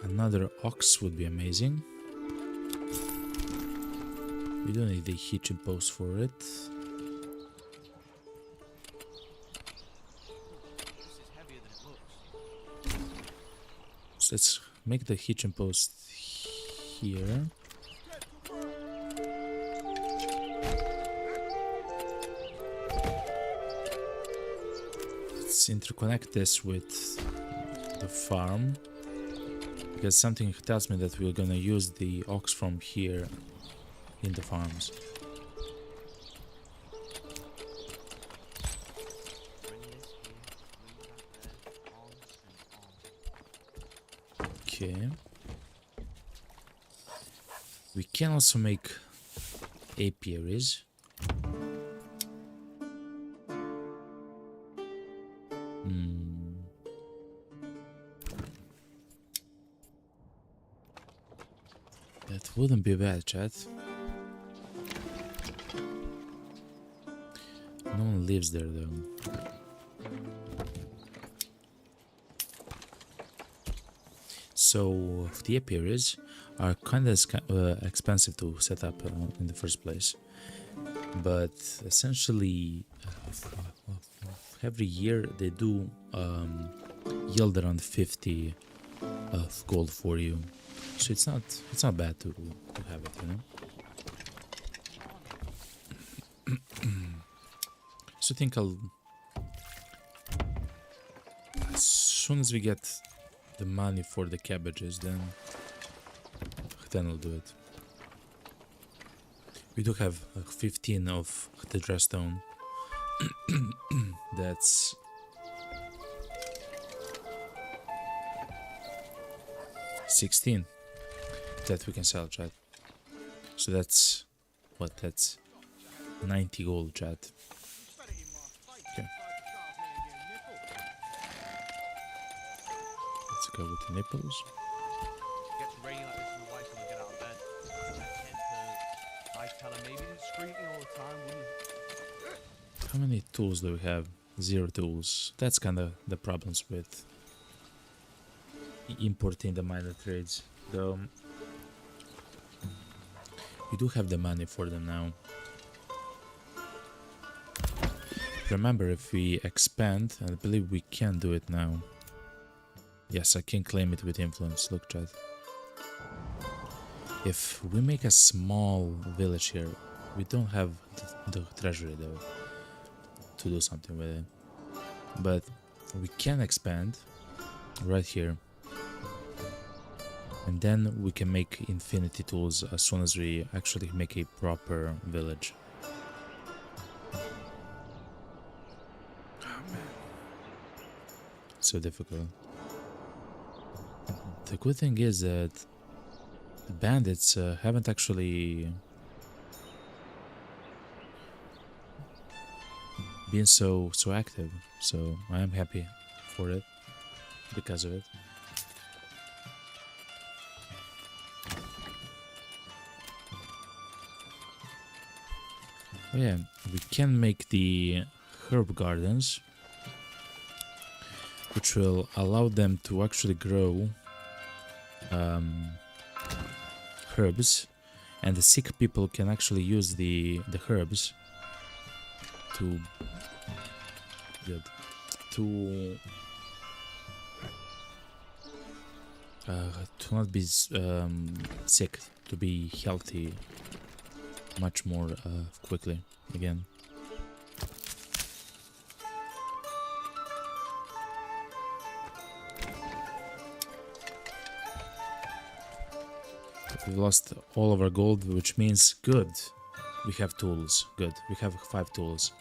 Another ox would be amazing. We don't need a hitching post for it. So let's make the hitching post here. Let's interconnect this with the farm, because something tells me that we're gonna use the ox from here in the farms. Okay. We can also make apiaries. That wouldn't be bad, chat. No one lives there though. So the apiaries are kind of expensive to set up in the first place, but essentially every year they do yield around 50 of gold for you, so it's not bad to have it, you know. So I think as soon as we get the money for the cabbages, then we'll do it. We do have 15 of the dress stone. That's 16 that we can sell, chat. So that's what? That's 90 gold, chat. Okay. Let's go with the nipples. Gets rainy like this, my wife's gonna get out of bed. I tell her maybe it's screaming all the time, wouldn't you? How many tools do we have? 0 tools. That's kind of the problems with importing the minor trades, though. We do have the money for them now. Remember, if we expand, and I believe we can do it now. Yes, I can claim it with influence. Look, chat. If we make a small village here, we don't have the treasury though to do something with it. But we can expand right here. And then we can make infinity tools as soon as we actually make a proper village. Oh man. So difficult. The good thing is that the bandits haven't actually been so active, so I am happy for it because of it. Oh yeah, we can make the herb gardens, which will allow them to actually grow herbs, and the sick people can actually use the herbs to not be sick, to be healthy much more quickly again. We lost all of our gold, which means good. We have tools. Good. We have 5 tools.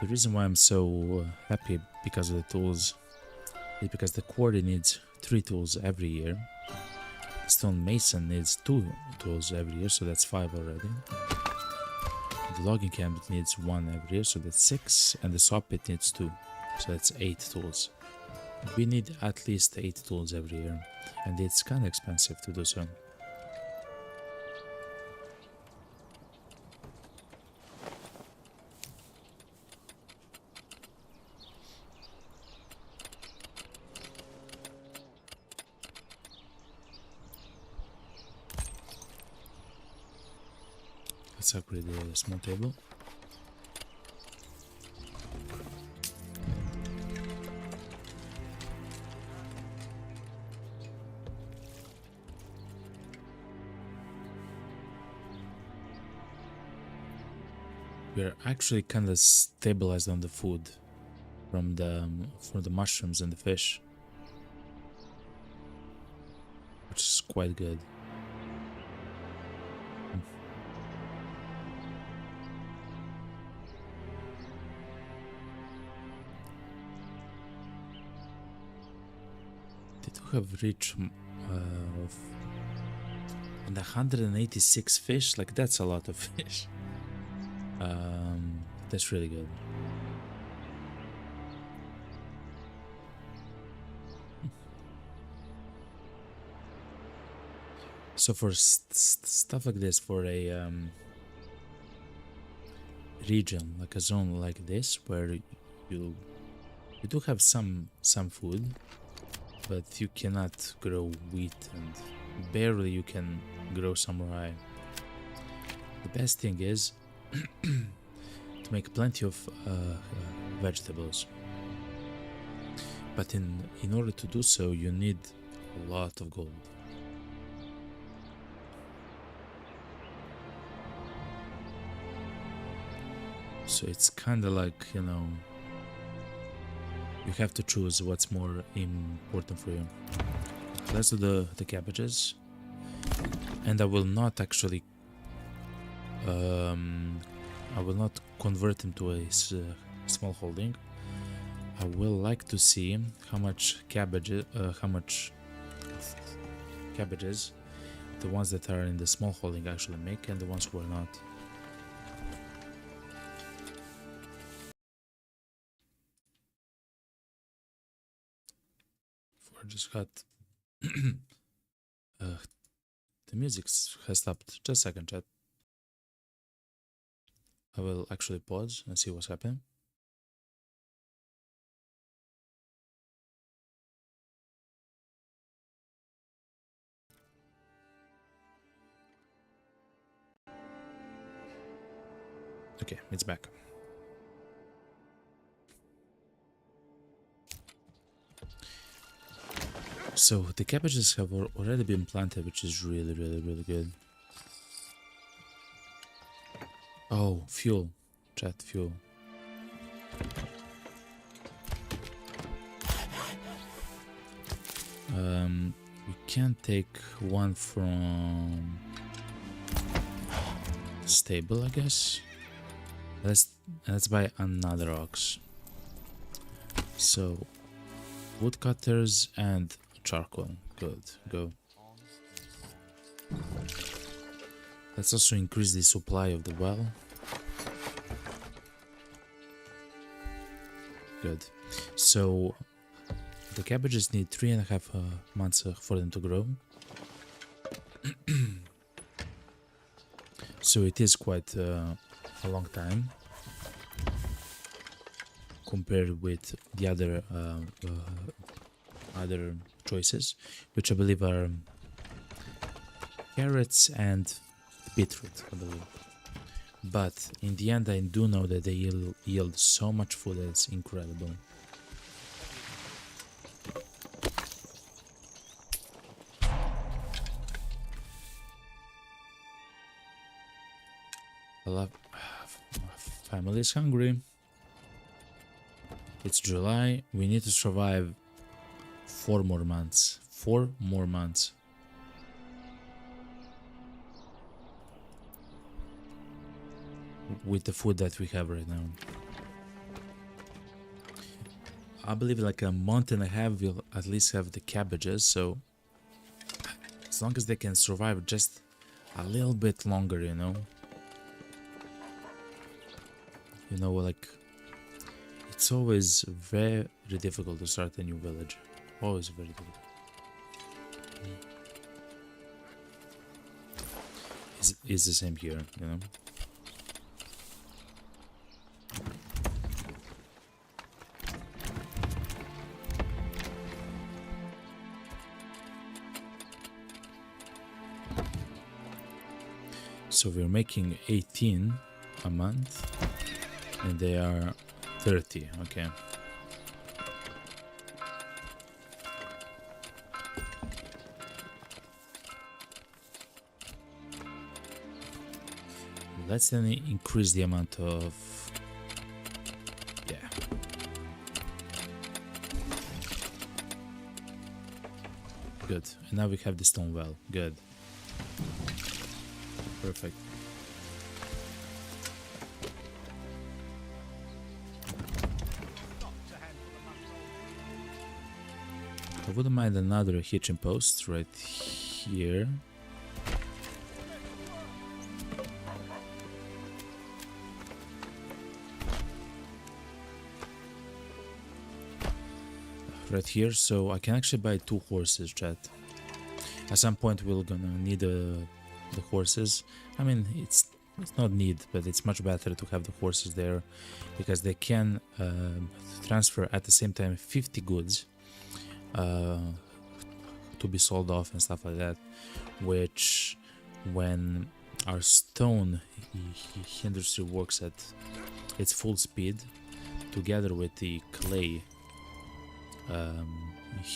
The reason why I'm so happy because of the tools is because the quarry needs 3 tools every year. Stone mason needs 2 tools every year, so that's 5 already. The logging camp needs 1 every year, so that's 6, and the saw pit needs 2, so that's 8 tools. We need at least 8 tools every year, and it's kind of expensive to do so. Let's upgrade the small table. We're actually kind of stabilized on the food from the mushrooms and the fish, which is quite good. Have reached of 186 fish. Like, that's a lot of fish. That's really good. So for stuff like this, for a region, like a zone like this, where you do have some food, but you cannot grow wheat, and barely you can grow some rye. The best thing is to make plenty of vegetables. But in order to do so, you need a lot of gold. So it's kind of like, you know, you have to choose what's more important for you. Let's do the cabbages. And I will not actually I will not convert him to a small holding. I will like to see how much cabbages the ones that are in the small holding actually make, and the ones who are not. For just got the music has stopped. Just a second, chat. I will actually pause and see what's happening. Okay, it's back. So the cabbages have already been planted, which is really good. Oh, fuel. Chat, fuel. We can take one from the stable, I guess. Let's buy another ox. So woodcutters and charcoal. Good, go. Let's also increase the supply of the well. Good. So the cabbages need 3.5 months for them to grow. So it is quite a long time compared with the other choices, which I believe are carrots and beetroot, I believe. But in the end, I do know that they yield so much food that it's incredible. I love family is hungry. It's July. We need to survive 4 more months. 4 more months. With the food that we have right now. I believe like a month and a half we'll at least have the cabbages, so as long as they can survive just a little bit longer, you know. You know, like, it's always very difficult to start a new village. Always very difficult. It's the same here, you know. So we're making 18 a month. And they are 30, okay. Let's then increase the amount of... yeah. Good. And now we have the stone well. Good. Perfect. I wouldn't mind another hitching post right here. Right here, so I can actually buy 2 horses, chat. At some point we're gonna need the horses. I mean, it's not need, but it's much better to have the horses there because they can transfer at the same time 50 goods to be sold off and stuff like that, which when our stone industry works at its full speed together with the clay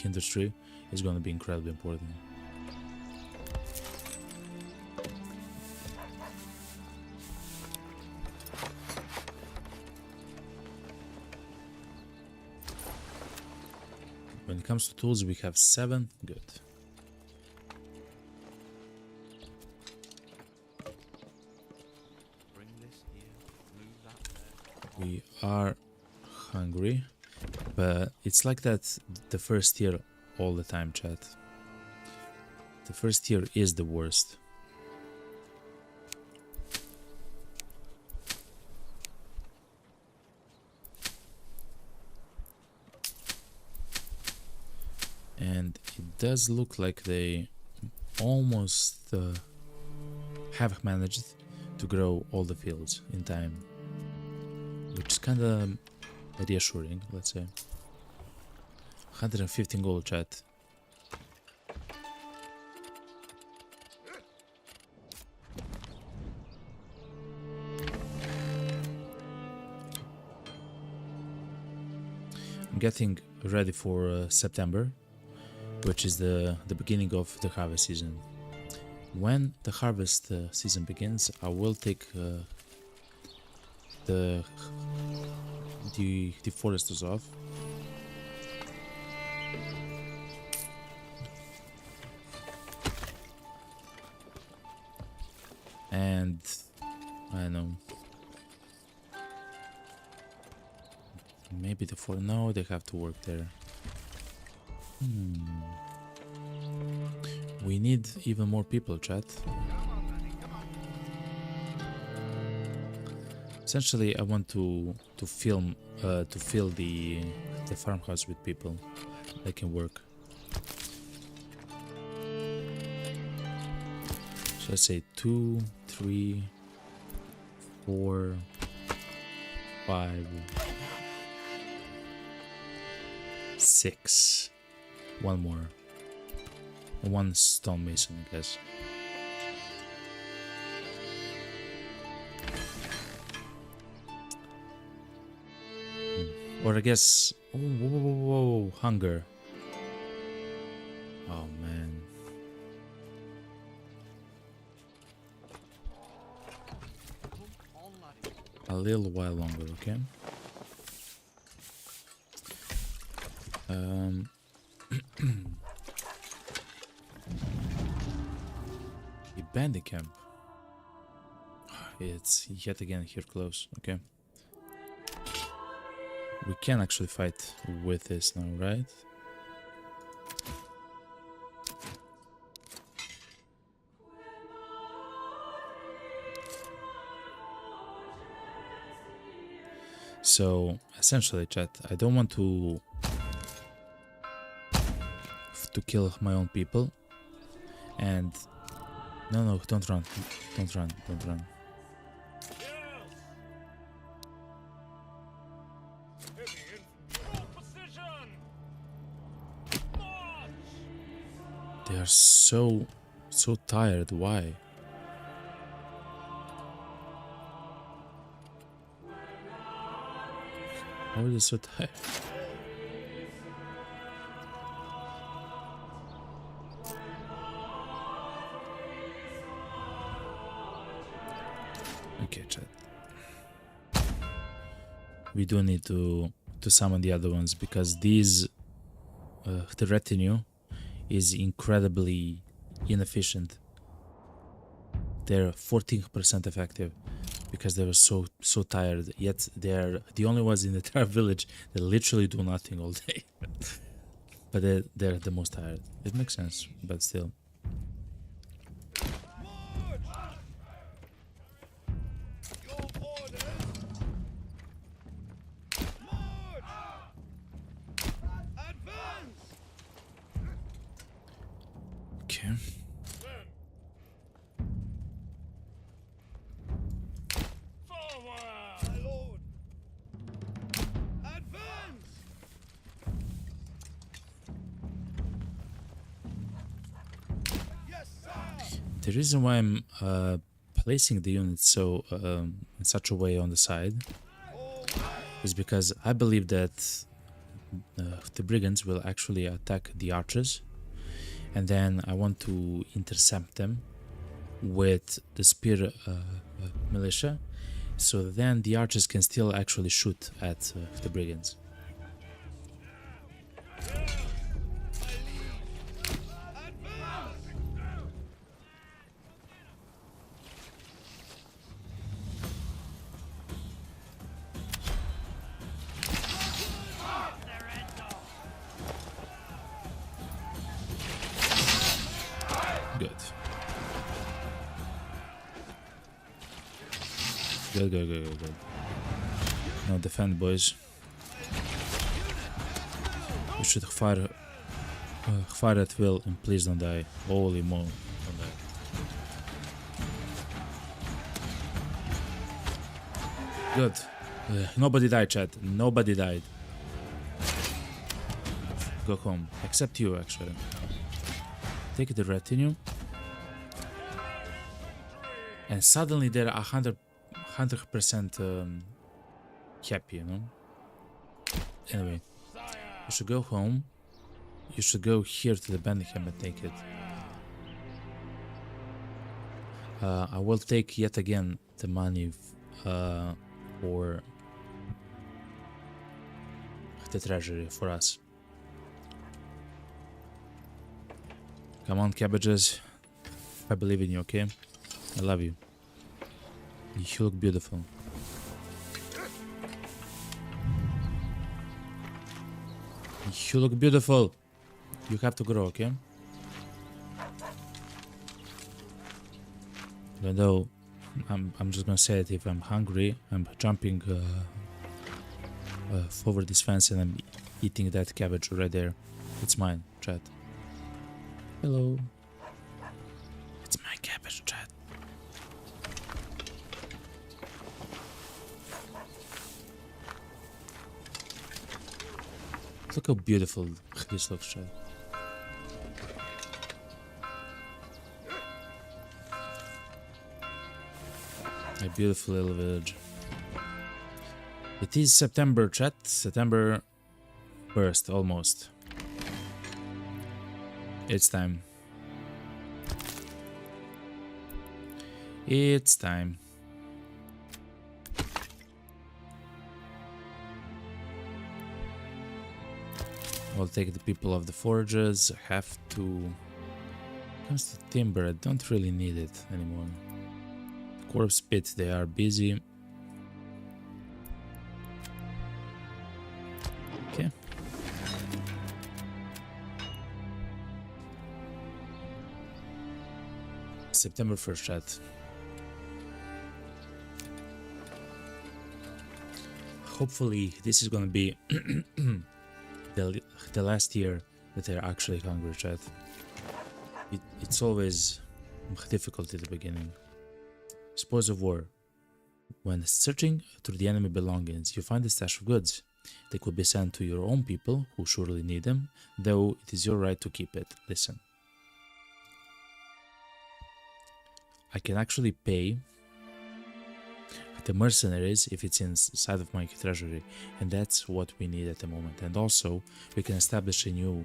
industry is going to be incredibly important. When it comes to tools, we have 7. Good. Bring this here, move that there. We are hungry, but it's like that the first year all the time, chat. The first year is the worst. And it does look like they almost have managed to grow all the fields in time, which is kind of reassuring, let's say. 115 gold, chat. I'm getting ready for September, which is the beginning of the harvest season. When the harvest season begins, I will take the foresters off. And I don't know, maybe no, they have to work there. We need even more people, chat. Essentially, I want to fill the farmhouse with people that can work. So let's say 2, 3, 4, 5, 6. One more. One stonemason, I guess. Or I guess... Oh, whoa, hunger. Oh, man. A little while longer, okay? The bandit camp. It's yet again here close, okay? We can actually fight with this now, right? So essentially, chat, I don't want to kill my own people. And no, don't run. Don't run. They are so tired. Why? Why are they so tired? Okay, chat. We do need to summon the other ones because these the retinue is incredibly inefficient. They're 14% effective because they were so tired. Yet they're the only ones in the entire village that literally do nothing all day. But they're the most tired. It makes sense, but still. Okay. The reason why I'm placing the units so in such a way on the side is because I believe that the brigands will actually attack the archers, and then I want to intercept them with the spear militia, so then the archers can still actually shoot at the brigands. Good. Good. Now defend, boys. You should fire at will, and please don't die. Holy mo, don't die. Good. Nobody died, chat. Nobody died. Go home. Except you, actually. Take the retinue. And suddenly they're 100% happy, you know? Anyway, you should go home. You should go here to the Benningham and take it. I will take yet again the money for the treasury for us. Come on, cabbages. I believe in you, okay? I love you. You look beautiful. You look beautiful. You have to grow, okay? Even though I'm just gonna say it, if I'm hungry, I'm jumping over this fence and I'm eating that cabbage right there. It's mine, chat. Hello. It's my cabbage, chat. Look how beautiful this looks, chat. A beautiful little village. It is September, chat. September 1st, almost. It's time. It's time. I'll take the people of the forages. I have to... When it comes to timber, I don't really need it anymore. Corpse pit, they are busy. Okay. September 1st, chat. Hopefully this is gonna be the last year that they're actually hungry, chat. It's always difficult at the beginning. Spoils of war. When searching through the enemy belongings, you find a stash of goods. They could be sent to your own people, who surely need them, though it is your right to keep it. Listen. I can actually pay the mercenaries if it's inside of my treasury, and that's what we need at the moment. And also, we can establish a new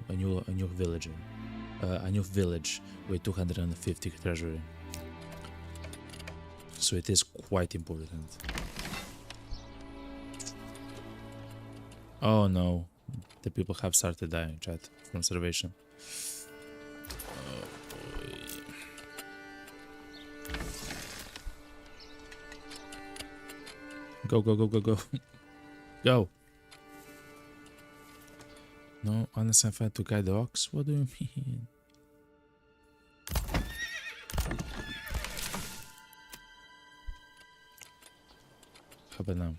village with 250 treasury. So it is quite important. Oh no, the people have started dying, chat, from starvation. Go. Go. No, unsafe to guide the ox? What do you mean? How about now?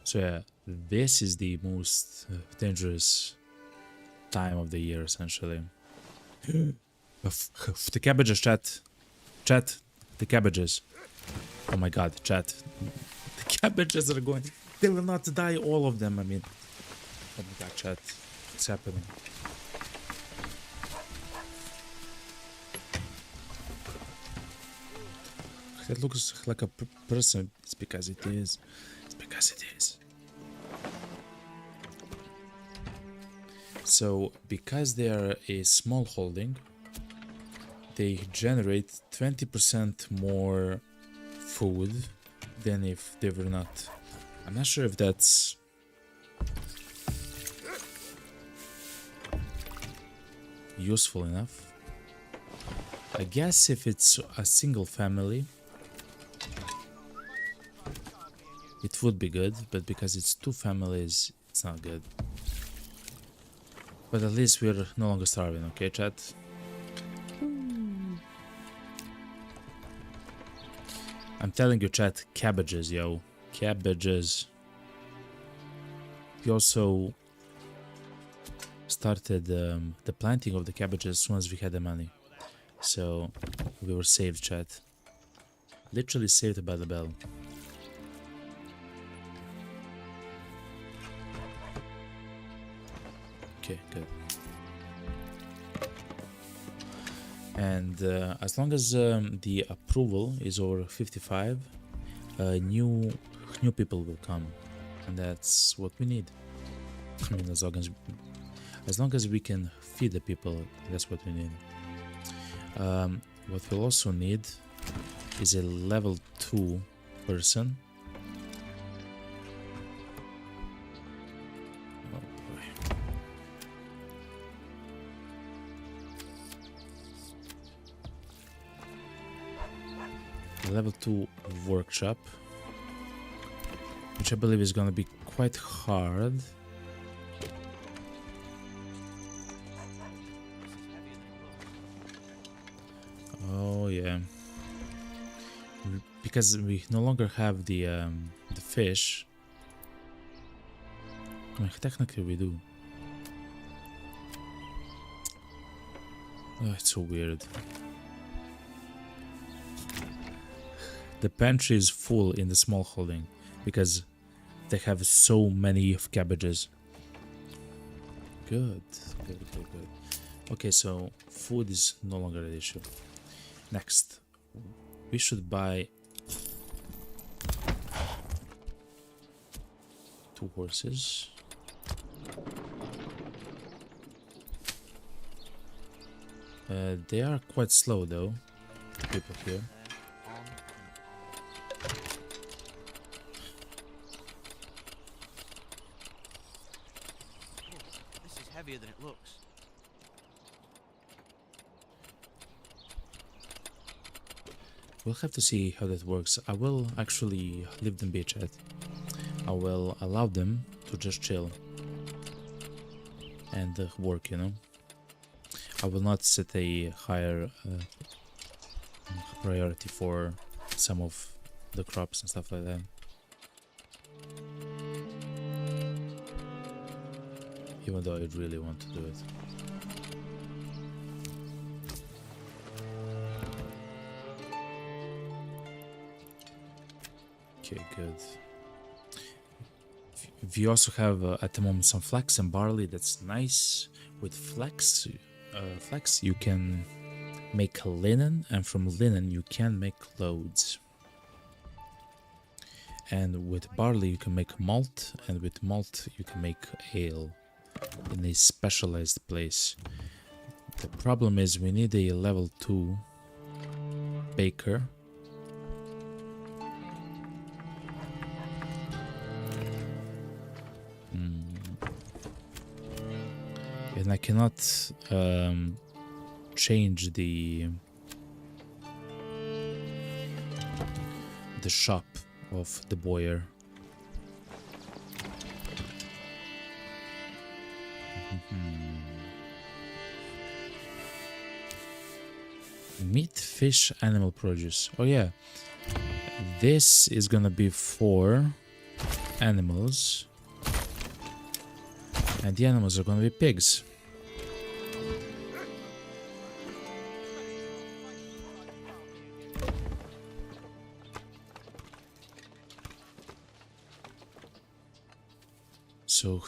So yeah, this is the most dangerous time of the year, essentially. The cabbages, chat, the cabbages. Oh my god, chat, the cabbages are going. They will not die, all of them. I mean, oh my god, chat, what's happening? It looks like a person. It's because it is. It's because it is. So, because they are a small holding, they generate 20% more food than if they were not. I'm not sure if that's useful enough. I guess if it's a single family, it would be good, but because it's two families, it's not good. But at least we're no longer starving, okay, chat? I'm telling you, chat, cabbages, yo. Cabbages. We also started the planting of the cabbages as soon as we had the money. So we were saved, chat. Literally saved by the bell. Okay, good. And as long as the approval is over 55, new people will come, and that's what we need. I mean, as long as we can feed the people, that's what we need. What we'll also need is a level 2 person. Oh boy. Level 2 workshop, which I believe is gonna be quite hard. Oh yeah, because we no longer have the fish. I mean, technically we do. Oh, it's so weird. The pantry is full in the small holding because they have so many of cabbages. Good. Okay, so food is no longer an issue. Next, we should buy 2 horses. They are quite slow though, people here. This is heavier than it looks. We'll have to see how that works. I will actually leave them be, chat. I will allow them to just chill and work, you know. I will not set a higher priority for some of the crops and stuff like that. Even though I really want to do it. Okay, good. We also have at the moment some flax and barley. That's nice. With flax, you can make linen, and from linen you can make clothes. And with barley you can make malt, and with malt you can make ale in a specialized place. The problem is we need a level 2 baker. And I cannot change the shop of the boyer. Meat, fish, animal produce. Oh yeah, this is gonna be for animals, and the animals are gonna be pigs. So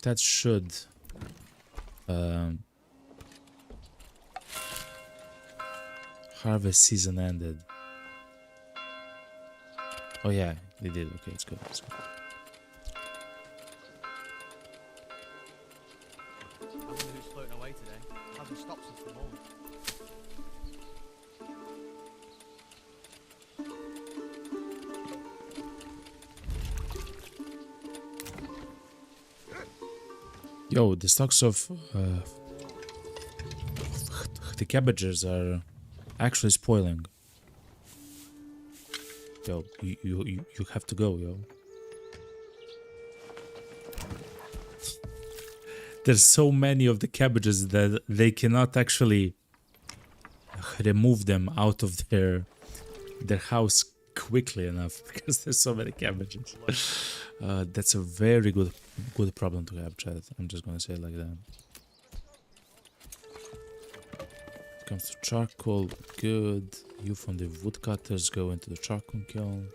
that should harvest season ended. Oh yeah, they did. Okay, it's good. It's good. I wonder who's floating away today. Hasn't stopped since the morning. Yo, the stocks of the cabbages are actually spoiling. Yo, you have to go, yo. There's so many of the cabbages that they cannot actually remove them out of their house quickly enough because there's so many cabbages. That's a very good problem to have, chat. I'm just gonna say it like that. Comes to charcoal, good. You from the woodcutters go into the charcoal kiln.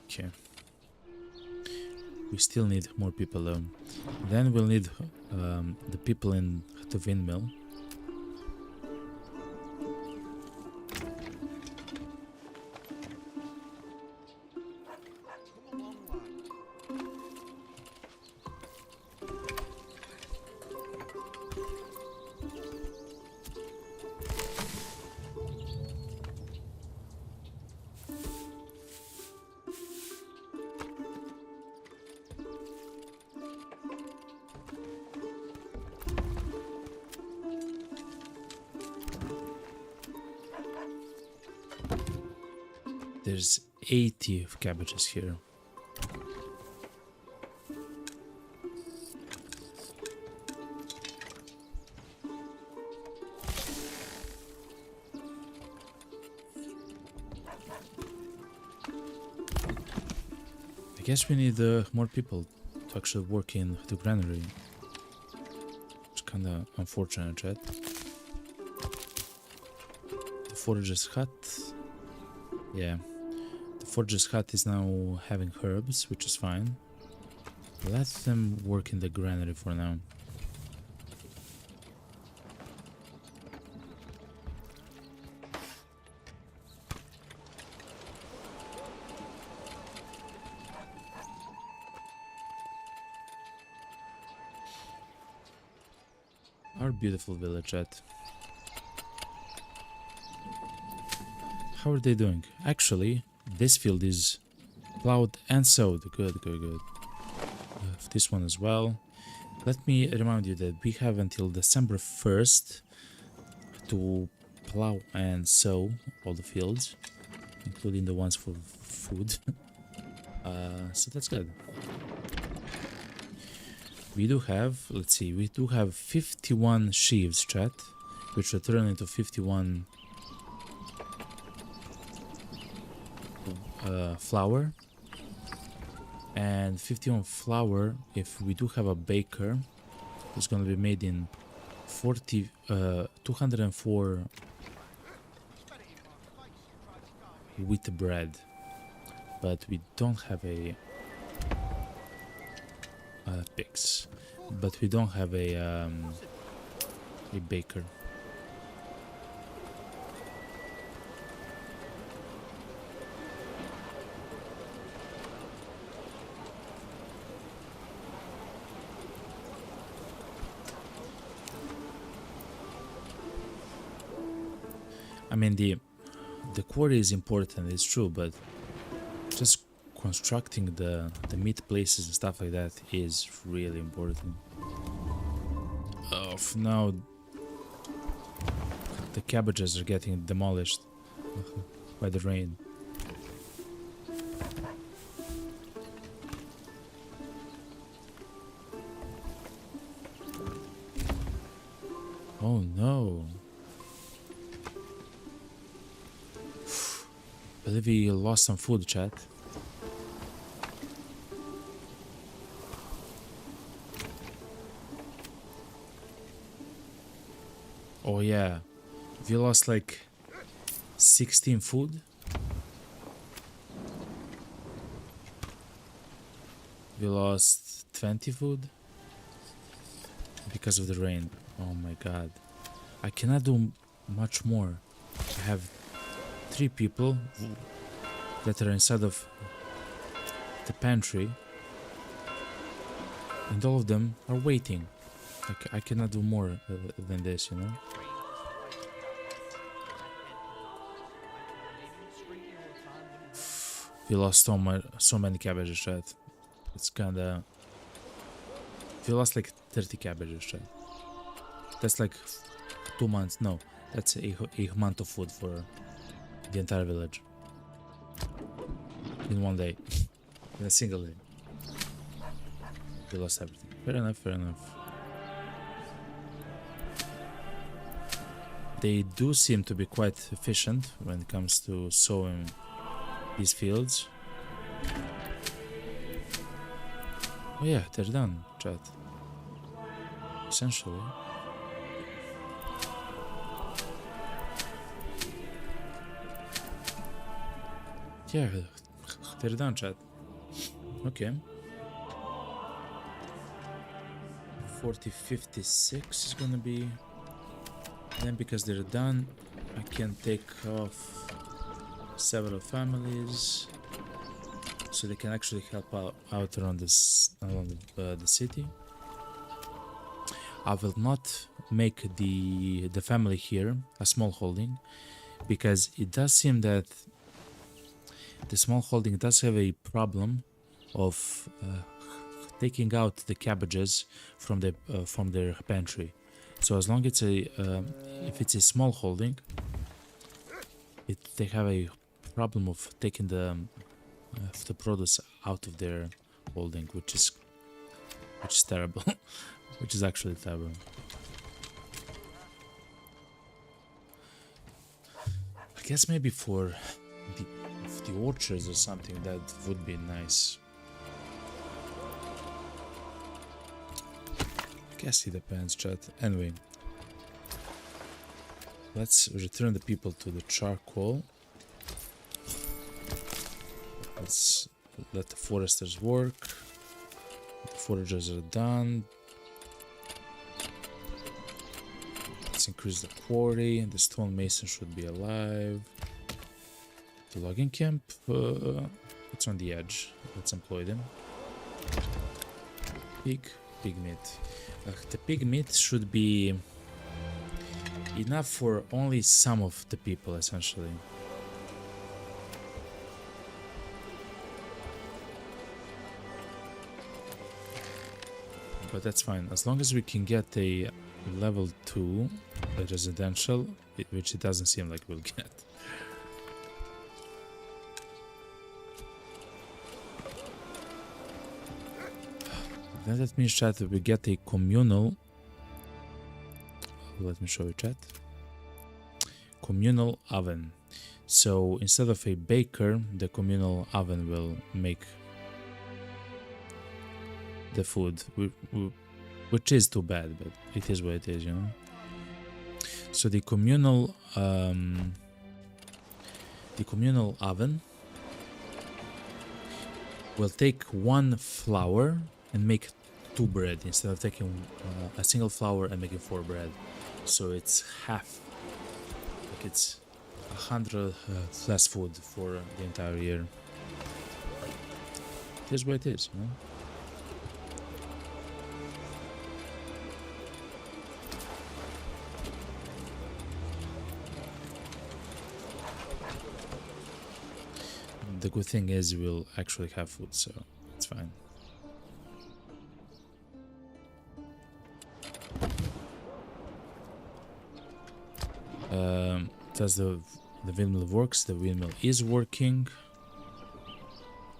Okay. We still need more people though. Then we'll need the people in the windmill. Come along, lad. There's 80 of cabbages here. I guess we need more people to actually work in the granary. It's kinda unfortunate, chat. The forager's hut. Yeah. The forager's hut is now having herbs, which is fine. Let them work in the granary for now. Our beautiful village, chat. How are they doing? Actually, this field is plowed and sowed. Good, good, good. This one as well. Let me remind you that we have until December 1st to plow and sow all the fields, including the ones for food. So that's good. We do have, let's see, we do have 51 sheaves, chat, which will turn into 51 flour. And 51 flour, if we do have a baker, it's going to be made in 204 wheat bread. But we don't have a pigs, but we don't have a baker. I mean, the quarry is important, it's true, but just constructing the meat places and stuff like that is really important. Oh, now the cabbages are getting demolished by the rain. Oh no. I believe we lost some food, chat. Oh yeah, we lost like 16 food. We lost 20 food because of the rain. Oh my god. I cannot do much more. I have 3 people that are inside of the pantry, and all of them are waiting. I cannot do more than this, you know? We lost so many cabbages, chat. It's kinda... We lost like 30 cabbages, chat. That's like 2 months. No, that's a month of food for the entire village. In one day. In a single day. We lost everything. Fair enough, fair enough. They do seem to be quite efficient when it comes to sowing these fields. Oh yeah, they're done, chat. Essentially. Yeah, they're done, chat. Okay. 4056 is gonna be... Then because they're done, I can take off several families, so they can actually help out around the city. I will not make the family here a small holding, because it does seem that the small holding does have a problem of taking out the cabbages from their pantry. So as long as if it's a small holding, they have a problem of taking the produce out of their holding, which is terrible, which is actually terrible. I guess maybe for the orchards or something that would be nice. Guess it depends, chat. Anyway, let's return the people to the charcoal. Let's let the foresters work. The foragers are done. Let's increase the quarry. The stonemason should be alive. The logging camp, it's on the edge. Let's employ them. Pig meat. The pig meat should be enough for only some of the people, essentially. But that's fine, as long as we can get a level 2 residential, which it doesn't seem like we'll get. Then that means, chat, that we get a communal... Let me show you, chat. Communal oven. So instead of a baker, the communal oven will make the food, which is too bad, but it is what it is, you know. So the communal oven will take 1 flour and make 2 bread instead of taking a single flour and making 4 bread. So it's half, like it's 100 less food for the entire year. It is what it is, you know? The good thing is we'll actually have food, so it's fine. Does the windmill works? The windmill is working.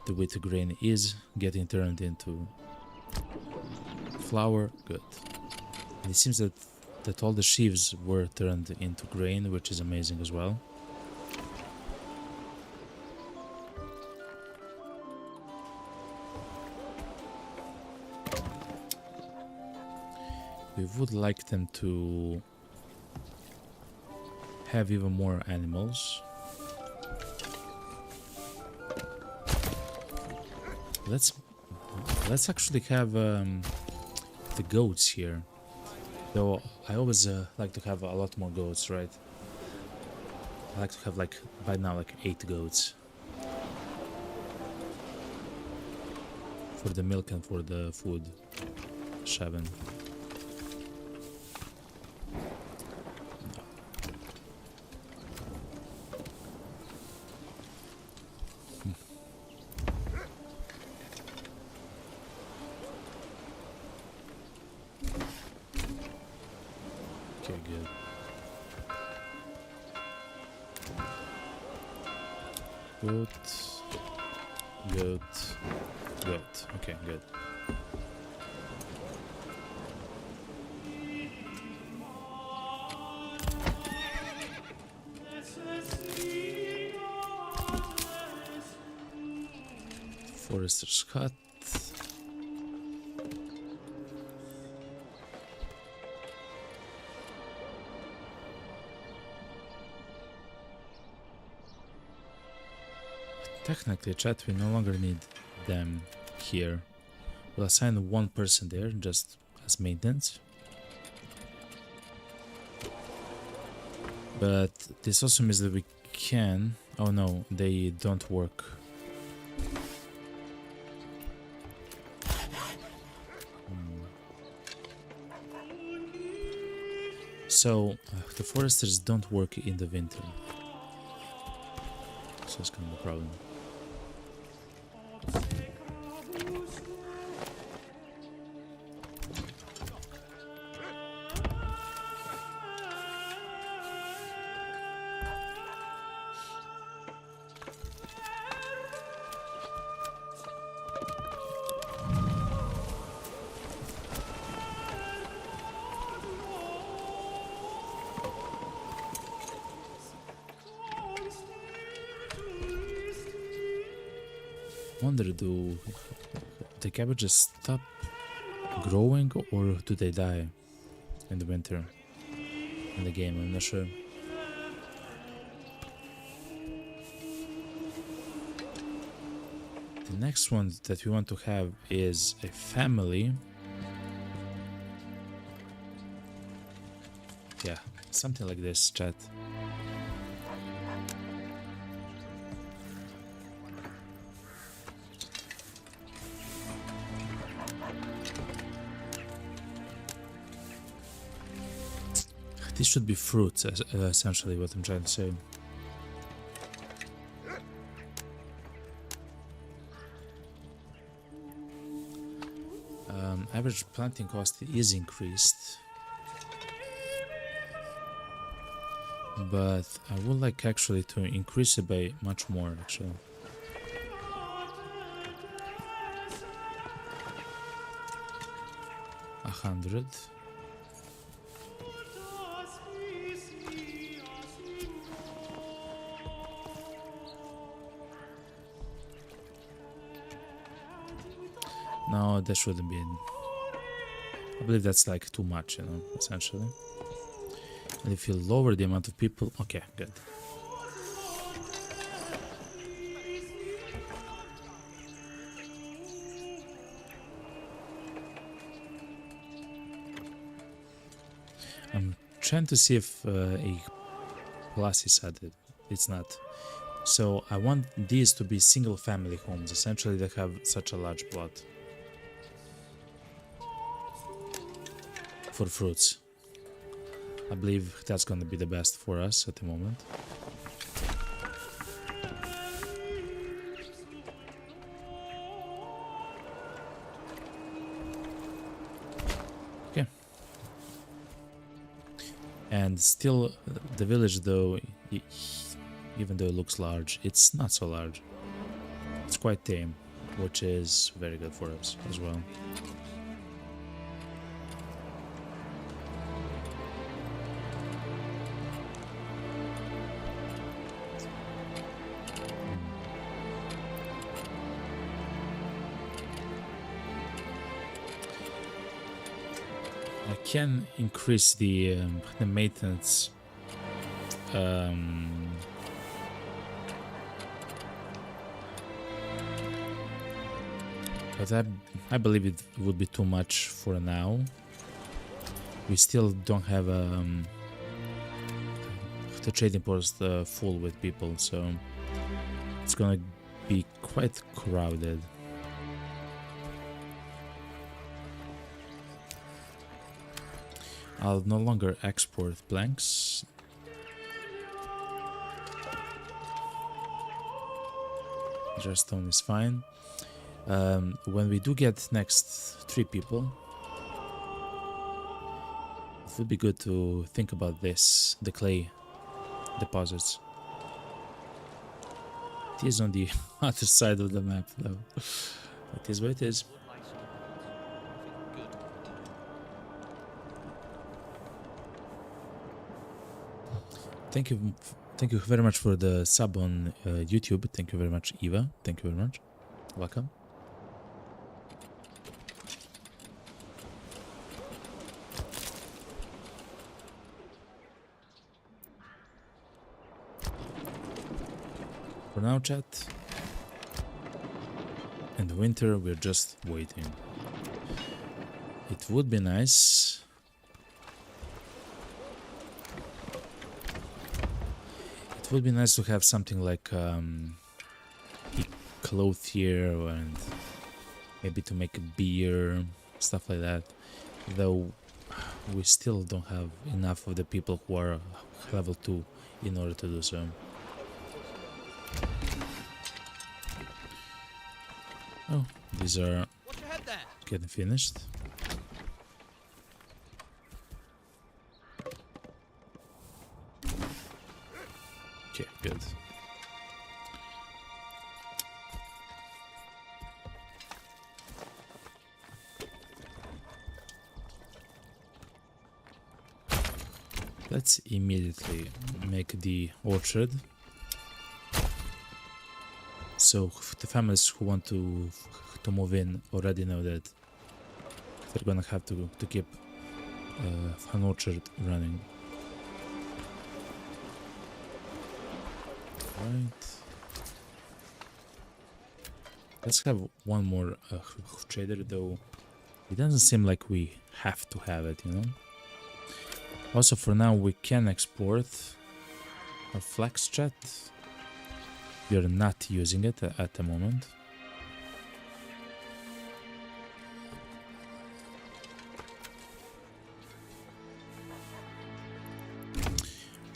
The wheat grain is getting turned into flour. Good. And it seems that all the sheaves were turned into grain, which is amazing as well. We would like them to have even more animals. let's actually have the goats here. Though I always like to have a lot more goats, right? I like to have like by now like 8 goats for the milk and for the food. 7. Okay, good. Goat, goat, goat. Okay, good. Forester's hut. Technically, chat, we no longer need them here. We'll assign one person there just as maintenance. But this also means that we can... Oh no, they don't work. So, the foresters don't work in the winter. So it's kind of a problem. Wonder, do the cabbages stop growing or do they die in the winter in the game? I'm not sure. The next one that we want to have is a family. Yeah, something like this, chat. This should be fruits, essentially, what I'm trying to say. Average planting cost is increased. But I would like actually to increase it by much more, actually. A 100. No, that shouldn't be. I believe that's like too much, you know, essentially. And if you lower the amount of people, okay, good. I'm trying to see if a plus is added. It's not. So I want these to be single family homes, essentially they have such a large plot. For fruits. I believe that's gonna be the best for us at the moment. Okay. And still, the village though, even though it looks large, it's not so large. It's quite tame, which is very good for us as well. I can increase the maintenance But I believe it would be too much for now. We still don't have the trading post full with people, so it's gonna be quite crowded. I'll no longer export blanks. Stone is fine. When we do get next 3 people, it would be good to think about this, the clay deposits. It is on the other side of the map though. It is what it is. Would like some I think good. Thank you very much for the sub on YouTube. Thank you very much, Eva. Thank you very much. Welcome. For now, chat. In the winter, we're just waiting. It would be nice. It would be nice to have something like cloth here, and maybe to make a beer, stuff like that. Though we still don't have enough of the people who are level 2 in order to do so. Oh, these are Watch your head there. getting finished. Okay, good. Let's immediately make the orchard. So the families who want to move in already know that they're gonna have to keep an orchard running. Right. Let's have one more trader, though it doesn't seem like we have to have it, you know. Also, for now, we can export our flex chat. We are not using it at the moment.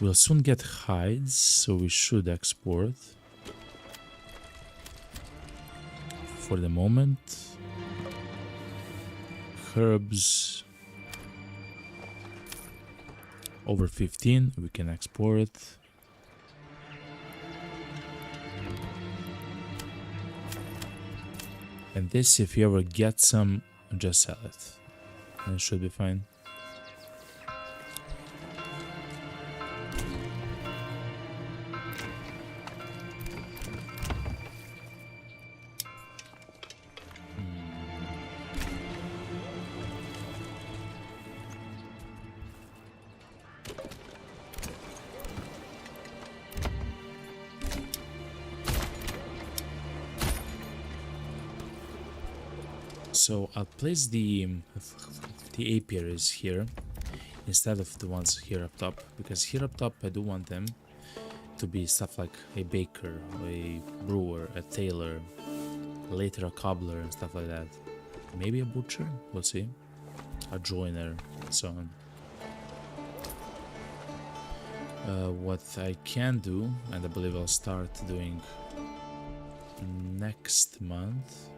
We'll soon get hides, so we should export. For the moment, herbs over 15 we can export. And this, if you ever get some, just sell it. And it should be fine. So I'll place the apiaries here instead of the ones here up top, because here up top I do want them to be stuff like a baker, a brewer, a tailor, later a cobbler and stuff like that. Maybe a butcher, we'll see, a joiner, and so on. What I can do, and I believe I'll start doing next month,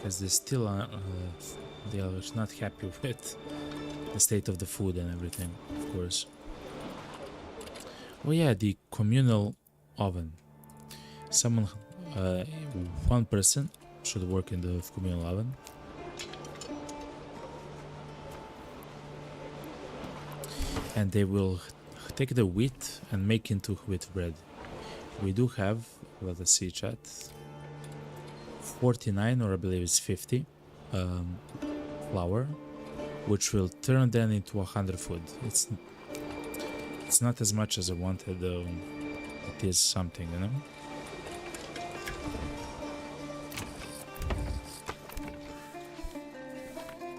because they are not happy with the state of the food and everything, of course. Oh yeah, the communal oven. Someone, one person should work in the communal oven. And they will take the wheat and make into wheat bread. We do have, let us see chat, 49, or I believe it's 50 flour, which will turn then into 100 food. It's not as much as I wanted though. it is something, you know.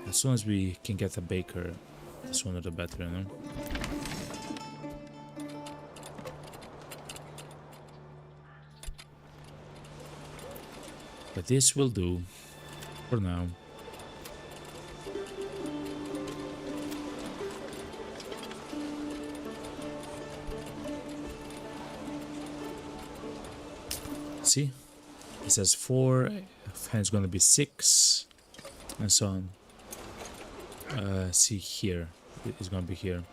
As soon as we can get a baker, the sooner the better, you know. But this will do for now. See? It says 4, and it's gonna be 6, and so on. See here, it's gonna be here.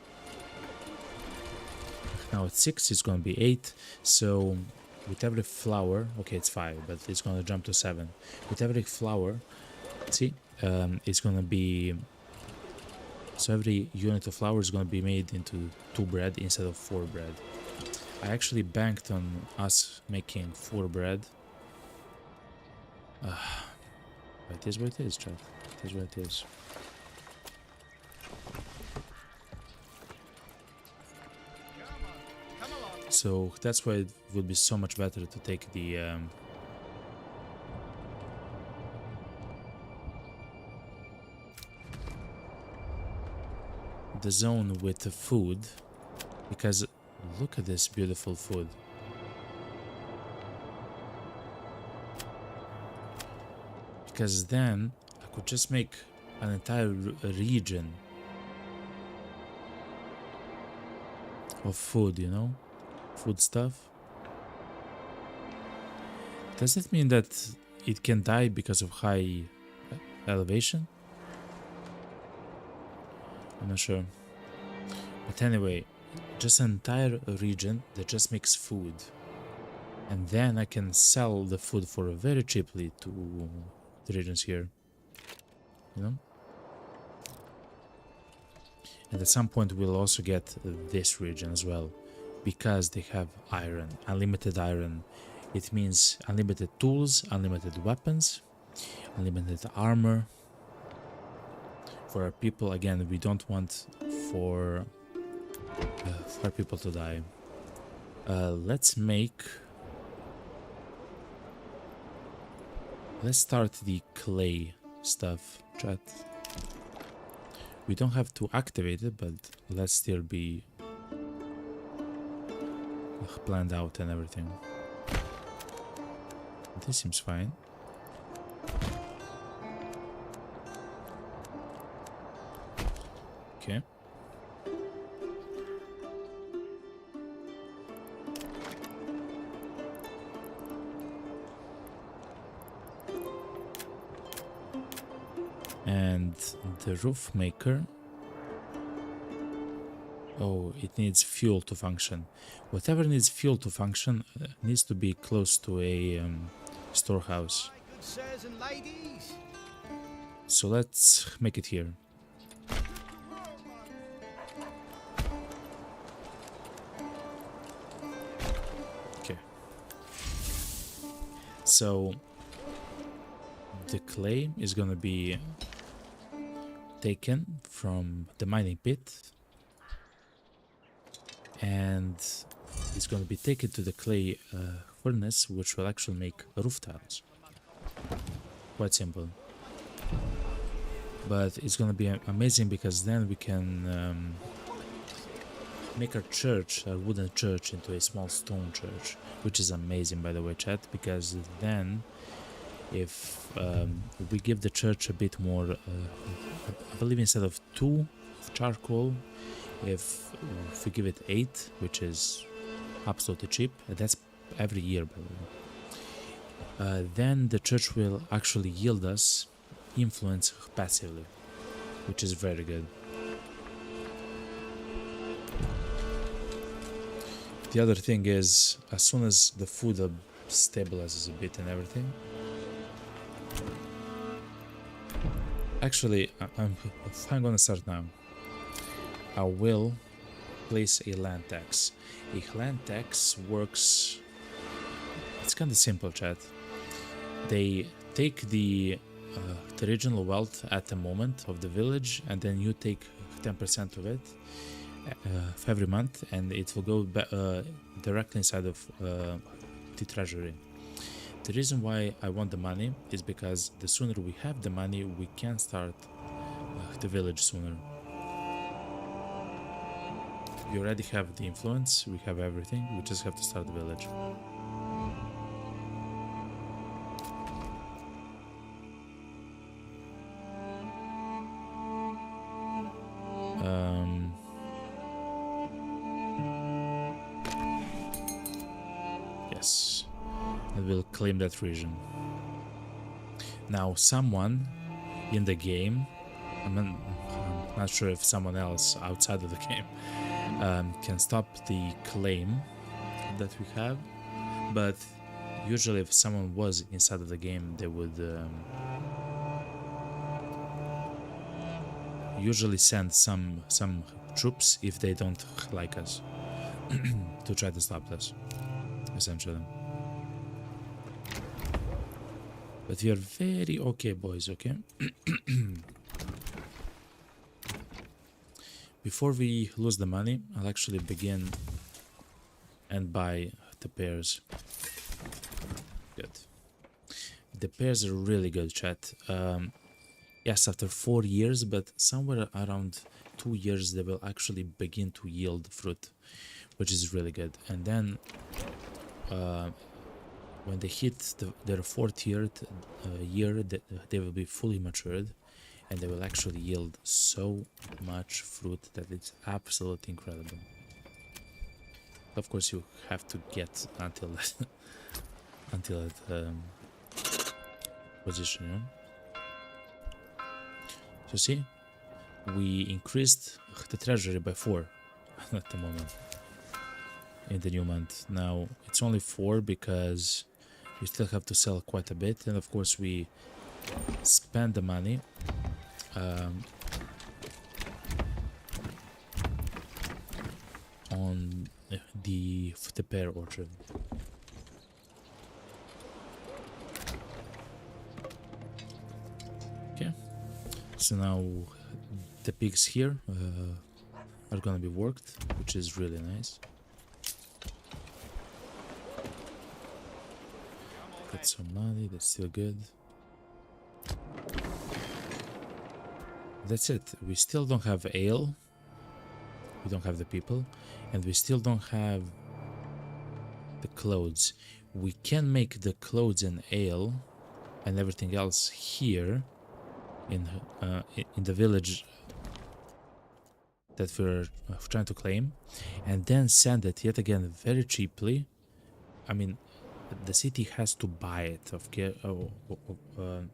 Now it's 6, it's gonna be 8. So with every flower, okay, it's 5, but it's gonna jump to 7. With every flower, see, it's gonna be. So every unit of flour is gonna be made into 2 bread instead of 4 bread. I actually banked on us making 4 bread. It is what it is, chat. It is what it is. So that's why it would be so much better to take the zone with the food, because look at this beautiful food. Because then I could just make an entire region of food, you know? Food stuff. Does it mean that it can die because of high elevation? I'm not sure. But anyway, just an entire region that just makes food. And then I can sell the food for very cheaply to the regions here. You know? And at some point we'll also get this region as well. Because they have iron, unlimited iron. It means unlimited tools, unlimited weapons, unlimited armor. For our people, again, we don't want for our people to die. Let's start the clay stuff, chat. We don't have to activate it, but let's still be planned out and everything. This seems fine. Okay. And the roof maker. Oh, it needs fuel to function. Whatever needs fuel to function needs to be close to a storehouse. So let's make it here. Okay. So the clay is gonna be taken from the mining pit. And it's going to be taken to the clay furnace, which will actually make roof tiles. Quite simple. But it's going to be amazing because then we can make our church, our wooden church, into a small stone church, which is amazing, by the way, chat, because then if we give the church a bit more, I believe instead of 2 charcoal, if we give it 8, which is absolutely cheap, that's every year, by the way, then the church will actually yield us influence passively, which is very good. The other thing is, as soon as the food stabilizes a bit and everything, actually, I'm gonna start now. I will place a land tax. A land tax works. It's kind of simple, chat. They take the regional wealth at the moment of the village, and then you take 10% of it, of every month, and it will go directly inside of the treasury. The reason why I want the money is because the sooner we have the money, we can start the village sooner. We already have the influence, we have everything, we just have to start the village. Yes, and we'll claim that region. Now someone in the game, I'm not sure if someone else outside of the game can stop the claim that we have, but usually if someone was inside of the game, they would usually send some troops if they don't like us to try to stop us, essentially. But we are very okay, boys, okay? Before we lose the money, I'll actually begin and buy the pears. Good. The pears are really good, chat. Yes, after 4 years, but somewhere around 2 years they will actually begin to yield fruit, which is really good. And then when they hit their 4th year, they will be fully matured, and they will actually yield so much fruit that it's absolutely incredible. Of course, you have to get until that until that position, you know? So see, we increased the treasury by 4 at the moment in the new month. Now it's only 4 because we still have to sell quite a bit, and of course we spend the money on the pear orchard. Okay, so now the pigs here are gonna be worked, which is really nice. Got some money, that's still good. That's it. We still don't have ale. We don't have the people, and we still don't have the clothes. We can make the clothes and ale and everything else here in the village that we're trying to claim, and then send it yet again very cheaply. I mean, the city has to buy it,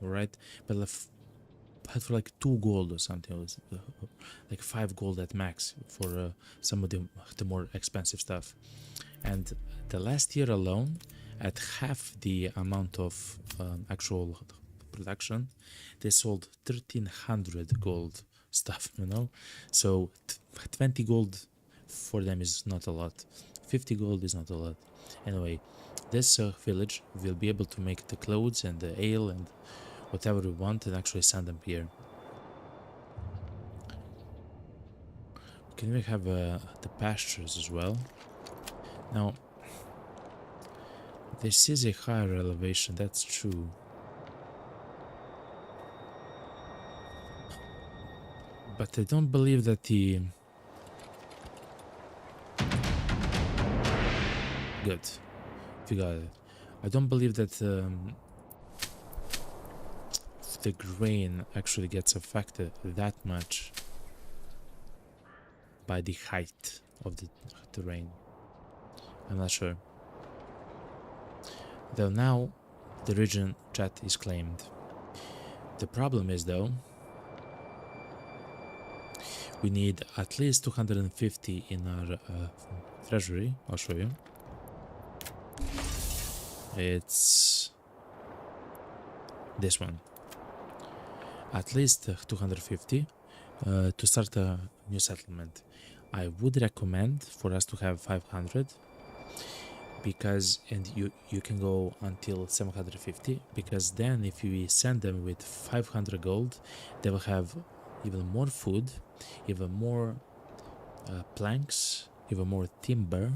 right? But for like 2 gold or something, like 5 gold at max for some of the more expensive stuff. And the last year alone, at half the amount of actual production, they sold 1300 gold stuff, you know? So 20 gold for them is not a lot. 50 gold is not a lot. Anyway, this village will be able to make the clothes and the ale and whatever we want and actually send them here. Can we have the pastures as well? Now, this is a higher elevation, that's true. But I don't believe that the... Good. We got it. I don't believe that the grain actually gets affected that much by the height of the terrain. I'm not sure. Though now the region chat is claimed. The problem is though, we need at least 250 in our treasury. I'll show you. It's this one. At least 250 to start a new settlement. I would recommend for us to have 500 because, and you can go until 750, because then if we send them with 500 gold, they will have even more food, even more planks, even more timber,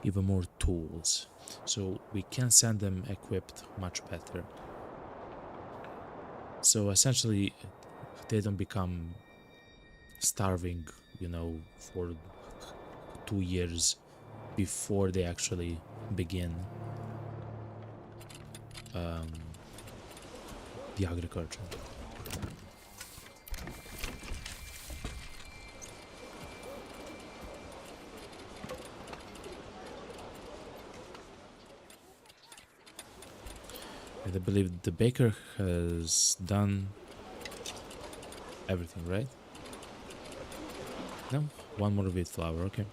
even more tools. So we can send them equipped much better. So essentially, they don't become starving, you know, for 2 years before they actually begin the agriculture. And I believe the baker has done everything, right? No? One more wheat flour, okay.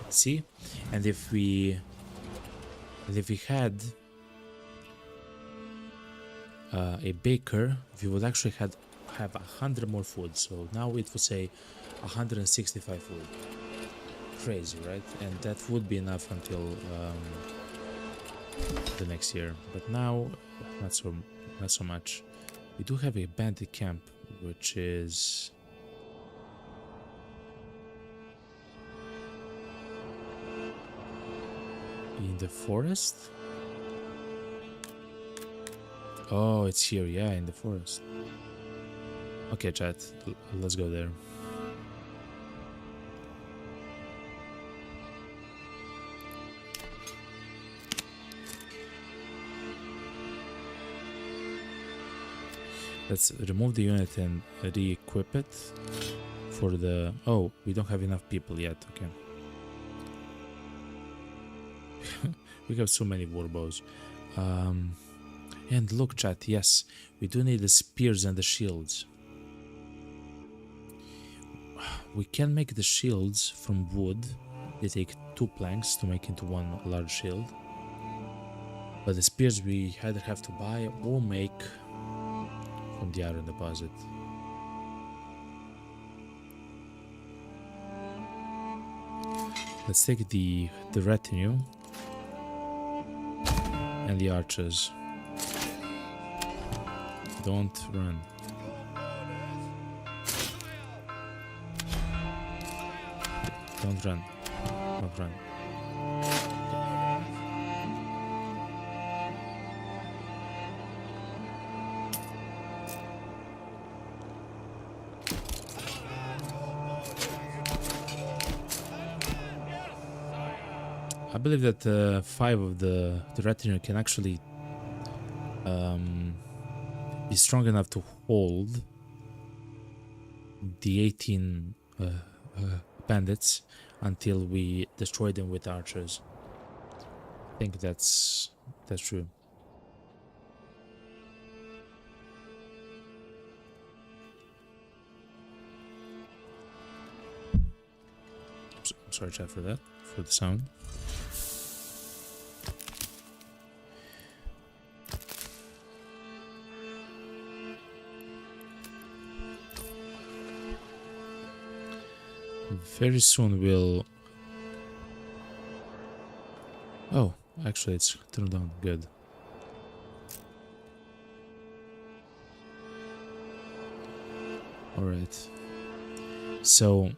See? And if we had a baker, we would actually have 100 more food. So now it would say 165 food. Crazy, right? And that would be enough until the next year. But now, not so much. We do have a bandit camp, which is in the forest. Oh, it's here, yeah, in the forest. Okay, chat, let's go there. Let's remove the unit and re-equip it for the... Oh, we don't have enough people yet, okay. We have so many warbows. And look, chat, yes, we do need the spears and the shields. We can make the shields from wood. They take 2 planks to make into one large shield. But the spears we either have to buy or make from the iron deposit. Let's take the retinue and the archers. Don't run. Don't run. Don't run. I believe that 5 of the retinue can actually be strong enough to hold the 18 bandits until we destroy them with archers. I think that's true. I'm sorry, chat, for that, for the sound. Very soon we'll... Oh, actually it's turned on. Good. Alright. So,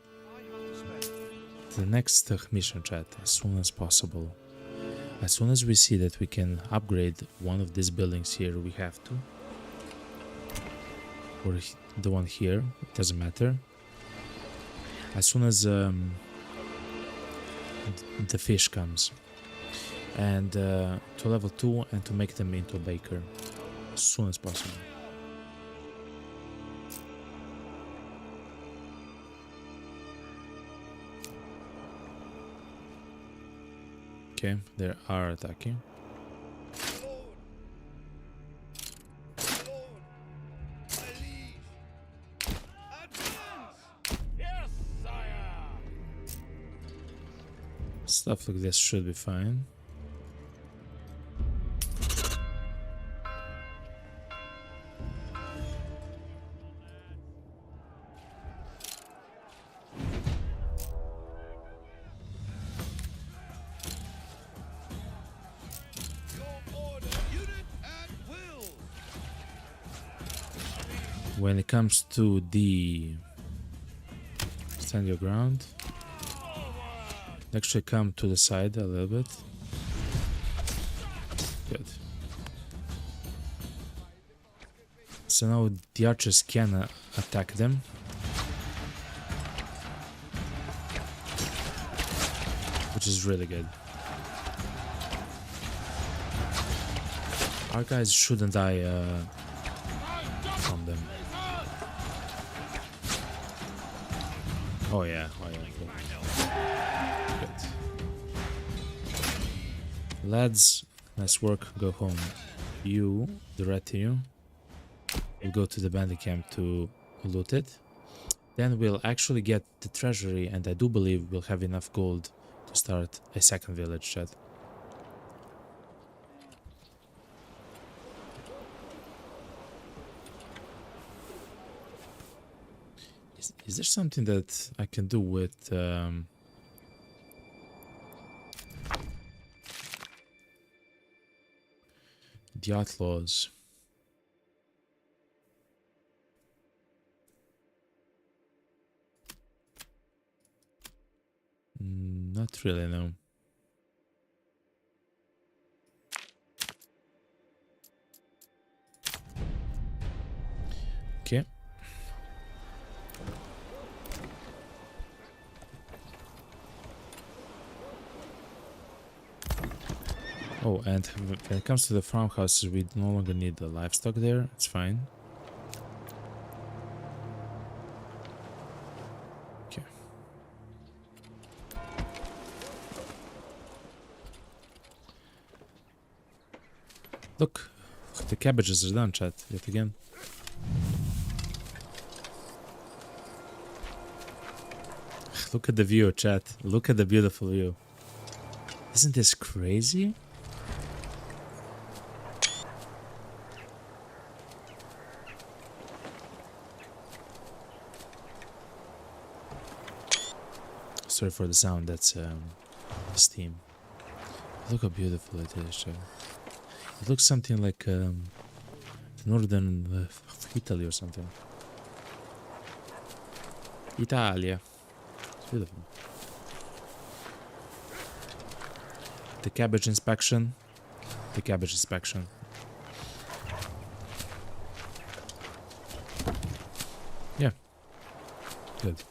the next mission, chat, as soon as possible. As soon as we see that we can upgrade one of these buildings here, we have to. Or the one here, it doesn't matter. As soon as the fish comes, and to level 2 and to make them into a baker as soon as possible. Okay, they are attacking. Stuff like this should be fine. when it comes to the stand your ground, actually come to the side a little bit. Good. So now the archers can attack them. Which is really good. Our guys shouldn't die from them. Oh yeah, cool. Good. Lads, nice work, go home. You, the retinue, will go to the bandit camp to loot it. Then we'll actually get the treasury, and I do believe we'll have enough gold to start a second village, chat. Is there something that I can do with the outlaws? Not really, no. Okay. Oh, and when it comes to the farmhouses, we no longer need the livestock there. It's fine. Okay. Look, the cabbages are done, chat, yet again. Look at the view, chat. Look at the beautiful view. Isn't this crazy? Sorry for the sound, that's steam. Look how beautiful it is, chat. It looks something like the northern of Italy or something. Italia. It's beautiful. The cabbage inspection. The cabbage inspection. Yeah. Good.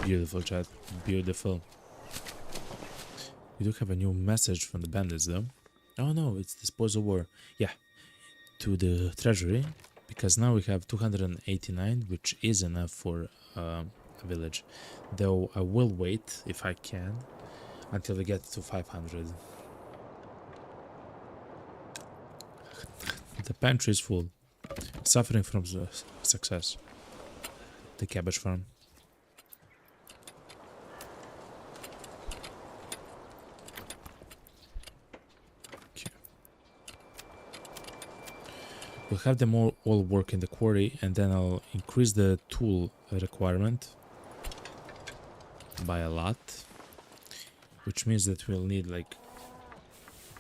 Beautiful, chat. Beautiful. We do have a new message from the bandits, though. Oh no, it's the spoils of war. Yeah, to the treasury, because now we have 289, which is enough for a village. Though I will wait, if I can, until we get to 500. The pantry is full. Suffering from success. The cabbage farm. We'll have them all work in the quarry, and then I'll increase the tool requirement by a lot, which means that we'll need like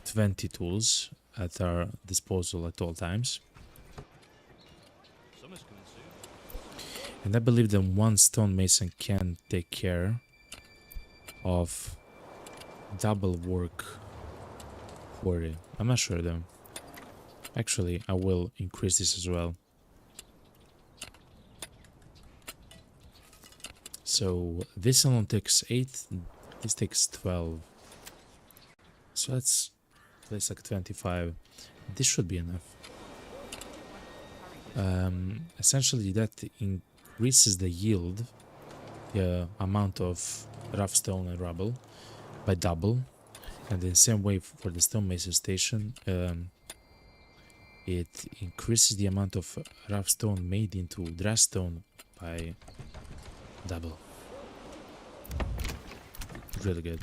20 tools at our disposal at all times. And I believe that one stonemason can take care of double work quarry. I'm not sure though. Actually, I will increase this as well. So this alone takes 8, this takes 12. So that's like 25. This should be enough. Essentially that increases the yield, the amount of rough stone and rubble by double. And in the same way for the stonemason station, it increases the amount of rough stone made into dry stone by double. Really good.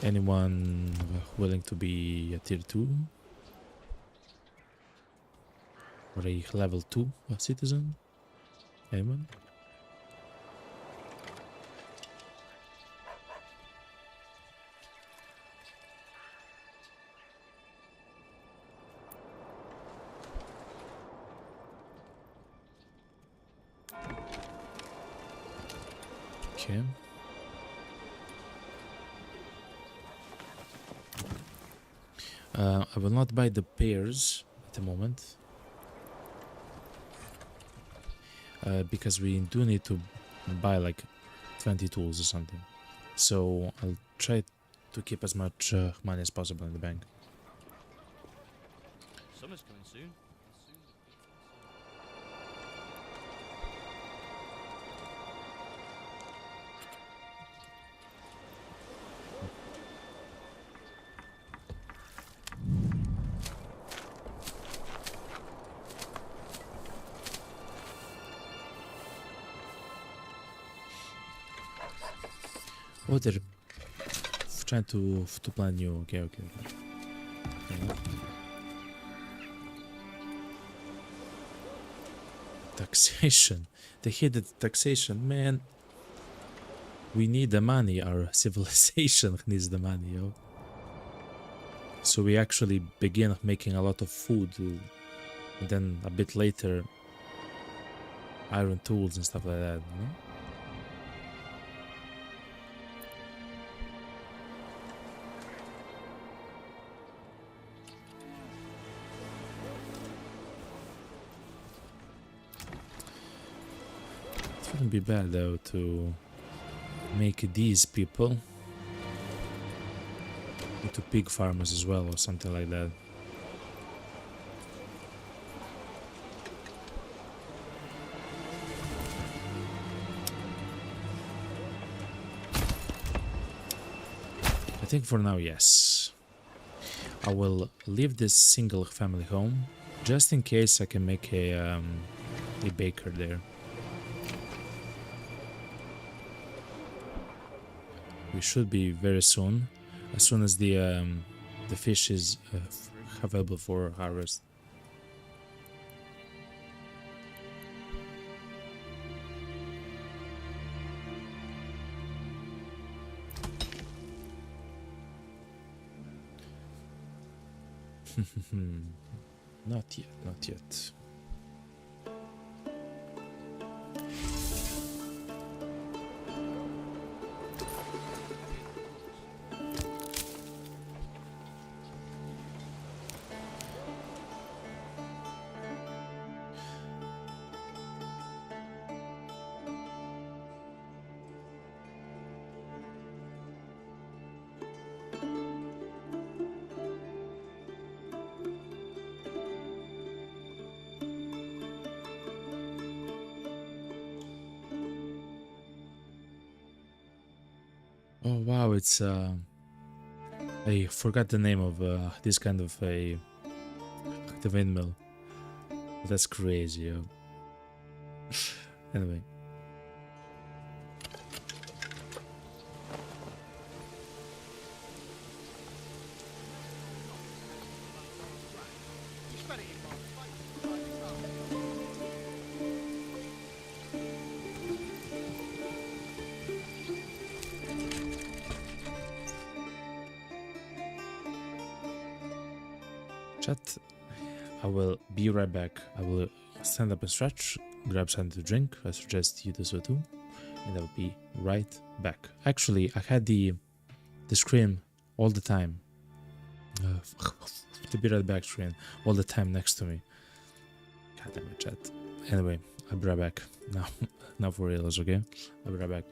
Anyone willing to be a tier 2? Or a level 2 citizen? Anyone? Okay. I will not buy the pairs at the moment. Because we do need to buy like 20 tools or something. So I'll try to keep as much money as possible in the bank. Summer's coming soon. Oh, they're trying to plan new. Okay. Yeah. Taxation. They hated taxation, man. We need the money. Our civilization needs the money, yo. So we actually begin making a lot of food, and then a bit later, iron tools and stuff like that, you know? It wouldn't be bad though to make these people into pig farmers as well, or something like that. I think for now, yes. I will leave this single family home just in case I can make a baker there. We should be very soon, as soon as the fish is available for harvest. Not yet. Oh wow, it's I forgot the name of this kind of a the windmill. That's crazy, yo. Anyway. Chat, I will be right back. I will stand up and stretch, grab something to drink. I suggest you do so too, and I'll be right back. Actually, I had the screen all the time. The be right back screen all the time next to me. God damn it, chat. Anyway, I'll be right back. Now for reals, okay? I'll be right back.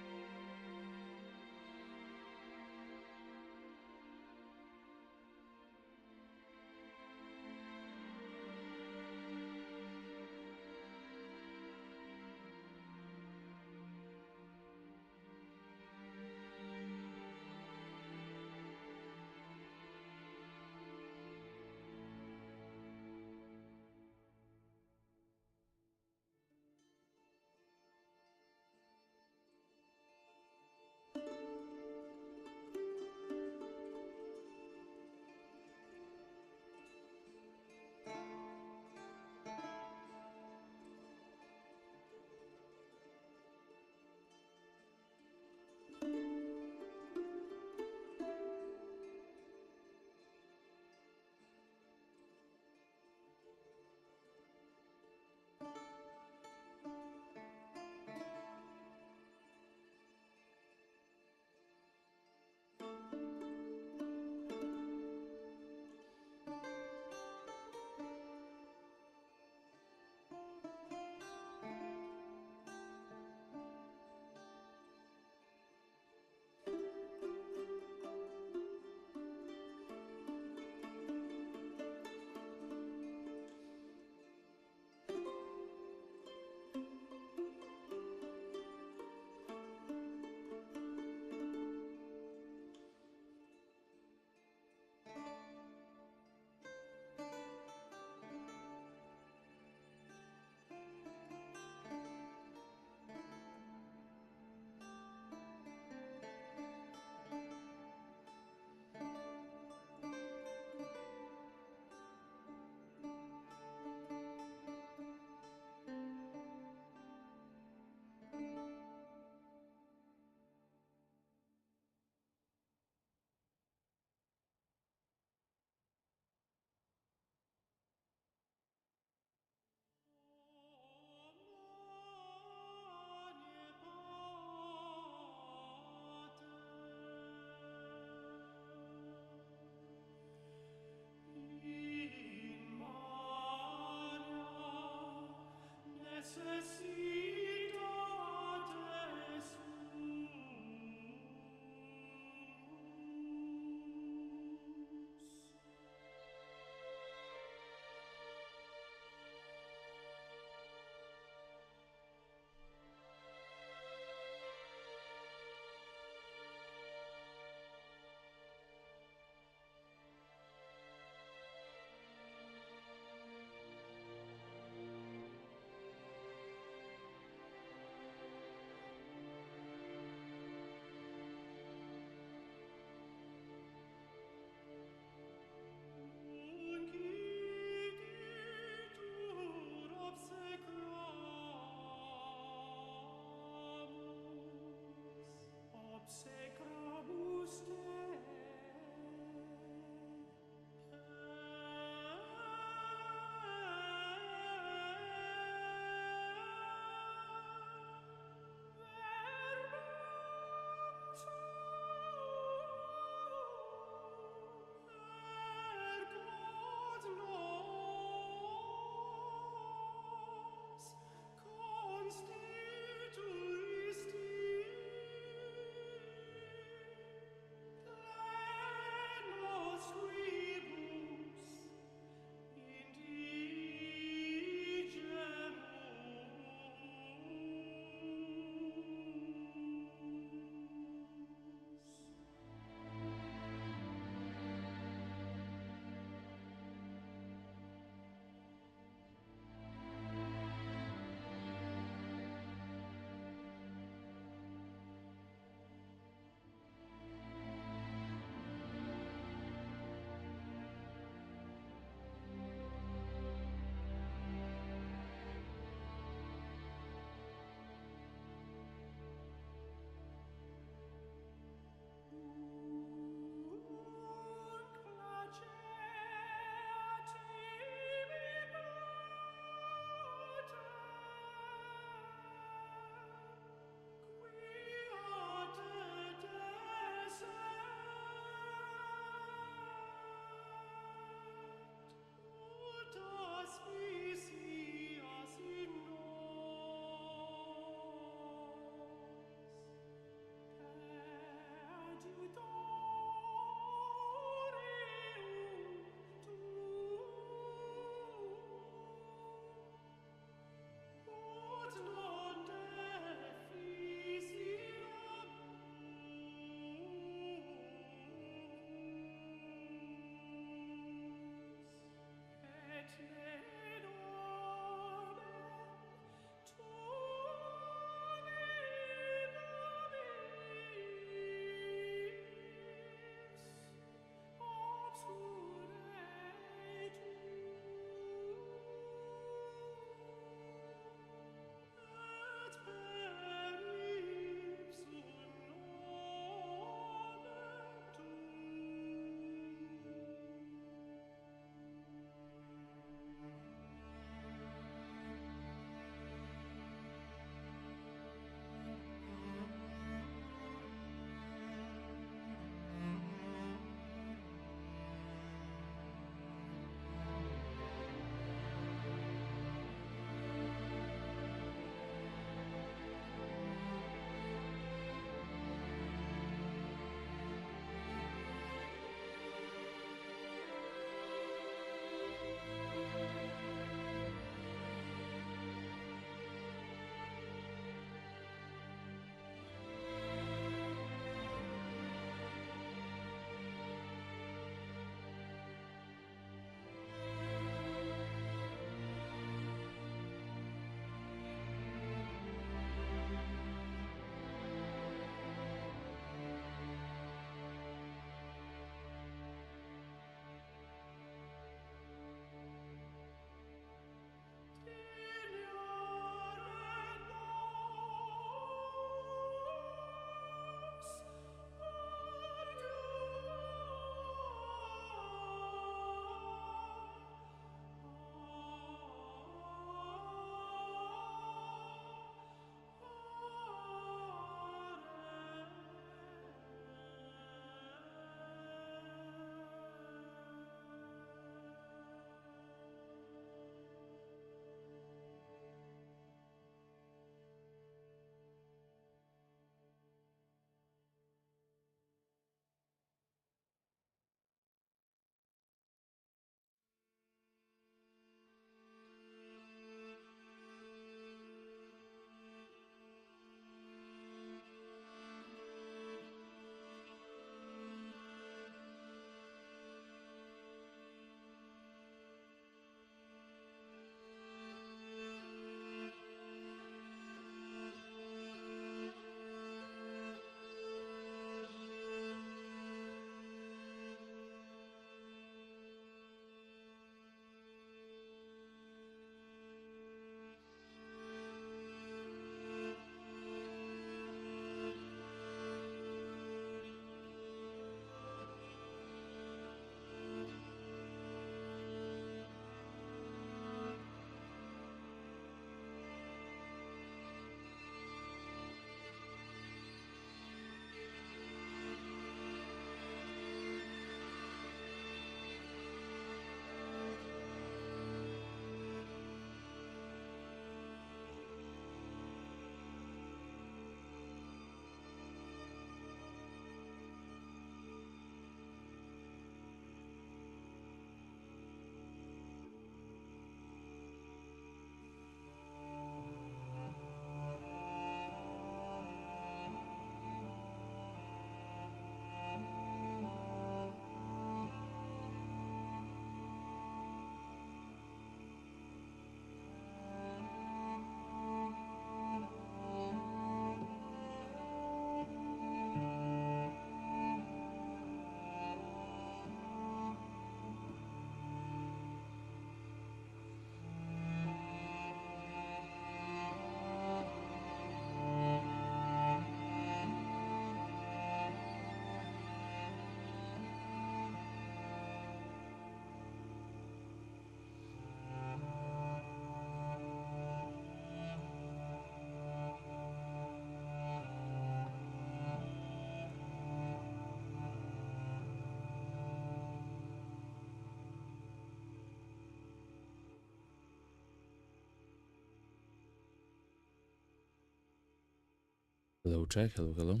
Hello, Jack. Hello, hello.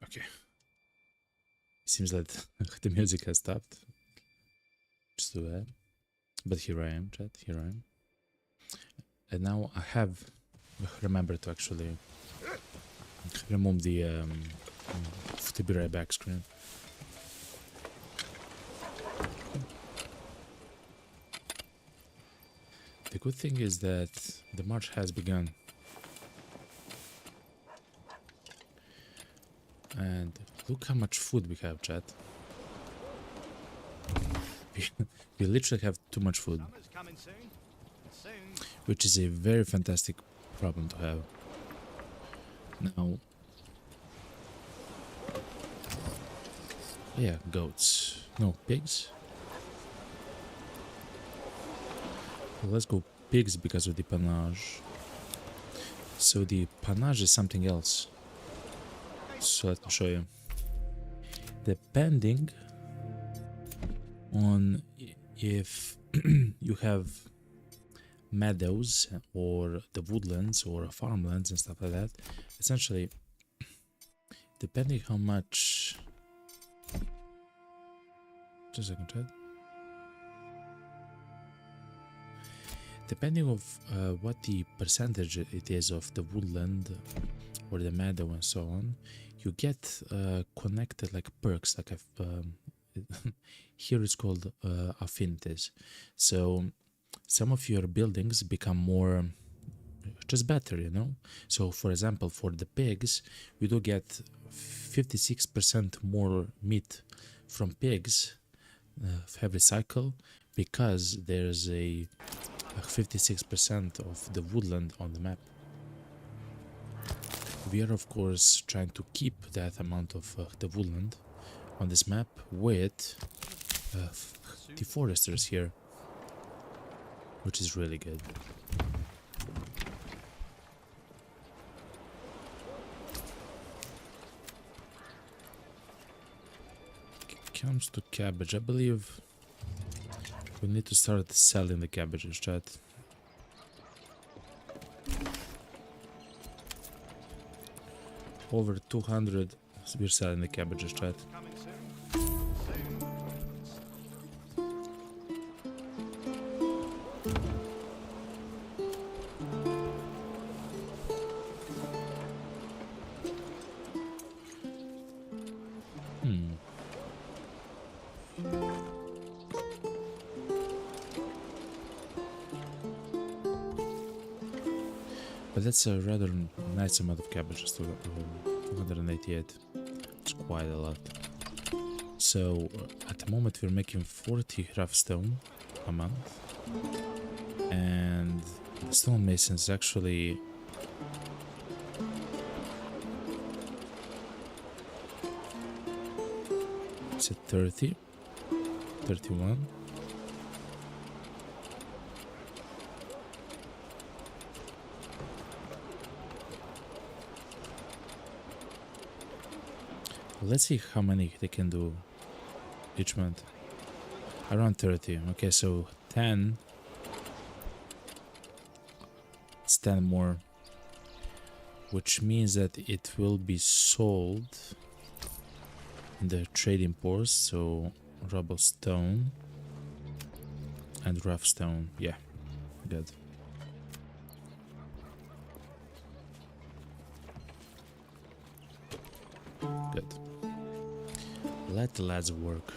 Okay. Seems that the music has stopped. Just do that. But here I am, chat. Here I am. And now I have remembered to actually remove the be right back screen. The good thing is that the march has begun. And look how much food we have, chat. We literally have too much food, Summer's coming soon. And soon. which is a very fantastic problem to have. Now, yeah, goats. No, pigs. Well, let's go pigs because of the panache. So the panache is something else. So let me show you. Depending on if you have meadows or the woodlands or farmlands and stuff like that, essentially, depending how much. Just a second, Chad. Depending of what the percentage it is of the woodland or the meadow and so on, you get connected like perks, like here it's called affinities. So some of your buildings become more just better, you know. So for example, for the pigs, we do get 56% more meat from pigs every cycle, because there's a 56% of the woodland on the map. We are of course trying to keep that amount of the woodland on this map with the foresters here, which is really good. Comes to cabbage, I believe we need to start selling the cabbages, chat. Over 200 we're selling the cabbages, chat. Coming soon. But that's a rather nice amount of cabbages, 288. It's quite a lot. So at the moment we're making 40 rough stone a month, and the stonemasons actually it's at 30, 31. Let's see how many they can do each month. Around 30. Okay, so 10. It's 10 more. Which means that it will be sold in the trading posts. So rubble stone and rough stone. Yeah, good. Good. Let the lads work.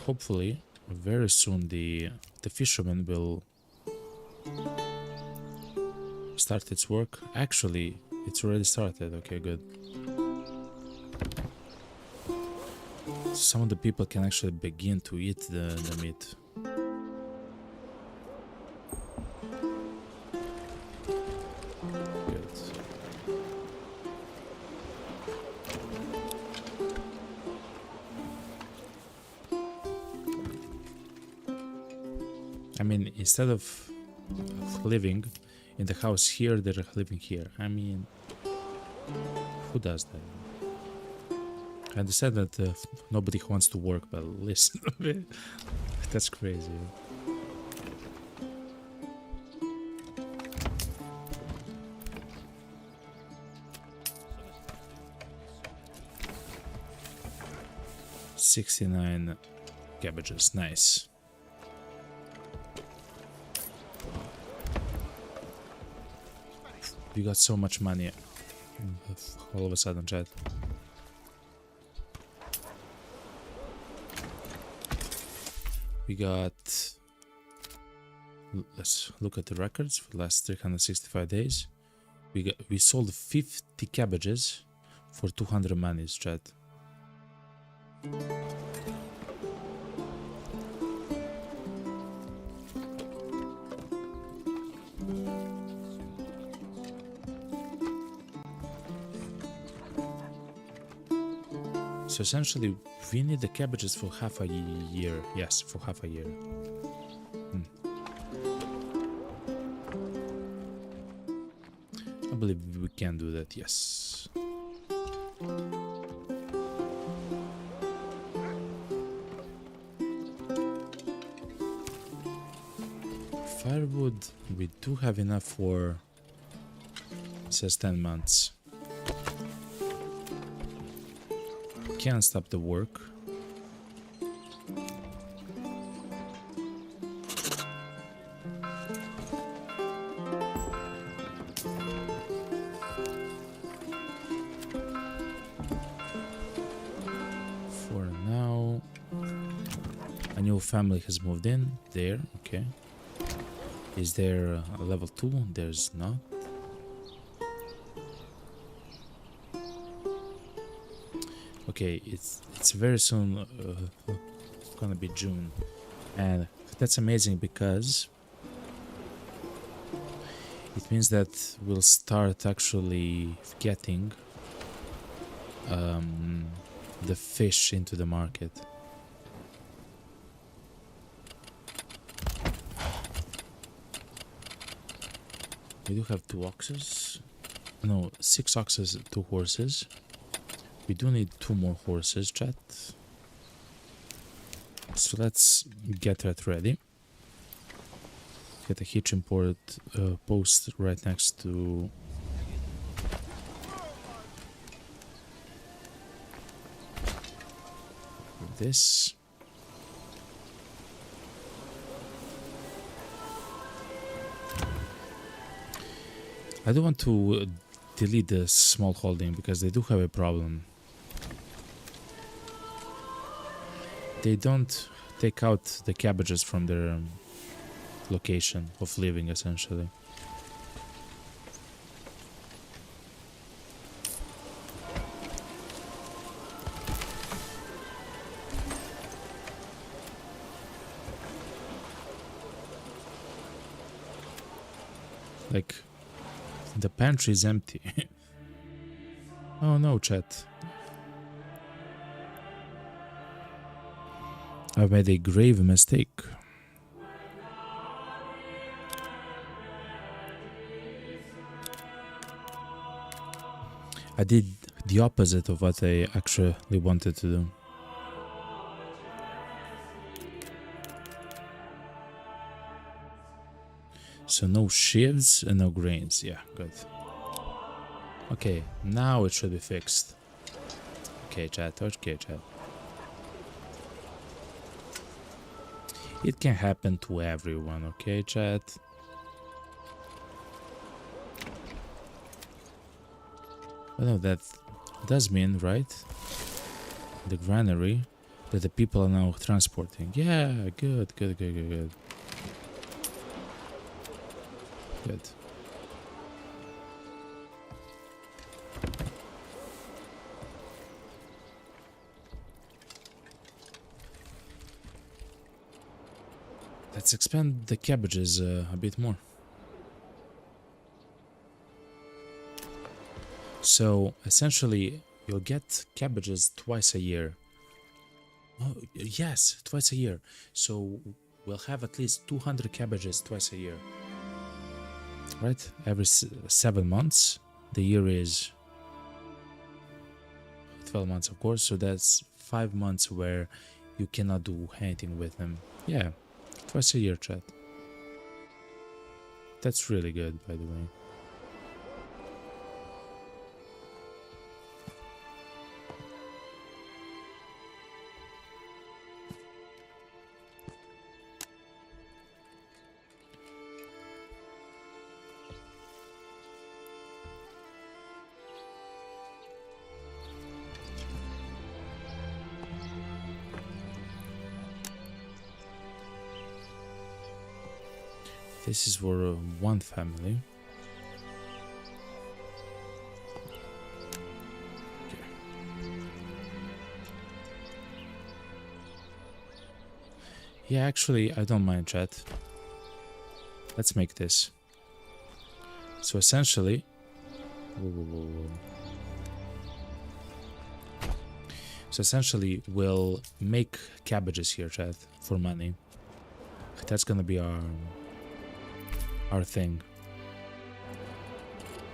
Hopefully, very soon the fisherman will start its work. Actually, it's already started. Okay, good. Some of the people can actually begin to eat the meat. Good. I mean, instead of living in the house here, they're living here. I mean, who does that? I understand that nobody wants to work, but listen, that's crazy. $69 cabbages, nice. We got so much money all of a sudden, chat. We got, let's look at the records for the last 365 days. We sold 50 cabbages for 200 monies, chat. So essentially, we need the cabbages for half a year. Yes, for half a year. I believe we can do that, yes. Firewood, we do have enough for, it says 10 months. Can't stop the work. For now, a new family has moved in there. Okay. Is there a level 2? There's not. Okay, it's very soon gonna be June, and that's amazing because it means that we'll start actually getting the fish into the market. We do have 2 oxes, no, 6 oxes, 2 horses. We do need 2 more horses, chat. So let's get that ready. Get a hitching post right next to this. I do want to delete the small holding because they do have a problem. They don't take out the cabbages from their location of living, essentially. Like, the pantry is empty. Oh no, chat. I've made a grave mistake. I did the opposite of what I actually wanted to do. So no sheaves and no grains. Yeah, good. Okay, now it should be fixed. Okay, chat. Okay, chat. It can happen to everyone, okay, chat? Well, no, that does mean, right? The granary that the people are now transporting. Yeah, good. Good. Let's expand the cabbages a bit more. So essentially, you'll get cabbages twice a year. Oh, yes, twice a year. So we'll have at least 200 cabbages twice a year. right? Every 7 months. The year is 12 months, of course, so that's 5 months where you cannot do anything with them. Yeah, twice a year, chat. That's really good, by the way. This is for one family. Okay. Yeah, actually, I don't mind, chat. Let's make this. So essentially, we'll make cabbages here, chat, for money. That's gonna be our thing.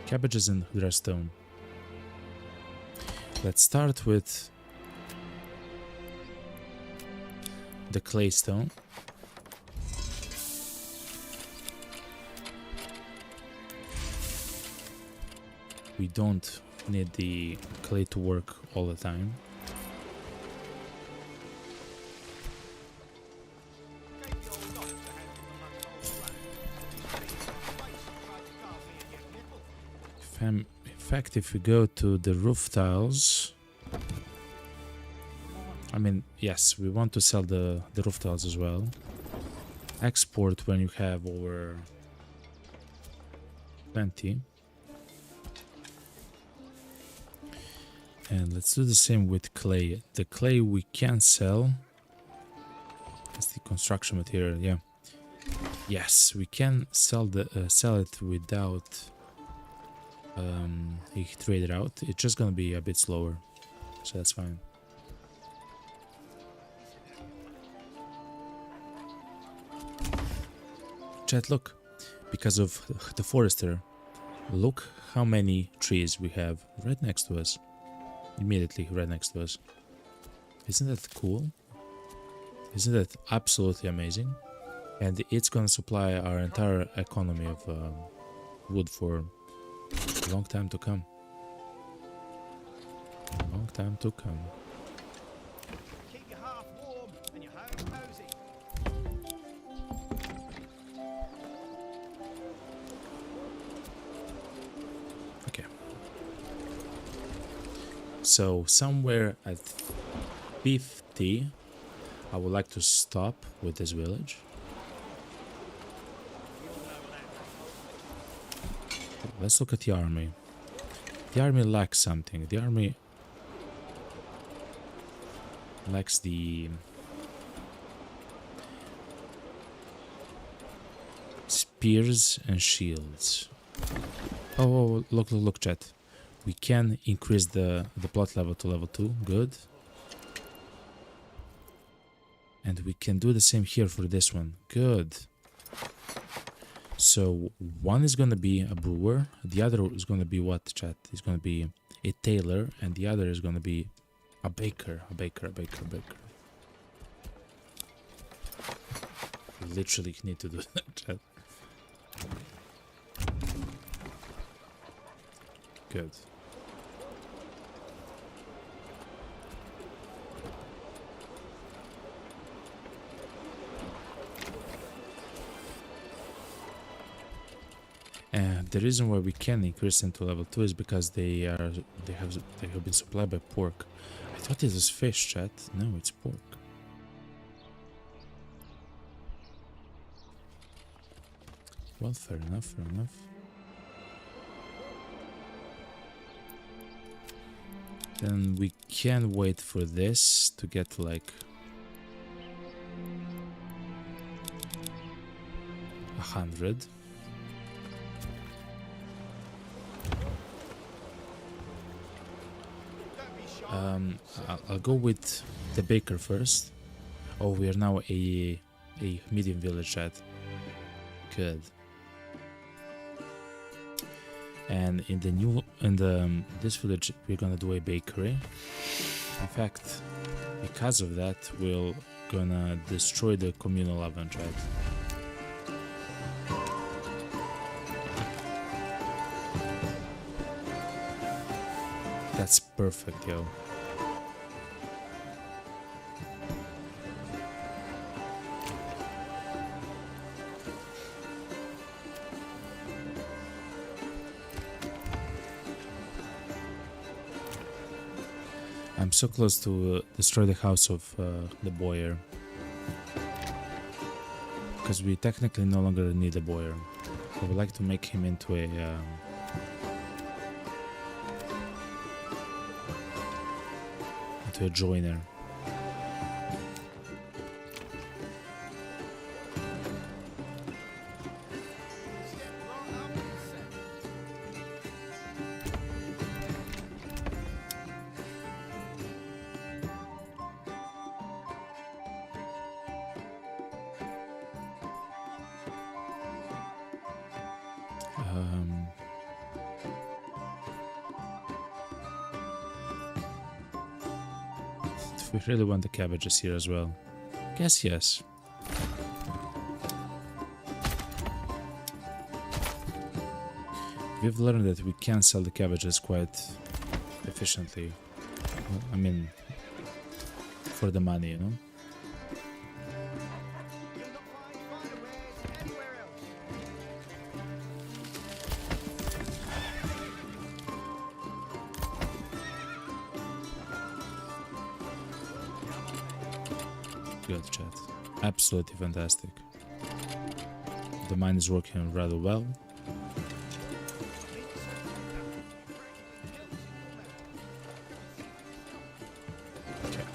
Cabbages and redstone. Let's start with the clay stone. We don't need the clay to work all the time. In fact, if we go to the roof tiles, I mean, yes, we want to sell the roof tiles as well. Export when you have over 20. And let's do the same with clay. The clay we can sell. That's the construction material, yeah. Yes, we can sell it without you trade it out. It's just gonna be a bit slower, so that's fine. Chat, look, because of the forester, look how many trees we have right next to us. Immediately right next to us. Isn't that cool? Isn't that absolutely amazing? And it's gonna supply our entire economy of wood for a long time to come. A long time to come. Keep your heart warm and your home cozy. Okay. So somewhere at 50, I would like to stop with this village. Let's look at the army. The army lacks something. The army lacks the spears and shields. Oh, look, chat. We can increase the plot level to level 2. Good. And we can do the same here for this one. Good. So one is gonna be a brewer, the other is gonna be what, chat? Is gonna be a tailor, and the other is gonna be a baker. We literally need to do that, chat. Good. And the reason why we can increase them to level 2 is because they have been supplied by pork. I thought it was fish, chat. No, it's pork. Well, fair enough. Then we can wait for this to get like 100. I'll go with the baker first. Oh, we are now a medium village, chat. Good. And in this village, we're gonna do a bakery. In fact, because of that, we're gonna destroy the communal oven, right? That's perfect, yo. I'm so close to destroy the house of the boyar. Because we technically no longer need a boyar. I would like to make him into a joiner. If we really want the cabbages here as well. Guess yes. We've learned that we can sell the cabbages quite efficiently. I mean, for the money, you know? Good chat. Absolutely fantastic. The mine is working rather well. Okay.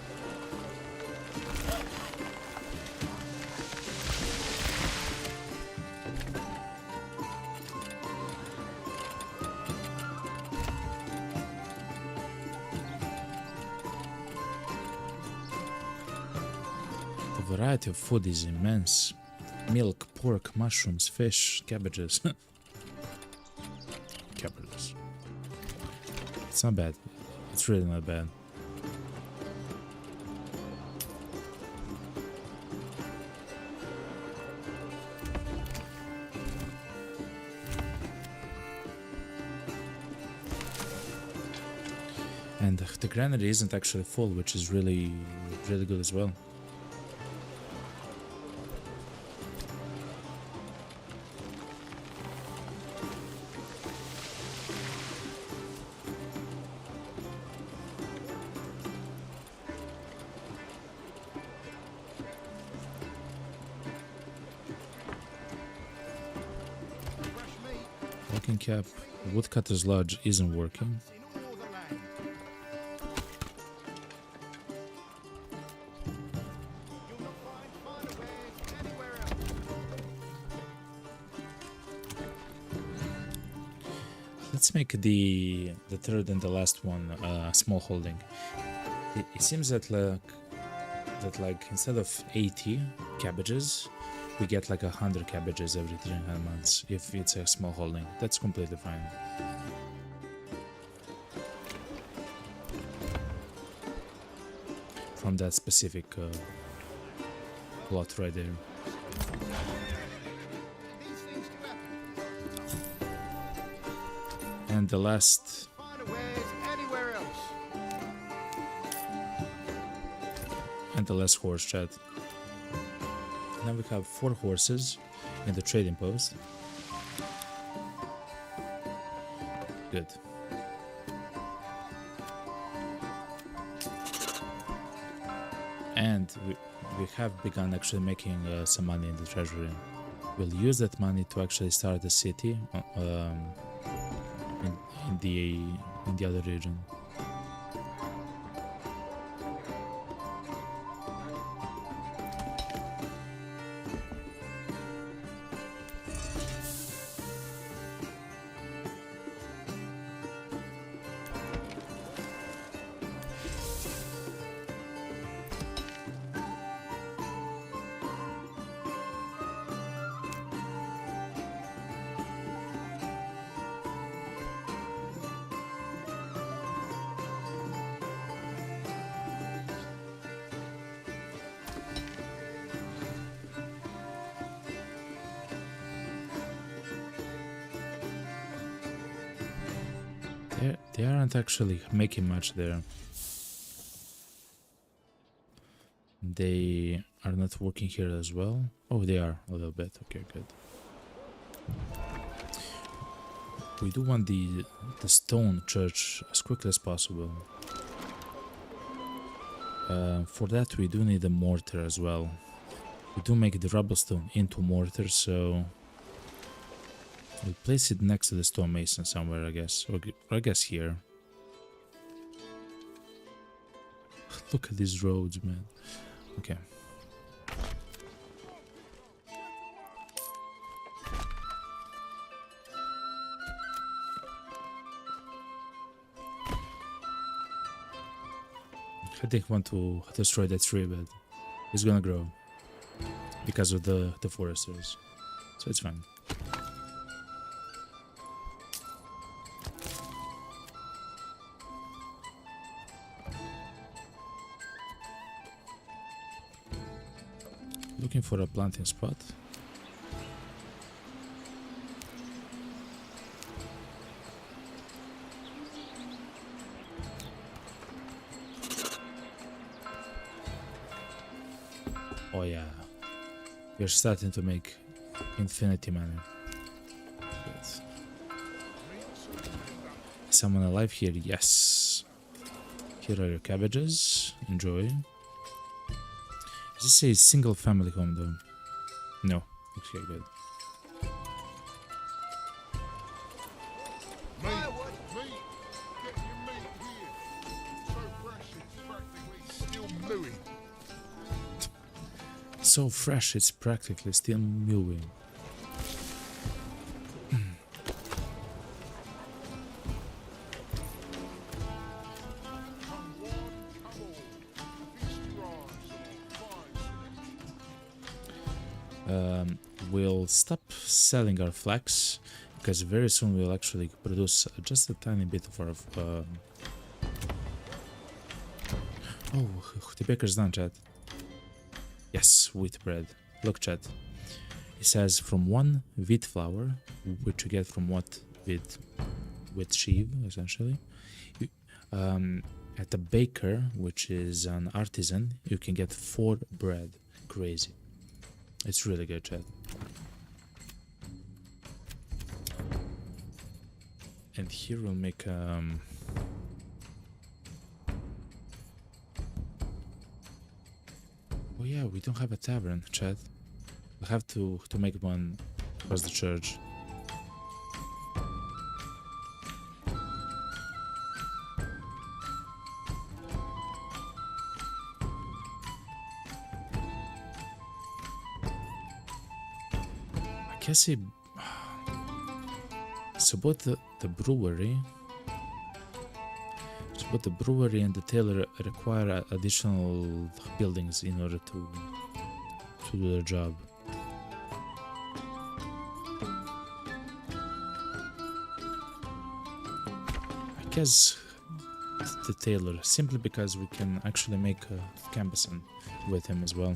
The variety of food is immense. Milk, pork, mushrooms, fish, cabbages. Cabbages. It's not bad. It's really not bad. And the granary isn't actually full, which is really good as well. Walking cap, woodcutter's lodge isn't working. Let's make the third and the last one small holding. It seems that like instead of 80 cabbages, we get like 100 cabbages every 300 months if it's a small holding. That's completely fine. From that specific plot right there. And the last horse, chat. Now we have 4 horses in the trading post. Good. And we have begun actually making some money in the treasury. We'll use that money to actually start a city in the other region. They aren't actually making much there. They are not working here as well. Oh, they are a little bit. Okay, good. We do want the stone church as quickly as possible. For that we do need a mortar as well. We do make the rubble stone into mortar, so we'll place it next to the stonemason somewhere, I guess. Or I guess here. Look at these roads, man. Okay. I think I want to destroy that tree, but it's gonna grow because of the foresters, so it's fine. Looking for a planting spot. Oh yeah, we're starting to make infinity money. Good. Is someone alive here? Yes. Here are your cabbages. Enjoy. Does this say single family home though? No. Okay, good. So fresh, it's practically still mewing. We'll stop selling our flax because very soon we'll actually produce just a tiny bit of our. Oh, the baker's done, chat. Yes, wheat bread. Look, chat. It says from one wheat flour, which you get from what with sheave, essentially. At the baker, which is an artisan, you can get 4 bread. Crazy. It's really good, chat. And here we'll make oh yeah, we don't have a tavern, chat. We'll have to make one across the church. I guess it's about the brewery. But the brewery and the tailor require additional buildings in order to do their job. I guess the tailor, simply because we can actually make a cambeson with him as well.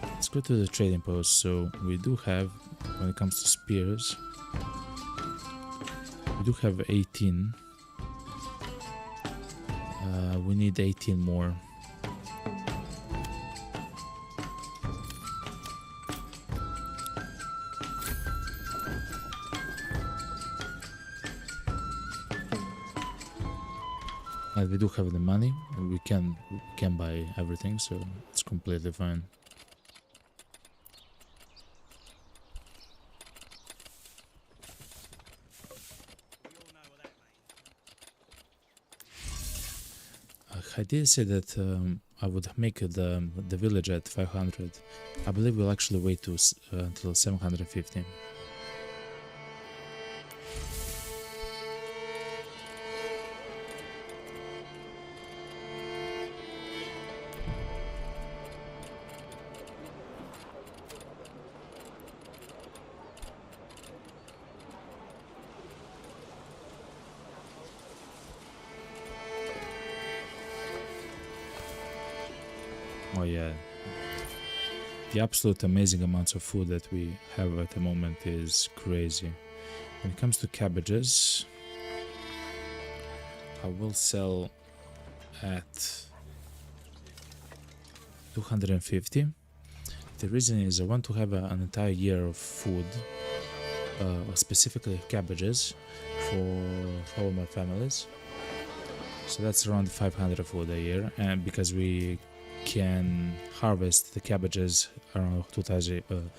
Let's go to the trading post. So we do have, when it comes to spears, we do have 18. We need 18 more. And we do have the money, and we can buy everything, so it's completely fine. I did say that I would make the village at 500. I believe we'll actually wait to until 750. Oh yeah, the absolute amazing amounts of food that we have at the moment is crazy. When it comes to cabbages, I will sell at 250. The reason is I want to have an entire year of food, specifically cabbages for all my families. So that's around 500 food a year, and because we can harvest the cabbages around two times a year. Don't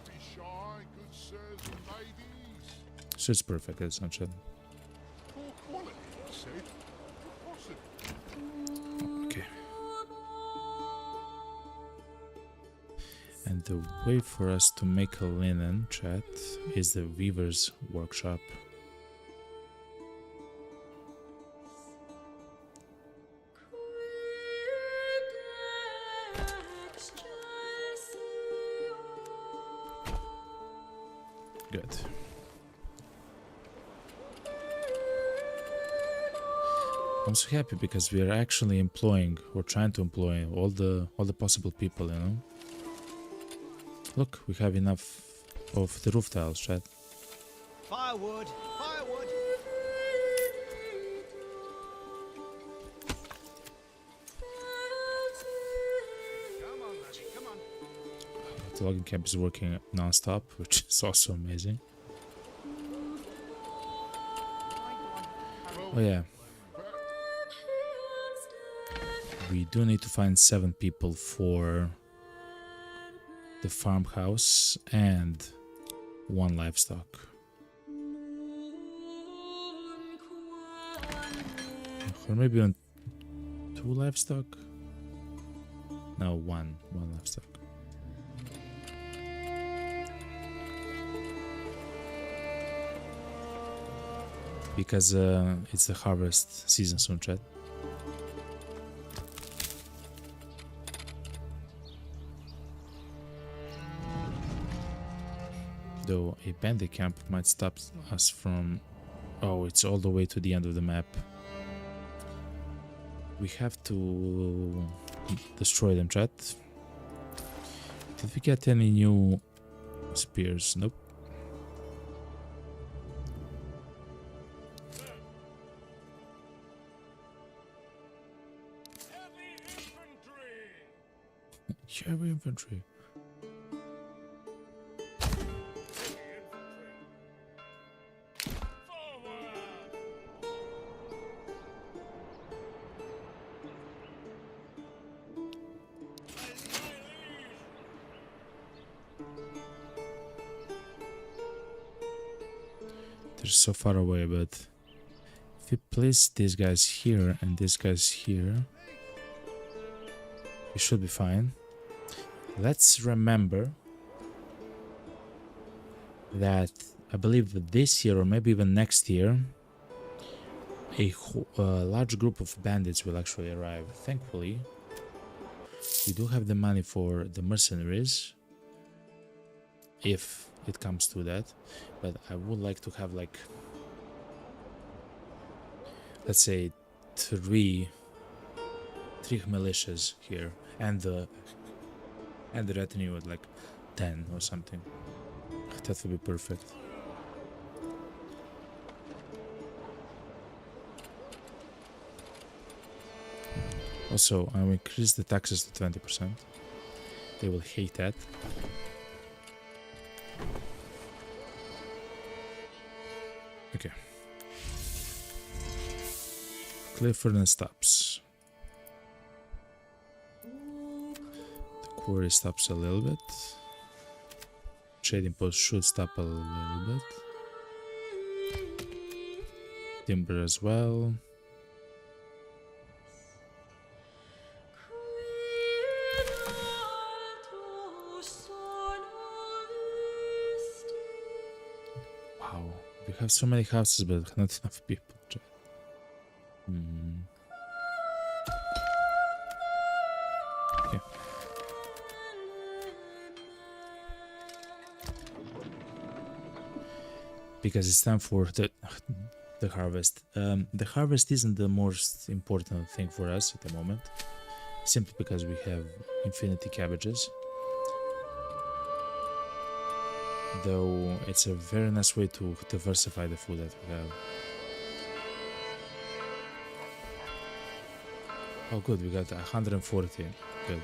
be shy, good sirs and ladies. So it's perfect, essentially. Poor quality, I said. Possible. Okay. And the way for us to make a linen, chat, is the weaver's workshop. Good. I'm so happy because we are actually employing, or trying to employ all the possible people, you know. Look, we have enough of the roof tiles, chat. Firewood! Firewood! Come on, laddie, come on. The logging camp is working non-stop, which is also amazing. Oh yeah. We do need to find 7 people for the farmhouse and 1 livestock. Or maybe on 2 livestock? No, one livestock. Because it's the harvest season soon, chat. Though a bandit camp might stop us from... Oh, it's all the way to the end of the map. We have to destroy them, chat. Did we get any new spears? Nope. Heavy infantry. They're so far away, but if we place these guys here and these guys here, we should be fine. Let's remember that I believe this year or maybe even next year, a large group of bandits will actually arrive. Thankfully, we do have the money for the mercenaries, if it comes to that, but I would like to have, like, let's say three militias here, and the retinue at like 10 or something. That would be perfect. Also, I will increase the taxes to 20%. They will hate that. Okay. Clifford and stops. The quarry stops a little bit. Trading post should stop a little bit. Timber as well. Wow, we have so many houses, but not enough people. Okay. Because it's time for the harvest. The harvest isn't the most important thing for us at the moment, simply because we have infinity cabbages. Though it's a very nice way to diversify the food that we have. Oh, good. We got 140. Good.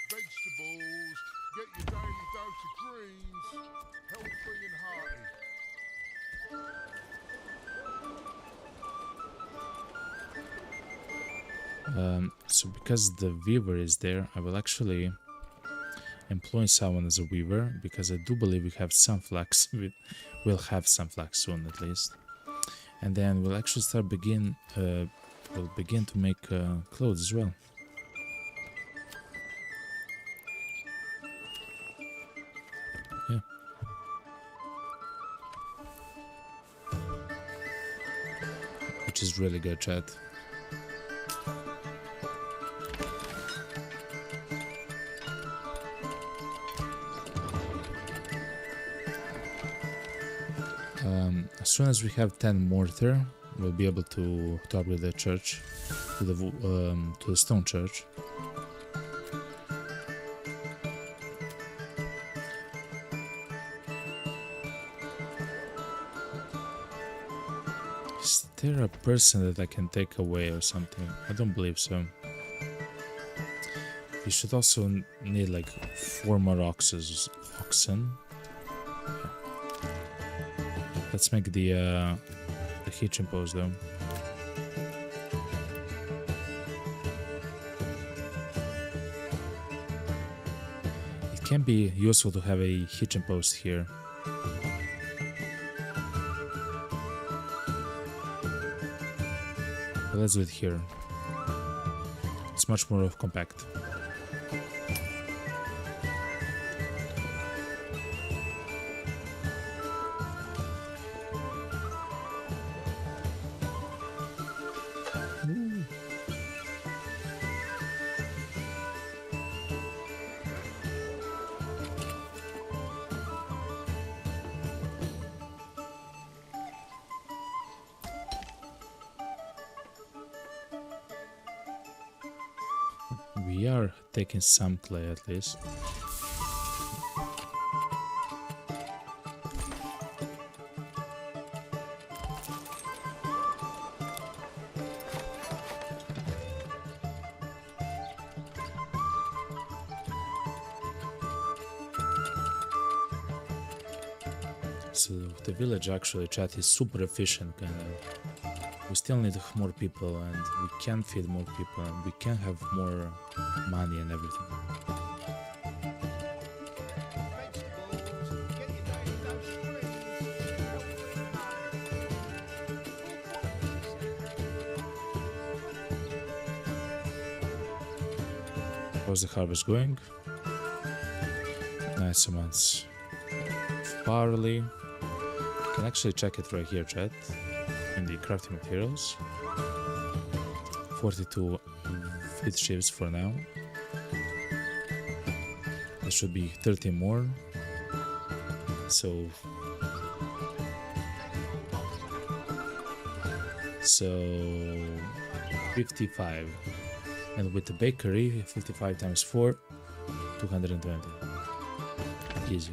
Vegetables, get your daily dose of greens, healthy and hearty. So because the weaver is there, I will actually employ someone as a weaver because I do believe we have some flax. We'll have some flax soon at least, and then we'll actually start we'll begin to make clothes as well. Yeah. Which is really good, chat. As soon as we have 10 mortar, we'll be able to upgrade the church to the stone church. Is there a person that I can take away or something? I don't believe so. We should also need like 4 more oxen. Let's make the hitching post though. It can be useful to have a hitching post here. But let's do it here. It's much more compact. We are taking some clay at least. So the village actually, chat, is super efficient kind of. We still need more people and we can feed more people and we can have more money and everything. How's the harvest going? Nice amounts of barley. You can actually check it right here, chat. In the crafting materials, 42 feed shifts for now. There should be 30 more, so 55, and with the bakery 55 times 4, 220. Easy.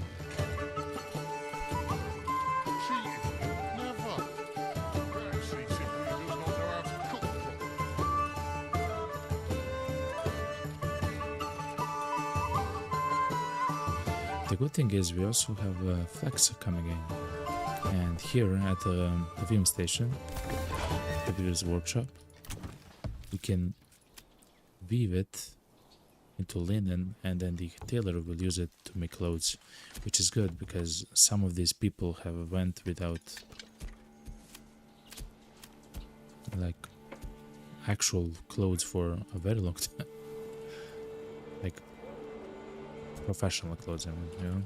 The good thing is we also have flax coming in, and here at the film station, the Weaver's workshop, we can weave it into linen, and then the tailor will use it to make clothes, which is good because some of these people have went without like actual clothes for a very long time. Like professional clothes, I mean, you know.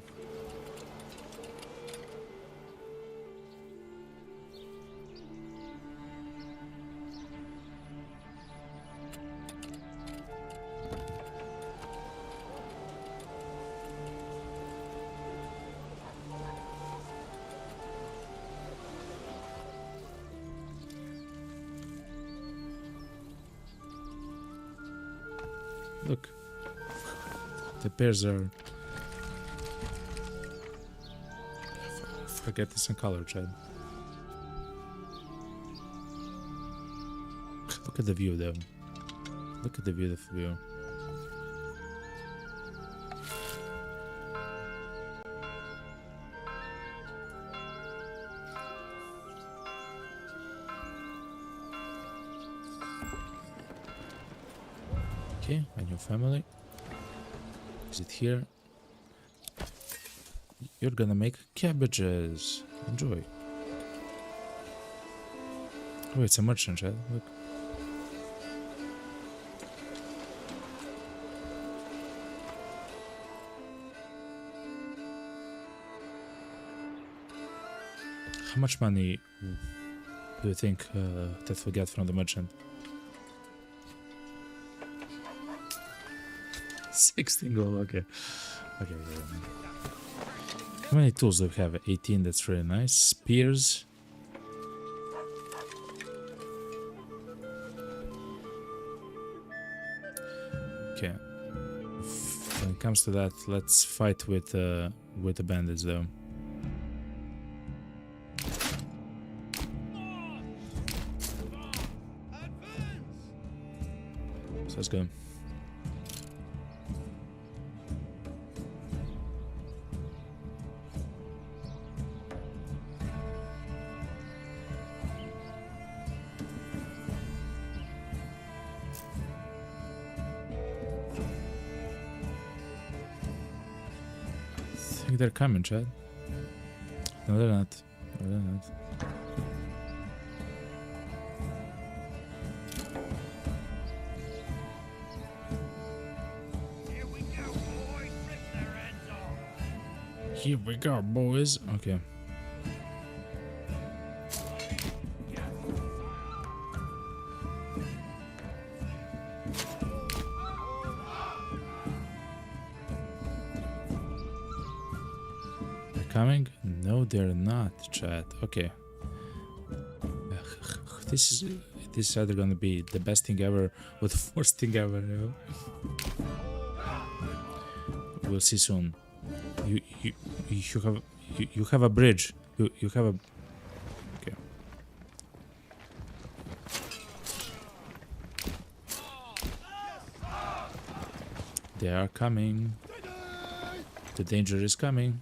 Look. The pears are... Forget this in color, Chad. Look at the view, though. Look at the beautiful view. Okay, and your family. Is it here? You're gonna make cabbages. Enjoy. Oh, it's a merchant, Chad. Look. How much money do you think that we get from the merchant? 16 gold, okay. Okay. How many tools do we have? 18, that's really nice. Spears. Okay. When it comes to that, let's fight with the bandits though. So let's go. I think they're coming, Chad. No, they're not. No, they're not. Here we go, boys. Rip their heads off. Here we go, boys. Okay. Coming? No, they're not, chat. Okay. This is either gonna be the best thing ever or the worst thing ever. You know? We'll see soon. You have a bridge. You have a. Okay. They are coming. The danger is coming.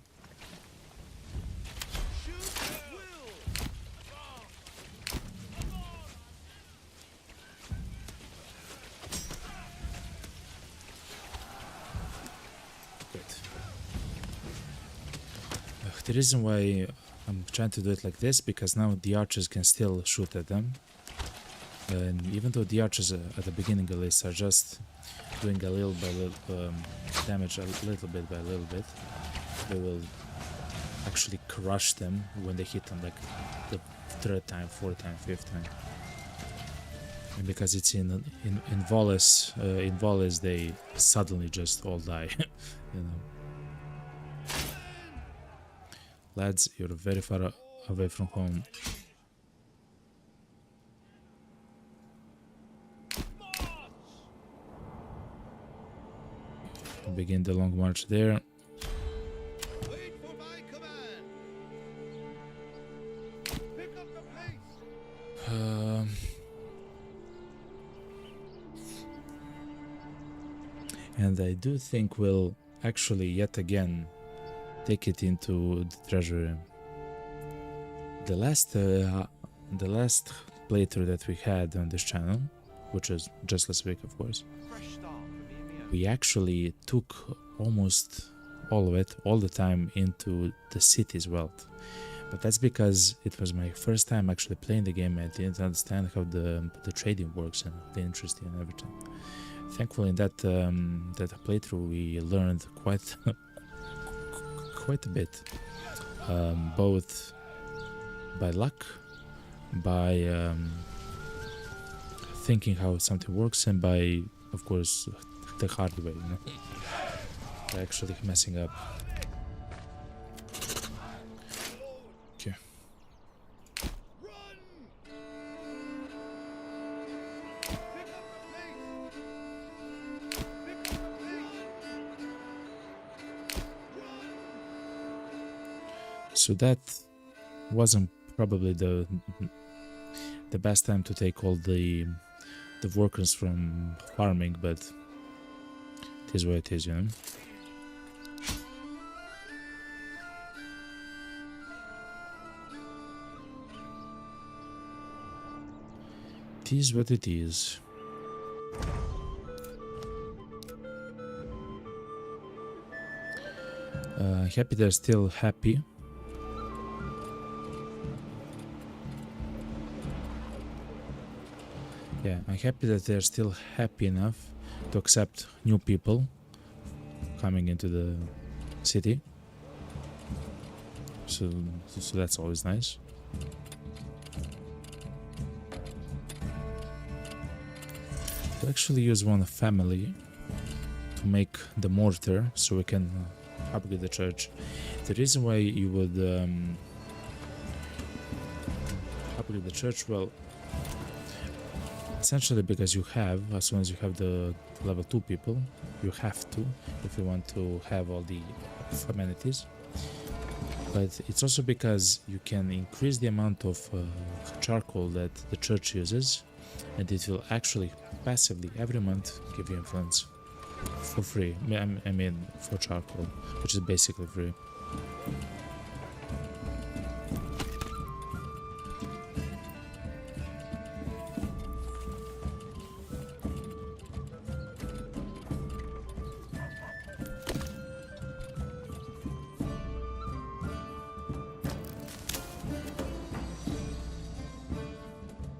The reason why I'm trying to do it like this, because now the archers can still shoot at them. And even though the archers at the beginning at least are just doing a little by little damage, a little bit by little bit, they will actually crush them when they hit them like the third time, fourth time, fifth time. And because it's in volleys, they suddenly just all die. You know. Lads, you're very far away from home. Begin the long march there. Wait for my command. Pick up the pace. And I do think we'll actually yet again take it into the treasury. The last playthrough that we had on this channel, which was just last week, of course, Fresh start for me and Mio. we actually took almost all of it, all the time, into the city's wealth. But that's because it was my first time actually playing the game. I didn't understand how the trading works and the interest and everything. Thankfully, in that playthrough, we learned quite a bit, both by luck, by thinking how something works, and by, of course, the hard way, you know, by actually messing up. Okay. So that wasn't probably the best time to take all the workers from farming, but it is what it is, you know. It is what it is. Happy they're still happy. Yeah, I'm happy that they're still happy enough to accept new people coming into the city. So that's always nice. To actually use one family to make the mortar so we can upgrade the church. The reason why you would upgrade the church, well, essentially because you have, as soon as you have the level 2 people, you have to, if you want to have all the amenities. But it's also because you can increase the amount of charcoal that the church uses, and it will actually passively every month give you influence for free. I mean for charcoal, which is basically free.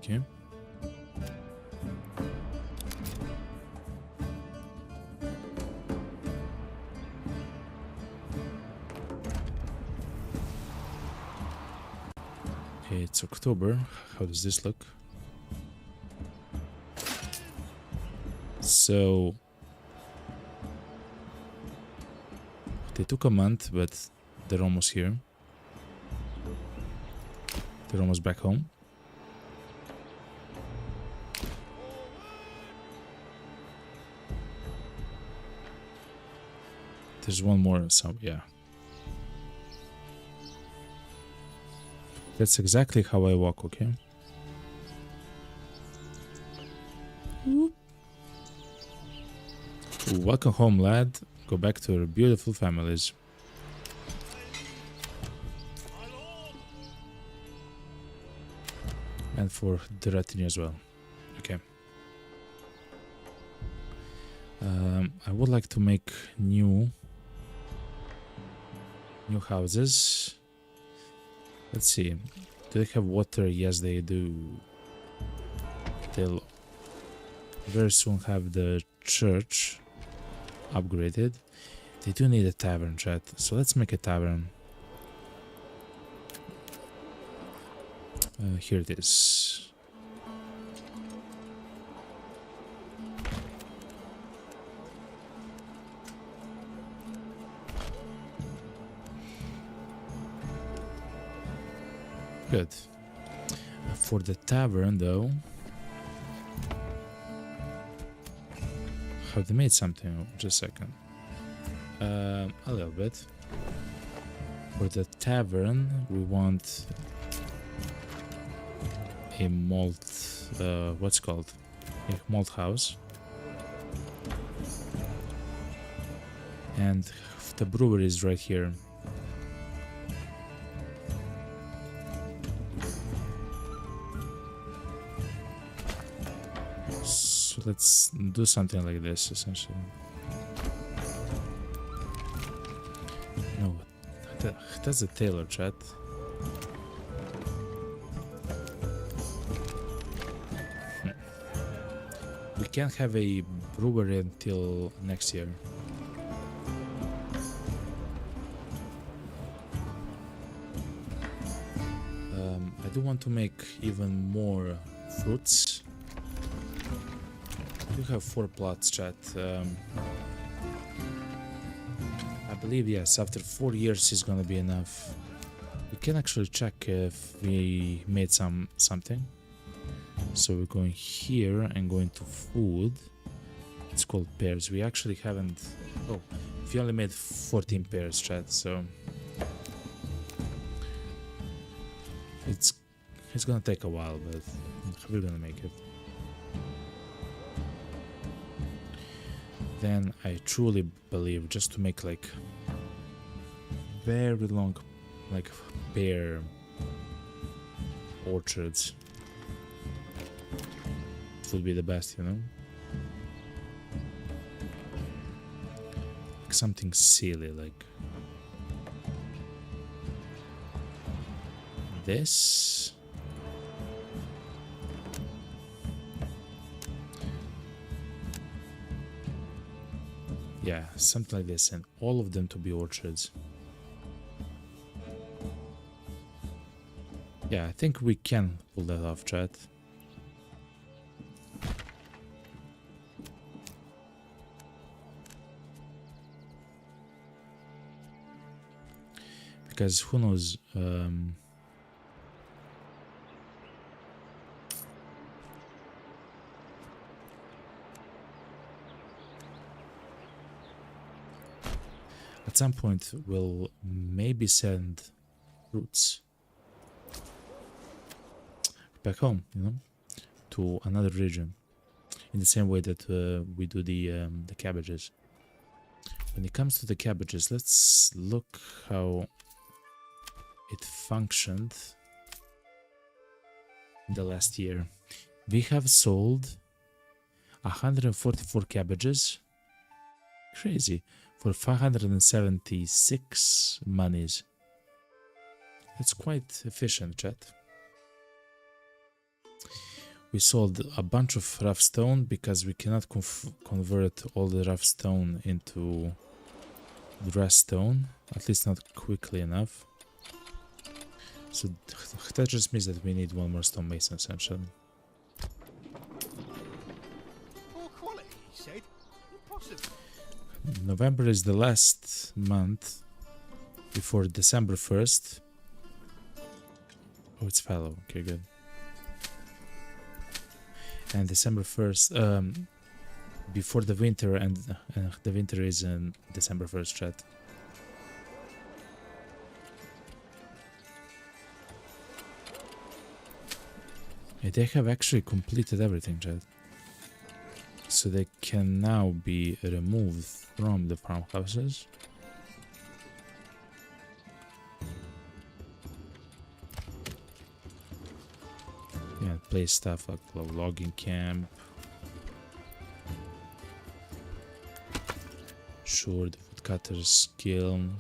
Okay. Okay, it's October. How does this look? So they took a month, but they're almost here. They're almost back home. There's one more, so yeah. That's exactly how I walk, okay? Ooh, welcome home, lad. Go back to your beautiful families. And for the retinue as well. Okay. I would like to make new houses. Let's see. Do they have water? Yes, they do. They'll very soon have the church upgraded. They do need a tavern, chat. So let's make a tavern. Here it is. Good. For the tavern, though, have they made something? Just a second. A little bit. For the tavern, we want a malt. What's it called? A malt house. And the brewery is right here. So let's do something like this, essentially. No, that's a tailor, chat. We can't have a brewery until next year. I do want to make even more fruits. We have 4 plots, chat. I believe, yes, after 4 years is gonna be enough. We can actually check if we made something. So we're going here and going to food. It's called pears. We actually haven't... Oh, we only made 14 pears, chat, so... It's gonna take a while, but we're gonna make it. Then I truly believe just to make like very long, like pear orchards, it would be the best, you know? Like something silly like this. Yeah, something like this, and all of them to be orchards. Yeah, I think we can pull that off, chat. Because who knows, at some point we'll maybe send roots back home, you know, to another region, in the same way that we do the cabbages. When it comes to the cabbages, let's look how it functioned in the last year. We have sold 144 cabbages, crazy, for 576 monies. That's quite efficient, chat. We sold a bunch of rough stone because we cannot convert all the rough stone into dressed stone, at least not quickly enough. So that just means that we need one more stonemason essentially. Poor quality, he said. Impossible. November is the last month before December 1st. Oh, it's fallow. Okay, good. And December 1st, before the winter, and the winter is in December 1st, chat. Yeah, they have actually completed everything, chat. So they can now be removed from the farmhouses. Yeah, place stuff like logging camp. Sure, the woodcutter's kiln.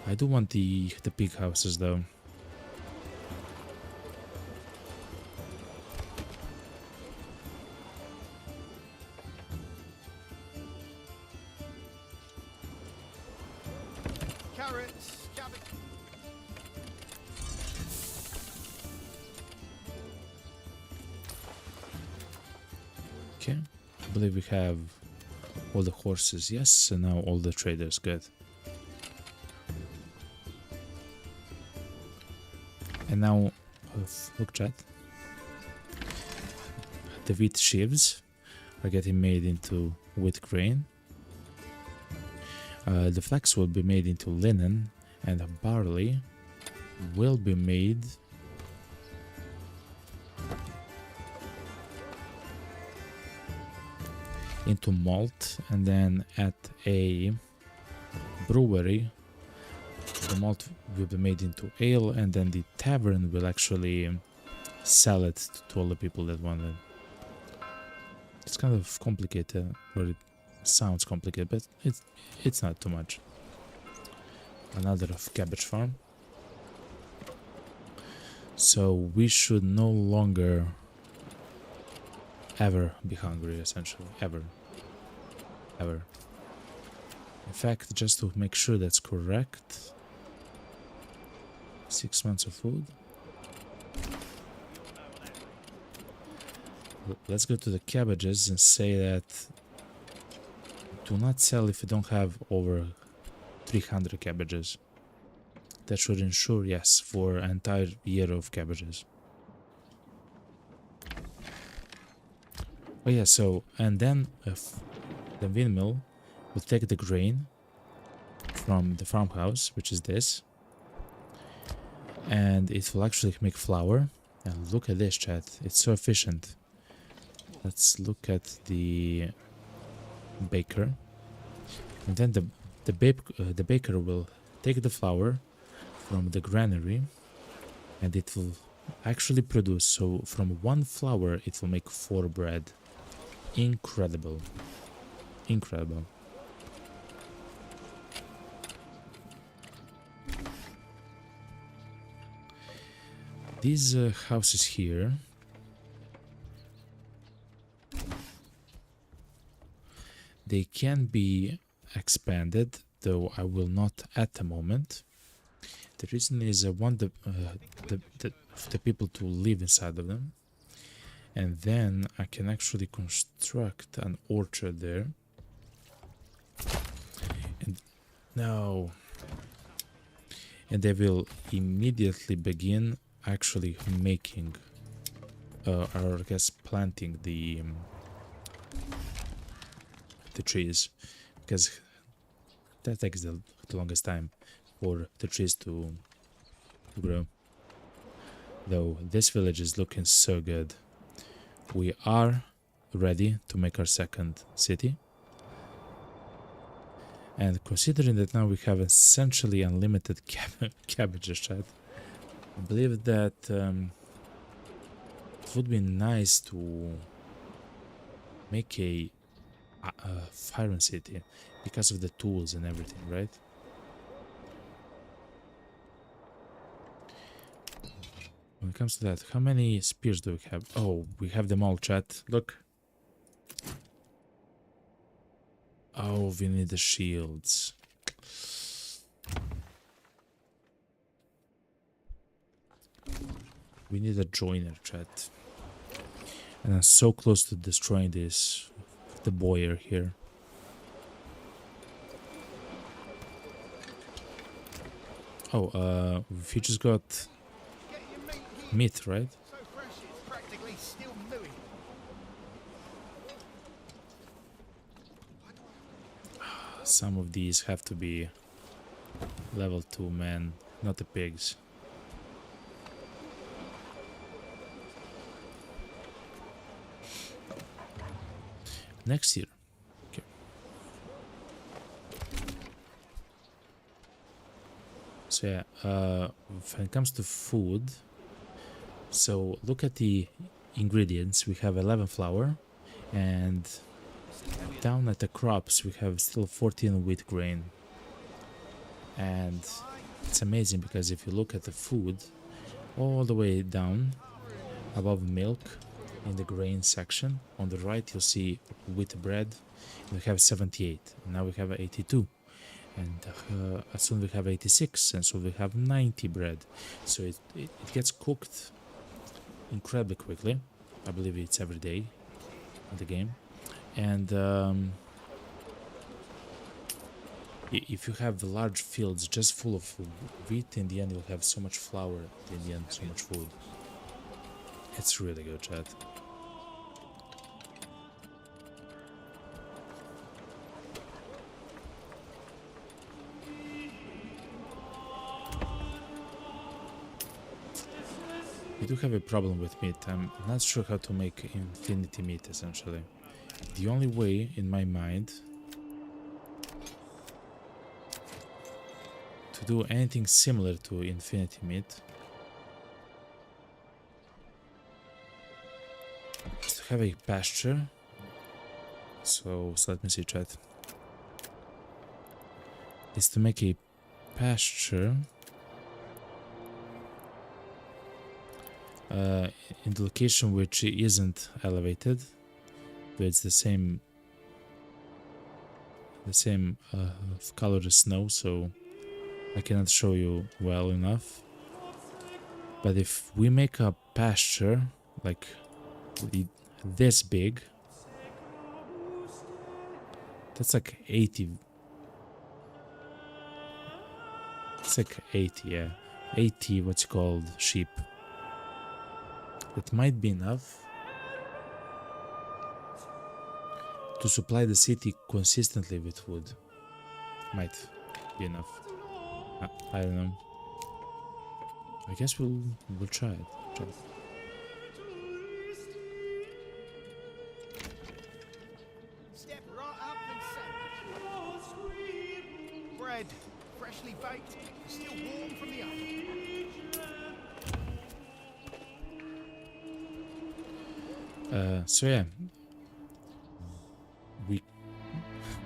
I do want the pig houses though. Carrots, cabbage. Okay, I believe we have all the horses, yes, and now all the traders, good. And now, look chat, the wheat sheaves are getting made into wheat grain. The flax will be made into linen, and the barley will be made into malt, and then at a brewery the malt will be made into ale, and then the tavern will actually sell it to all the people that want it. It's kind of complicated, or it sounds complicated, but it's not too much. Another cabbage farm. So we should no longer ever be hungry, essentially. Ever. In fact, just to make sure that's correct, 6 months of food. Let's go to the cabbages and say that do not sell if you don't have over 300 cabbages. That should ensure, yes, for an entire year of cabbages. Oh yeah, so, and then if the windmill will take the grain from the farmhouse, which is this, and it will actually make flour. And look at this, chat. It's so efficient. Let's look at the baker. And then the baker will take the flour from the granary, and it will actually produce. So from one flour, it will make 4 bread. Incredible. Incredible. These houses here, they can be expanded, though I will not at the moment. The reason is I want the people to live inside of them, and then I can actually construct an orchard there. And no, and they will immediately begin actually making, or I guess planting the trees, because that takes the longest time for the trees to grow. Though this village is looking so good. We are ready to make our second city. And considering that now we have essentially unlimited cabbages, chat, I believe that it would be nice to make a fire city because of the tools and everything, right? When it comes to that, how many spears do we have? Oh, we have them all, chat. Look. Oh, we need the shields. We need a joiner, chat. And I'm so close to destroying this, the boiler here. Oh, we just got meat, right? So fresh it's practically still new. Some of these have to be level 2, man, not the pigs. Next year. Okay. So yeah, when it comes to food, so look at the ingredients. We have 11 flour, and down at the crops we have still 14 wheat grain. And it's amazing because if you look at the food all the way down above milk in the grain section, on the right you'll see wheat bread. We have 78, and now we have 82, and soon we have 86, and so we have 90 bread. So it gets cooked incredibly quickly. I believe it's every day in the game. And if you have large fields just full of wheat, in the end you'll have so much flour, in the end so much food. It's really good, chat. We do have a problem with meat. I'm not sure how to make infinity meat, essentially. The only way, in my mind, to do anything similar to infinity meat is to have a pasture. So let me see, chat. Is to make a pasture in the location which isn't elevated, but it's the same color as snow, so I cannot show you well enough. But if we make a pasture like this big, that's like 80. It's like 80, yeah. 80, what's it called, sheep. It might be enough. to supply the city consistently with food. Might be enough. I don't know. I guess we'll try it. Step right up and sandwich. Bread, freshly baked, still warm from the oven. So yeah,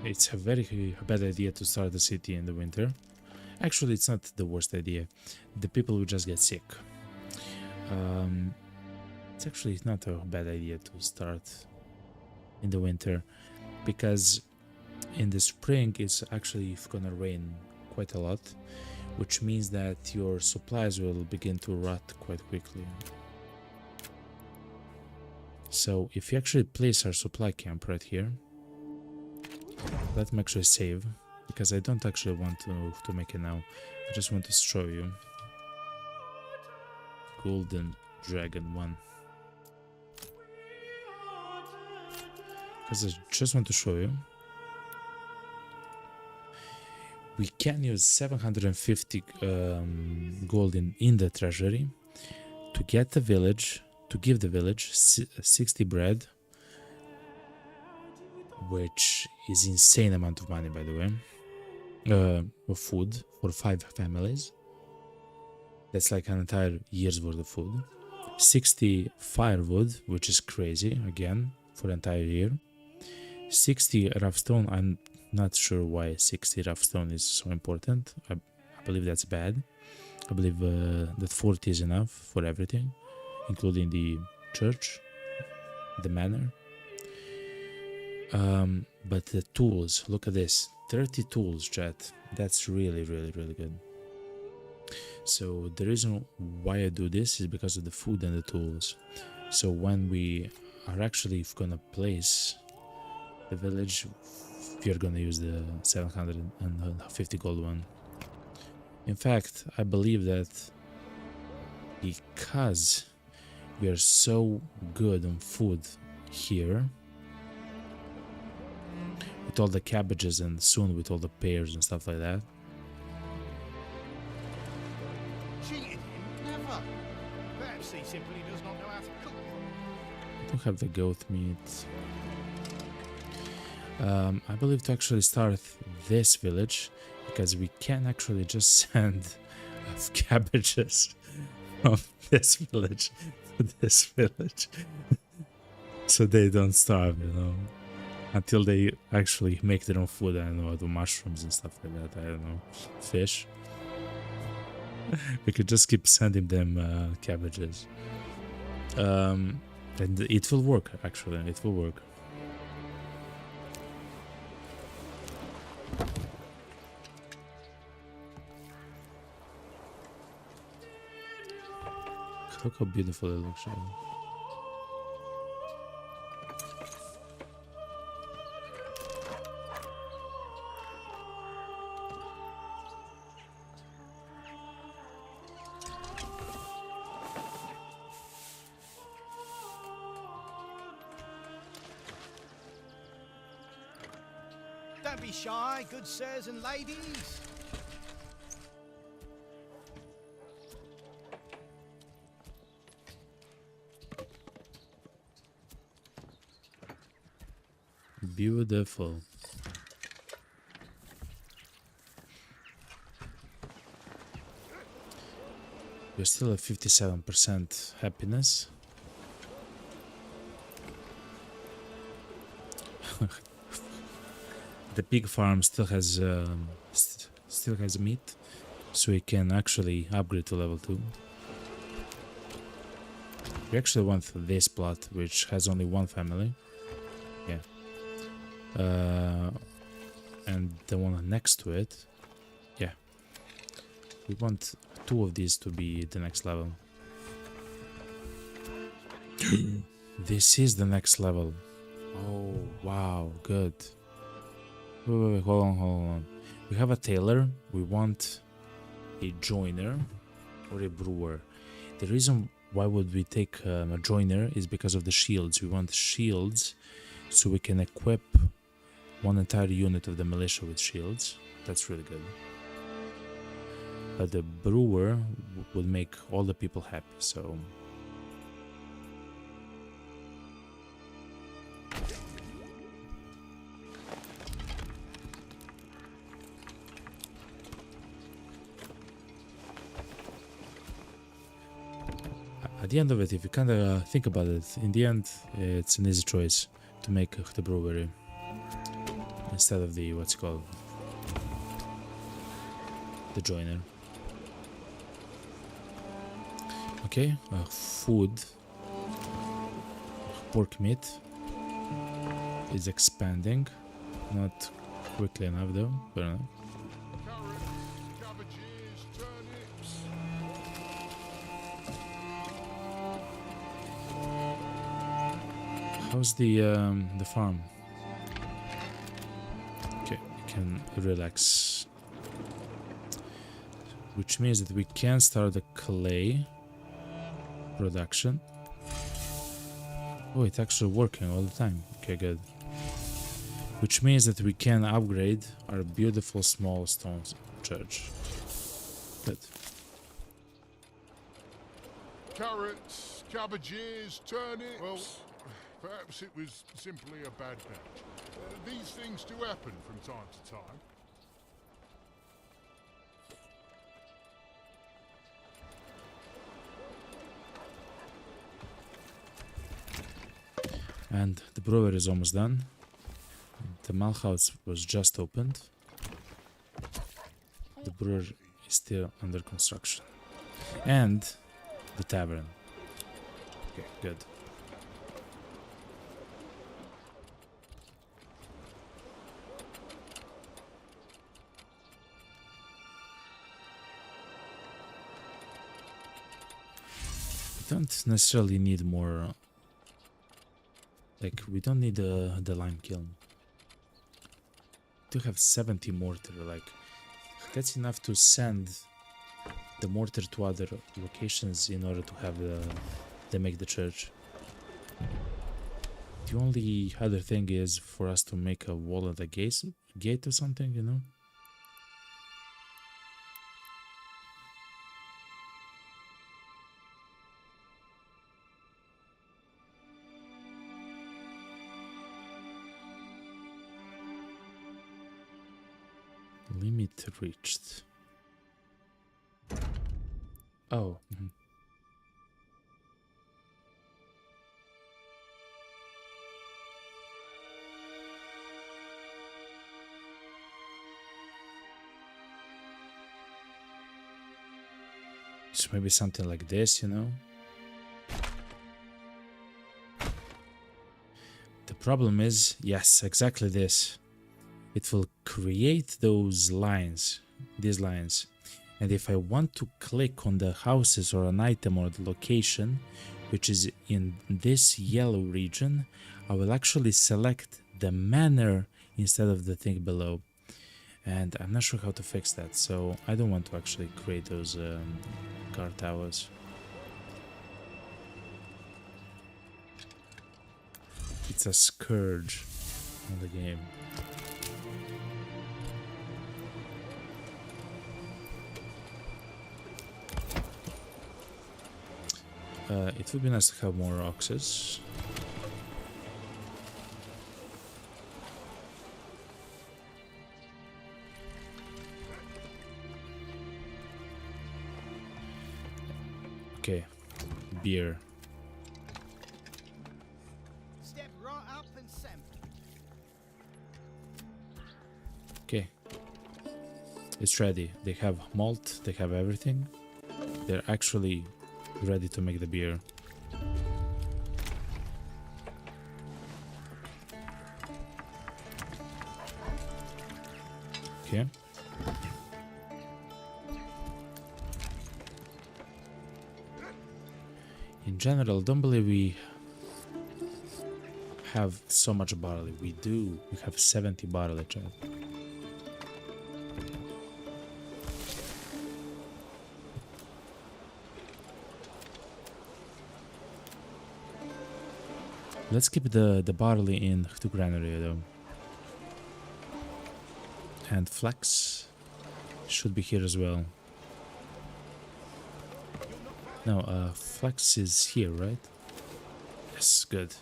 it's a very bad idea to start the city in the winter. Actually, it's not the worst idea. The people will just get sick. It's actually not a bad idea to start in the winter, because in the spring it's actually gonna rain quite a lot, which means that your supplies will begin to rot quite quickly. So if you actually place our supply camp right here, let me actually save, because I don't actually want to make it now. I just want to show you. Golden Dragon 1. Because I just want to show you. We can use 750 gold in the treasury to get the village, to give the village 60 bread, which is insane amount of money, by the way, of food for 5 families. That's like an entire year's worth of food. 60 firewood, which is crazy, again, for an entire year. 60 rough stone. I'm not sure why 60 rough stone is so important. I believe that's bad. I believe that 40 is enough for everything, including the church, the manor. But the tools, look at this, 30 tools, chat. That's really good. So the reason why I do this is because of the food and the tools. So when we are actually gonna place the village, we are gonna use the 750 gold one. In fact, I believe that because we are so good on food here, with all the cabbages and soon with all the pears and stuff like that. Cheated him? Never. Perhaps he simply does not know how to cook. I don't have the goat meat. I believe to actually start this village, because we can actually just send cabbages from this village to this village, so they don't starve, you know, until they actually make their own food. I don't know, the mushrooms and stuff like that. I don't know, fish. We could just keep sending them cabbages, and it will work. Actually, it will work. Look how beautiful it looks. Don't be shy, good sirs and ladies. Beautiful. We're still at 57% happiness. The pig farm still has meat, so we can actually upgrade to level 2. We actually want this plot, which has only one family. Yeah. And the one next to it, yeah. We want 2 of these to be the next level. This is the next level. Oh, wow, good. Wait, hold on. We have a tailor. We want a joiner or a brewer. The reason why would we take a joiner is because of the shields. We want shields so we can equip one entire unit of the militia with shields. That's really good. But the brewer would make all the people happy, so... At the end of it, if you kind of think about it, in the end, it's an easy choice to make the brewery instead of the, what's it called, the joiner. Okay, food, pork meat is expanding, not quickly enough though, but enough. Carrots, cabbages, turnips. How's the farm? Okay, we can relax, which means that we can start the clay production. Oh, it's actually working all the time. Okay, good. Which means that we can upgrade our beautiful small stone church. Good. Carrots, cabbages, turnips. Well, perhaps it was simply a bad batch. These things do happen from time to time. And the brewer is almost done. The malhouse was just opened. The brewer is still under construction. And the tavern. Okay, good. We don't necessarily need more. Like, we don't need the lime kiln. To have 70 mortar, like, that's enough to send the mortar to other locations in order to have they make the church. The only other thing is for us to make a wall at the gate or something, you know? Limit reached. Oh. So maybe something like this, you know? The problem is, yes, exactly this. It will create those lines, these lines. And if I want to click on the houses or an item or the location, which is in this yellow region, I will actually select the manor instead of the thing below. And I'm not sure how to fix that, so I don't want to actually create those guard towers. It's a scourge on the game. It would be nice to have more oxes. Okay, beer. Step right up and sample. Okay, it's ready. They have malt, they have everything. They're actually ready to make the beer. Okay. In general, don't believe we have so much barley. We do. We have 70 barley, chat. Let's keep the barley in the granary though. And flax should be here as well. No, flax is here, right? Yes, good.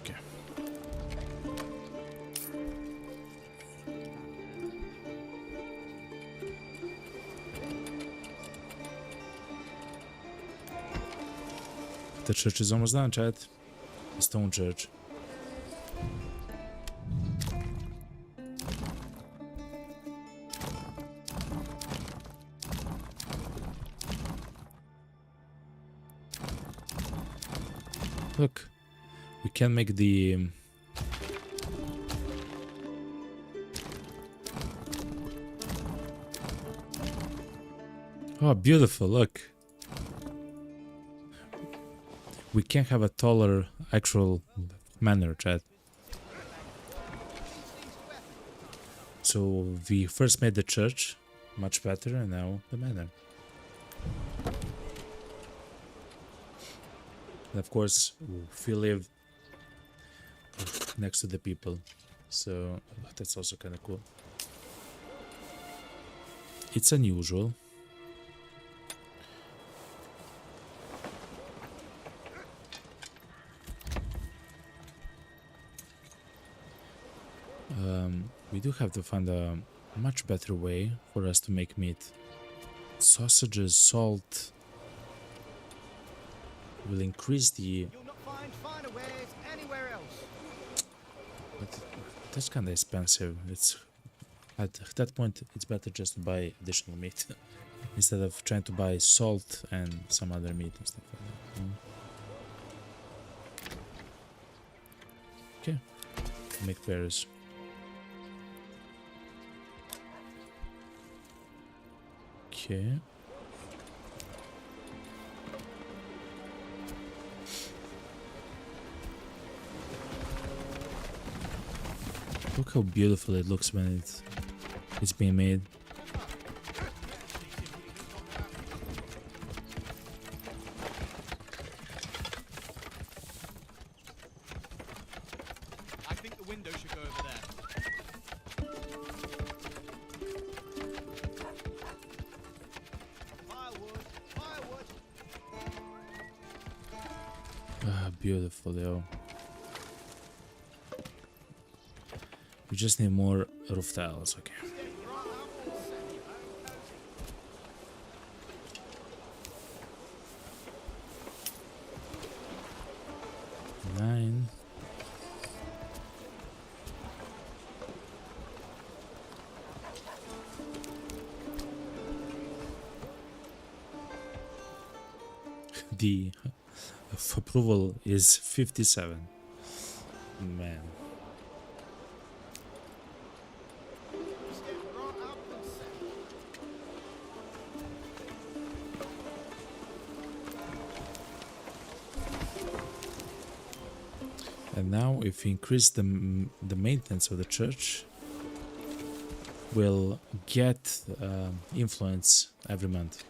Okay. The church is almost done, chat. The stone church. Look, we can make the oh, beautiful, look. We can have a taller actual manor, chat. So we first made the church much better and now the manor. And of course, we live next to the people, so that's also kind of cool. It's unusual. We do have to find a much better way for us to make meat. Sausages, salt will increase the... You'll not find finer wares anywhere else. But that's kind of expensive. It's at that point it's better just to buy additional meat instead of trying to buy salt and some other meat and stuff like that. Okay, make pears. Okay. Look how beautiful it looks when it's being made. I think the window should go over there. Firewood, firewood. Ah, beautiful, yo. We just need more roof tiles, okay. Nine. The approval is 57. Man. And now if we increase the maintenance of the church, we'll get influence every month.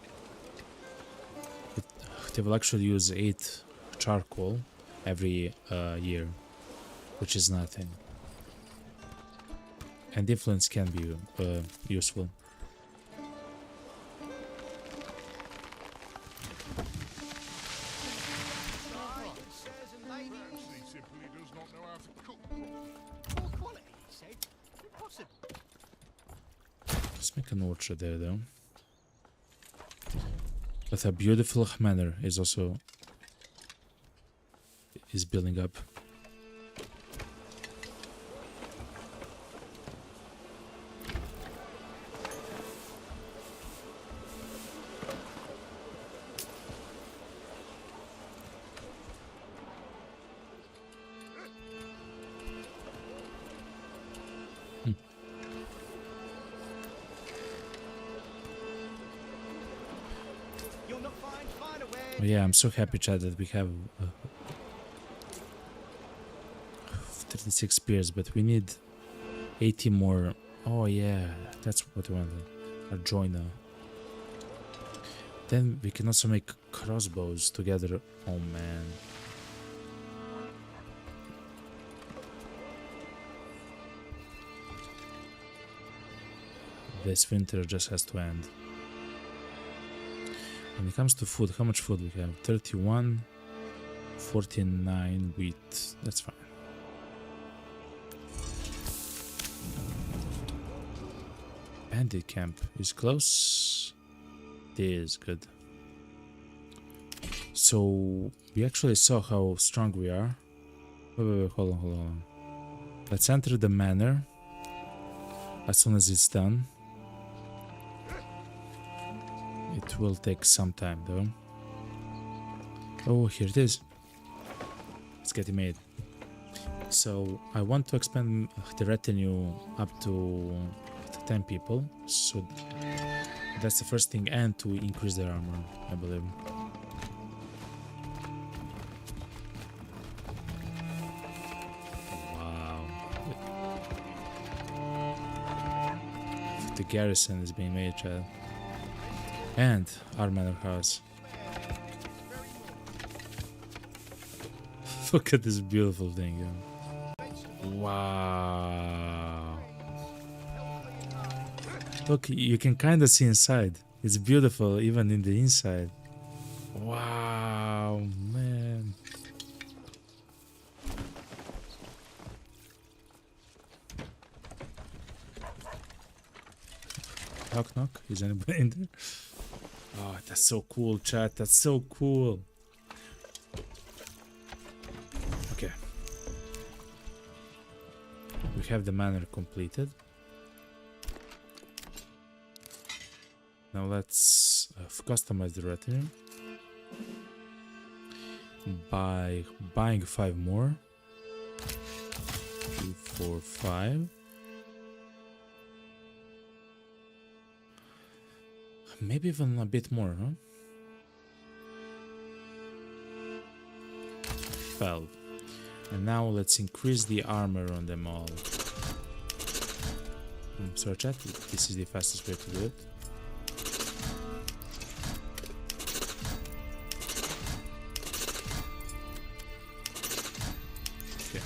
They will actually use 8 charcoal every year, which is nothing. And influence can be useful. Let's make an orchard there though. But a beautiful manor is also building up. Oh yeah, I'm so happy, Chad, that we have 36 spears, but we need 80 more. Oh yeah, that's what we wanted. A joiner. Then we can also make crossbows together. Oh man. This winter just has to end. When it comes to food, how much food we have? 31, 49 wheat. That's fine. Bandit camp is close. It is good. So we actually saw how strong we are. Wait, hold on. Let's enter the manor as soon as it's done. It will take some time though. Oh, here it is. It's getting made. So I want to expand the retinue up to 10 people. So that's the first thing, and to increase their armor, I believe. Wow. The garrison is being made, child. And our manor house. Look at this beautiful thing. Yeah. Wow. Look, you can kind of see inside. It's beautiful even in the inside. Wow, man. Knock, knock. Is anybody in there? Oh, that's so cool, chat. That's so cool. Okay. We have the manor completed. Now let's customize the retinue by buying 5 more. 2, 4, 5. Maybe even a bit more, huh? 12. And now let's increase the armor on them all. Sorry chat, this is the fastest way to do it. Okay.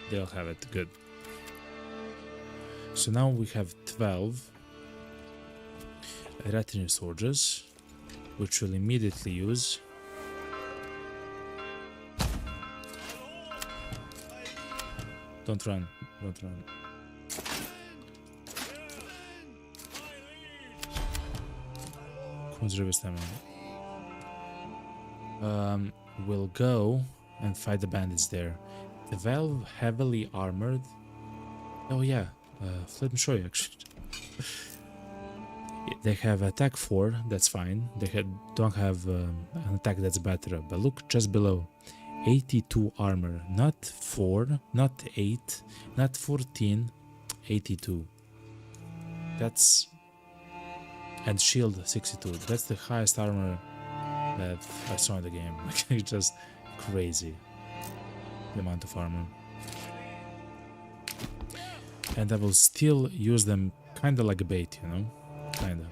They'll have it, good. So now we have 12 retinue soldiers, which we'll immediately use. Don't run, don't run. We'll go and fight the bandits there. 12 heavily armored. Oh yeah. Let me show you actually. They have attack 4, that's fine. They don't have an attack that's better. But look just below. 82 armor. Not 4, not 8, not 14. 82. That's... And shield 62. That's the highest armor that I saw in the game. It's just crazy. The amount of armor. And I will still use them kinda like a bait, you know? Kinda.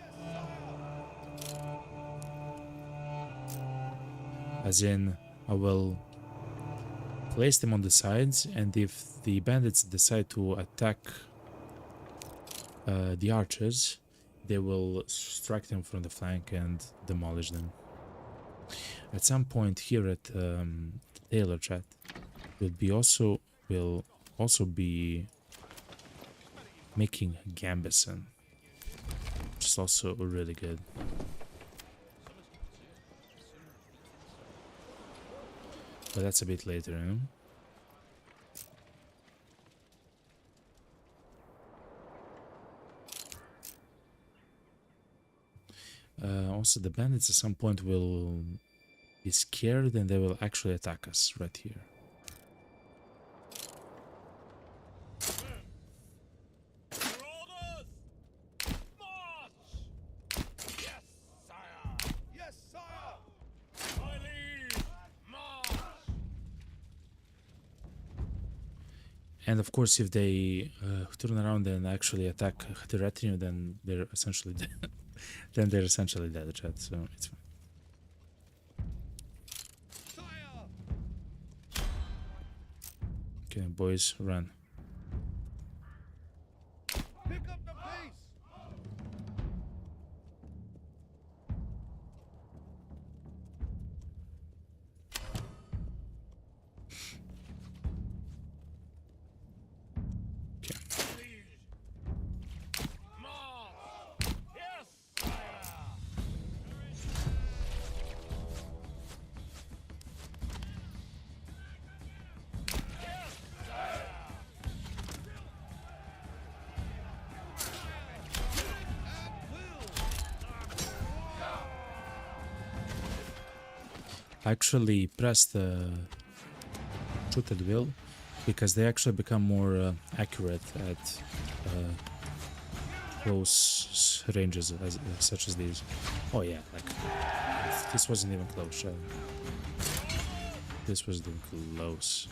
As in, I will place them on the sides, and if the bandits decide to attack the archers, they will strike them from the flank and demolish them. At some point here at Taylor chat, will also be making Gambison, which is also really good. But that's a bit later, you know? Also, the bandits at some point will be scared and they will actually attack us right here. And of course, if they turn around and actually attack the retinue, then they're essentially dead. Then they're essentially dead, chat. So it's fine. Okay, boys, run. Pick up the pace. Actually press the shoot at will because they actually become more accurate at close ranges such as these. Oh yeah, like this wasn't even close. This wasn't even close.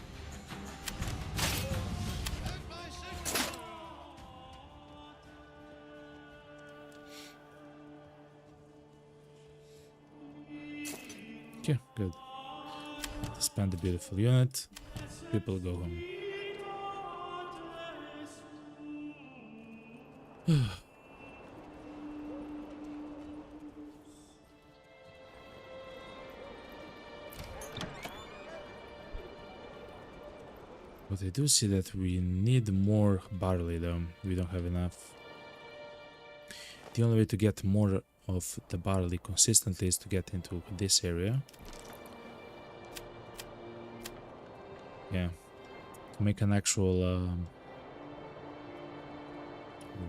Okay, good. Disband the beautiful unit. People go home. But I do see that we need more barley though. We don't have enough. The only way to get more of the barley consistently is to get into this area. Yeah. To make an actual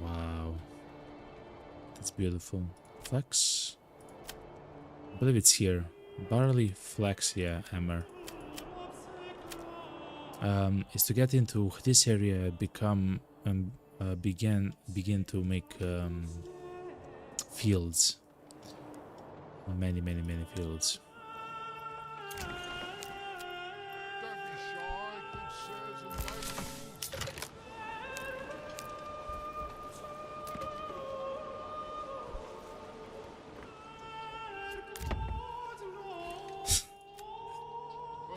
wow. That's beautiful. Flex. I believe it's here. Barley, flex, yeah, hammer. Is to get into this area, become begin to make fields. Many fields. Don't be shy, good sirs and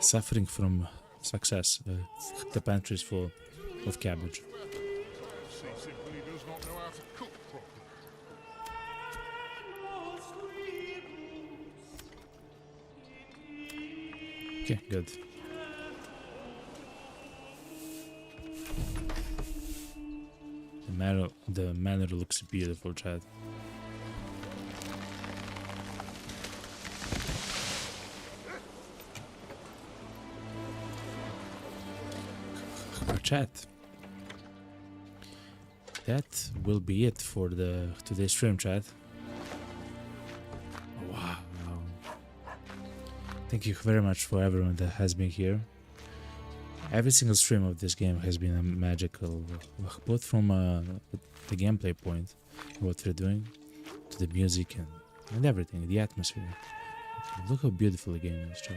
ladies. Suffering from success. The pantry is full of cabbage. She simply does not know how to cook properly. Okay, good. The manor looks beautiful, Chad. Chat. That will be it for today's stream, chat. Wow. Thank you very much for everyone that has been here. Every single stream of this game has been a magical, both from the gameplay point, what we're doing, to the music and everything, the atmosphere. Look how beautiful the game is, chat.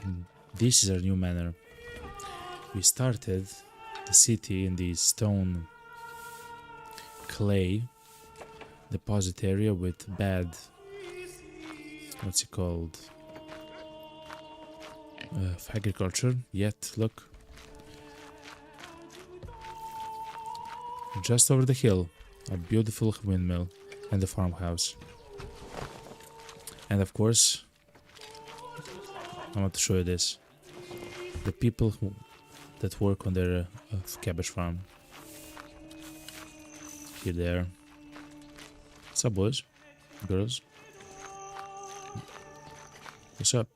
And this is our new manor. We started the city in the stone clay deposit area with bad, what's it called, agriculture. Yet look, just over the hill, a beautiful windmill and a farmhouse. And of course, I want to show you this. The people that work on their cabbage farm. Here they are. What's up, boys? Girls? What's up?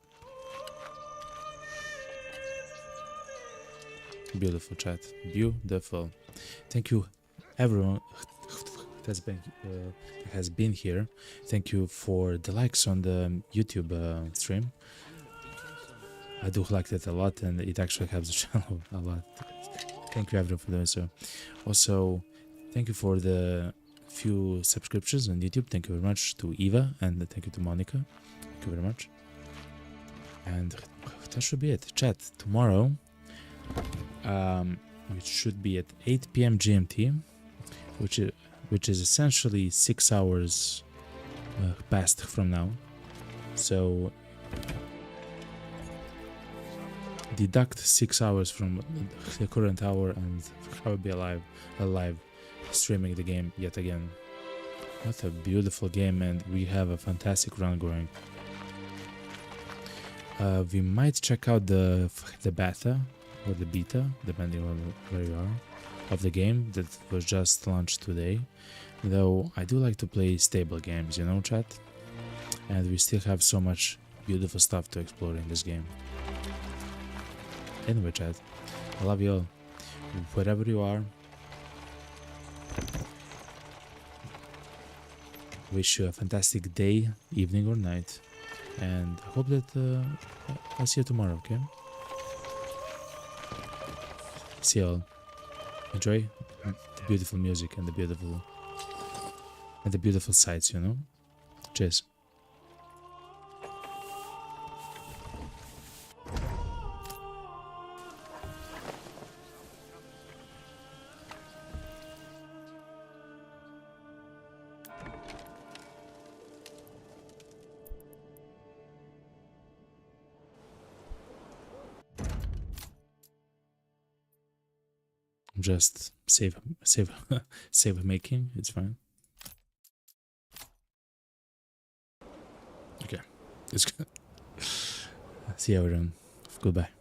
Beautiful, chat. Beautiful. Thank you, everyone that has been here. Thank you for the likes on the YouTube stream. I do like that a lot, and it actually helps the channel a lot. Thank you everyone for doing so. Also, thank you for the few subscriptions on YouTube. Thank you very much to Eva, and thank you to Monica. Thank you very much. And that should be it. Chat, tomorrow, it should be at 8 p.m. GMT, which is essentially 6 hours past from now. So deduct 6 hours from the current hour, and I will be alive streaming the game yet again. What a beautiful game, and we have a fantastic run going. We might check out the beta or the beta, depending on where you are, of the game that was just launched today. Though I do like to play stable games, you know, chat? And we still have so much beautiful stuff to explore in this game. Anyway, chat, I love you all. Wherever you are, wish you a fantastic day, evening or night. And I hope that I'll see you tomorrow, okay? See you all. Enjoy the beautiful music and the beautiful sights, you know? Cheers. Just save making, it's fine. Okay, it's good. See you everyone. Goodbye.